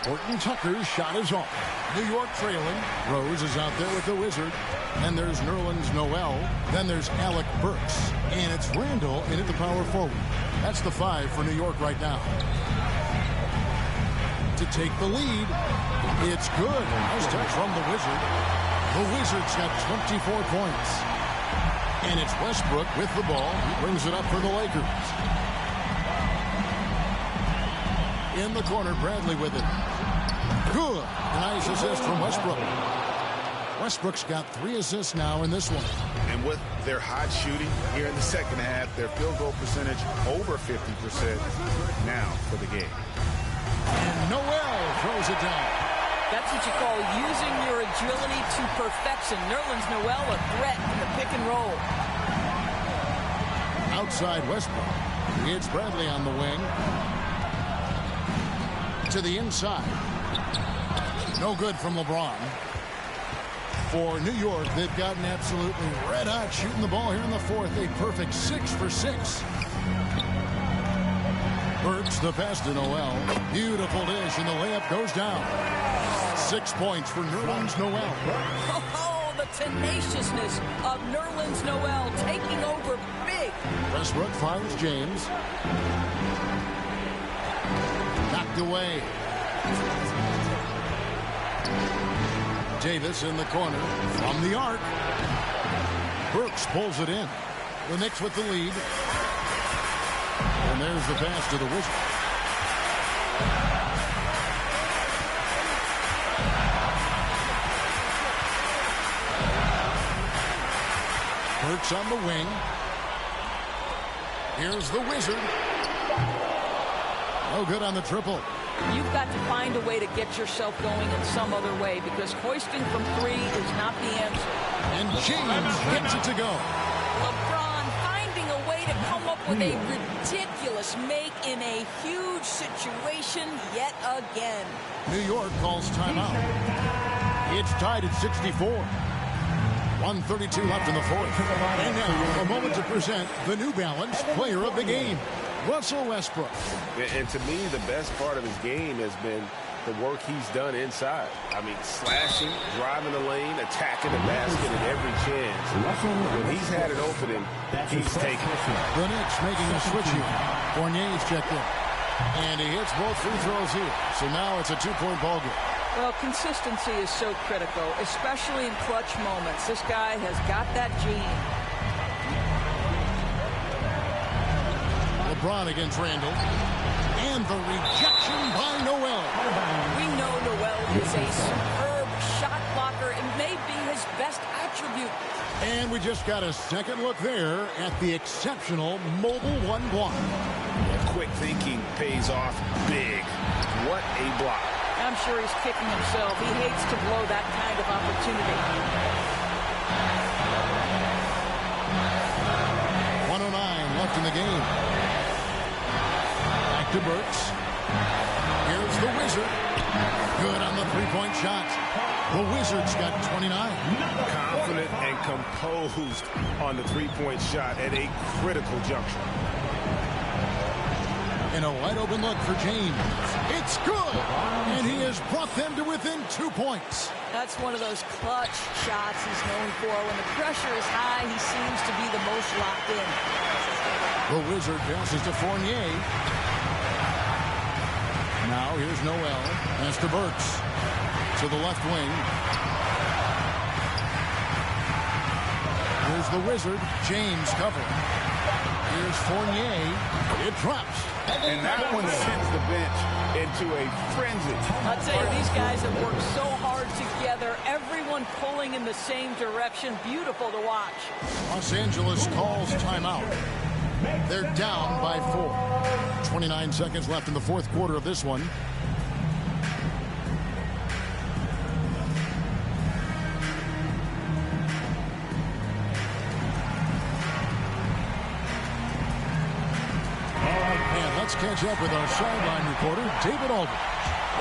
Horton Tucker's shot is off. New York trailing. Rose is out there with the Wizard. Then there's Nerlens Noel. Then there's Alec Burks. And it's Randall in at the power forward. That's the 5 for New York right now. To take the lead. It's good. Nice touch from the Wizard. The Wizards got 24 points. And it's Westbrook with the ball. He brings it up for the Lakers. In the corner, Bradley with it. Good. Nice assist from Westbrook. Westbrook's got 3 assists now in this one. And with their hot shooting here in the second half, their field goal percentage over 50% now for the game. And Noel throws it down. That's what you call using your agility to perfection. Nerlens Noel a threat in the pick and roll. Outside Westbrook. It's Bradley on the wing. To the inside. No good from LeBron. For New York, they've gotten absolutely red hot shooting the ball here in the fourth. A perfect 6 for 6. Burks the pass to Noel. Beautiful dish, and the layup goes down. 6 points for Nerlens Noel. Oh, the tenaciousness of Nerlens Noel taking over big. Westbrook finds James. Knocked away. Davis in the corner from the arc. Burks pulls it in. The Knicks with the lead. And there's the pass to the Wizards. Burks on the wing. Here's the Wizard. No good on the triple. You've got to find a way to get yourself going in some other way, because hoisting from 3 is not the answer. And James gets it to go. LeBron finding a way to come up with a ridiculous make in a huge situation yet again. New York calls timeout. It's tied at 64. 1:32 left in the fourth. And now a moment to present the New Balance Player of the Game, Russell Westbrook. And to me, the best part of his game has been the work he's done inside. I mean, slashing, driving the lane, attacking the basket at every chance. When he's had it open, he's taken it. The Knicks making a switch here. Fournier's checked in. And he hits both free throws here. So now it's a 2-point ball game. Well, consistency is so critical, especially in clutch moments. This guy has got that gene. LeBron against Randall. And the rejection by Noel. We know Noel is a superb shot blocker. It may be his best attribute. And we just got a second look there at the exceptional Mobile 1 block. Quick thinking pays off big. What a block. I'm sure he's kicking himself. He hates to blow that kind of opportunity. 1:09 left in the game. Back to Burks. Here's the Wizard. Good on the three-point shot. The Wizards got 29. Confident and composed on the three-point shot at a critical juncture. And a wide-open look for James. It's good! And he has brought them to within 2 points. That's one of those clutch shots he's known for. When the pressure is high, he seems to be the most locked in. The Wizard passes to Fournier. Now here's Noel. Pass to Burks. To the left wing. Here's the Wizard. James covering. Here's Fournier. It drops. And that one sends the bench into a frenzy. I'll tell you, these guys have worked so hard together. Everyone pulling in the same direction. Beautiful to watch. Los Angeles calls timeout. They're down by 4. 29 seconds left in the fourth quarter of this one. And let's catch up with our sideline reporter, David Aldridge.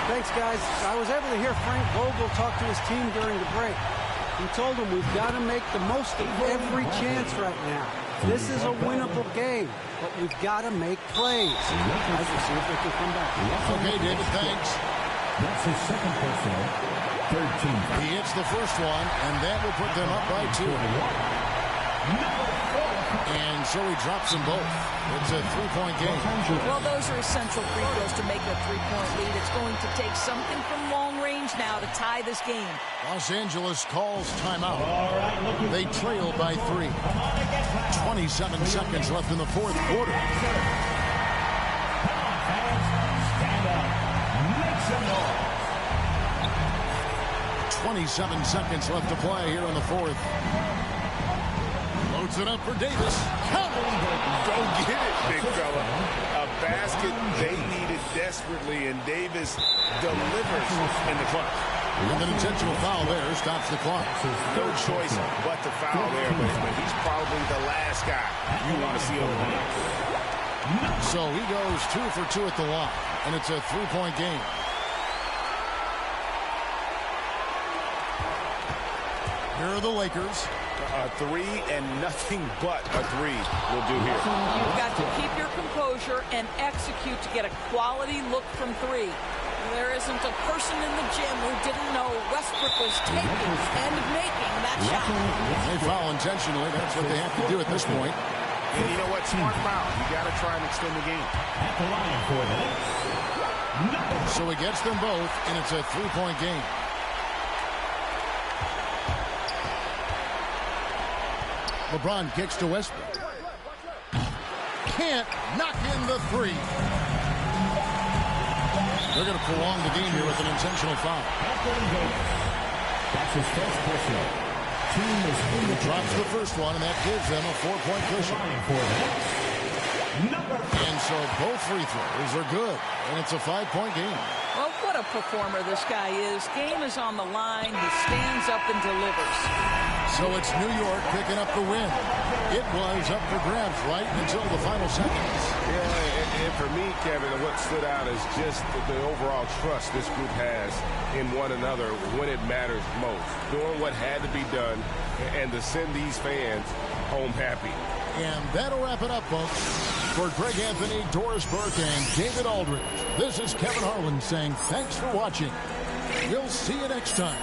Thanks, guys. I was able to hear Frank Vogel talk to his team during the break. He told them we've got to make the most of every chance right now. This is a winnable game, but we've got to make plays. Guys, we'll see if they can come back. Okay, David, thanks. That's his second personal. 13. He hits the first one, and that will put them up by 2. And so he drops them both. It's a three-point game. Well, those are essential free throws to make a three-point lead. It's going to take something from long range now to tie this game. Los Angeles calls timeout. They trail by 3. 27 seconds left in the fourth quarter. Stand up. Make some noise. 27 seconds left to play here in the fourth. Loads it up for Davis. Go get it, big fella. A basket they needed desperately, and Davis delivers in the clutch. And an intentional foul there stops the clock. No choice but to foul there, but he's probably the last guy you want to see on the bench. So he goes 2 for 2 at the line, and it's a three-point game. Here are the Lakers. A 3 and nothing but a 3 will do here. You've got to keep your composure and execute to get a quality look from 3. There isn't a person in the gym who didn't know Westbrook was taking and making that shot. They foul intentionally. That's what they have to do at this point. And you know what? Smart foul. You got to try and extend the game. At the line for the Knicks. So he gets them both, and it's a three-point game. LeBron kicks to Westbrook. Can't knock in the 3. They're going to prolong the game here with an intentional foul. That's his first personal. Team is in the drops the first one, and that gives them a 4-point cushion. And so both free throws are good, and it's a 5-point game. Well, what a performer this guy is. Game is on the line. He stands up and delivers. So it's New York picking up the win. It was up for grabs right until the final seconds. Yeah, and for me, Kevin, what stood out is just the overall trust this group has in one another when it matters most. Doing what had to be done and to send these fans home happy. And that'll wrap it up, folks. For Greg Anthony, Doris Burke, and David Aldridge, this is Kevin Harlan saying thanks for watching. We'll see you next time.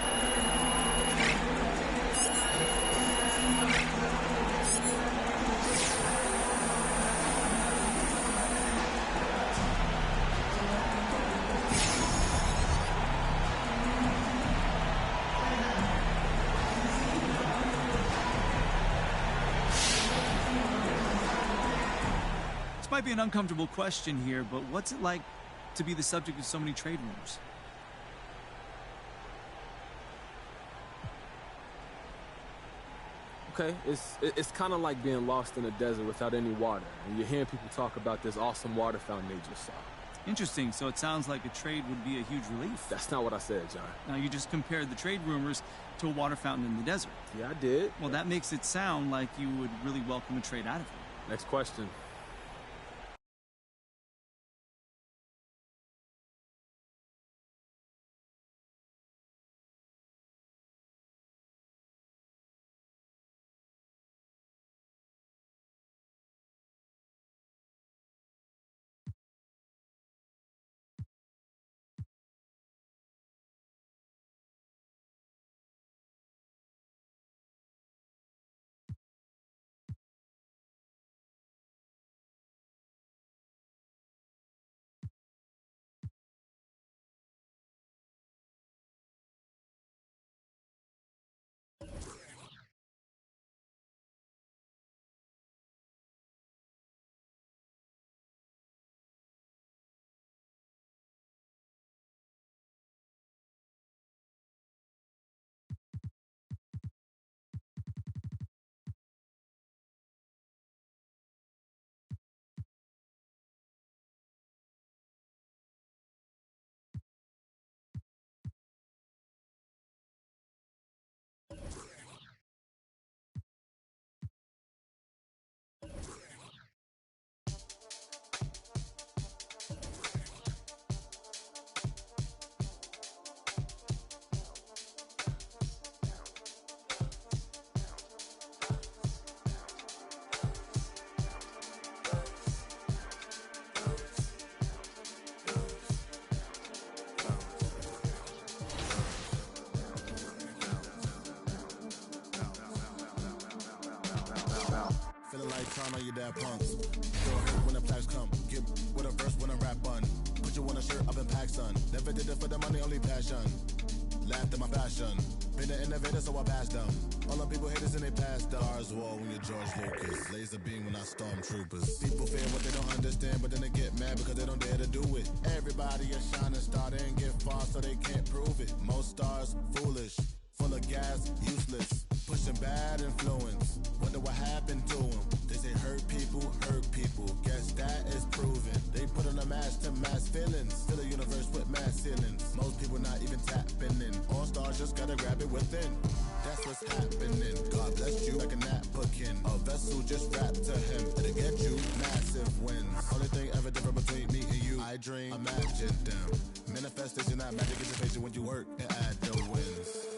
Might be an uncomfortable question here, but what's it like to be the subject of so many trade rumors? Okay, it's kind of like being lost in a desert without any water, and you're hearing people talk about this awesome water fountain they just saw. Interesting. So it sounds like a trade would be a huge relief. That's not what I said, John. Now, you just compared the trade rumors to a water fountain in the desert. Yeah, I did. Well, that makes it sound like you would really welcome a trade out of it. Next question. like trying on your dad punks. Don't hurt when the plaques come. Get with a verse when I rap on. Put you on a shirt, I've been packed, son. Never did it for the money, only passion. Laughed at my fashion. Been an innovator, so I passed them. All the people haters and they passed them. Stars wall when you're George Lucas. Laser beam when I stormtroopers. People fear what they don't understand, but then they get mad because they don't dare to do it. Everybody a shining star, they ain't get far, so they can't prove it. Most stars, foolish. Full of gas, useless. Pushing bad influence. Wonder what happened to them. They say hurt people, hurt people. Guess that is proven. They put on a mask to mask feelings. Fill a universe with mass ceilings. Most people not even tapping in. All stars just gotta grab it within. That's what's happening. God bless you like a napkin. A vessel just wrapped to him. It'll get you massive wins. Only thing ever different between me and you. I dream, imagine them. Manifestation, not magic, it's a patient when you work and add the wins.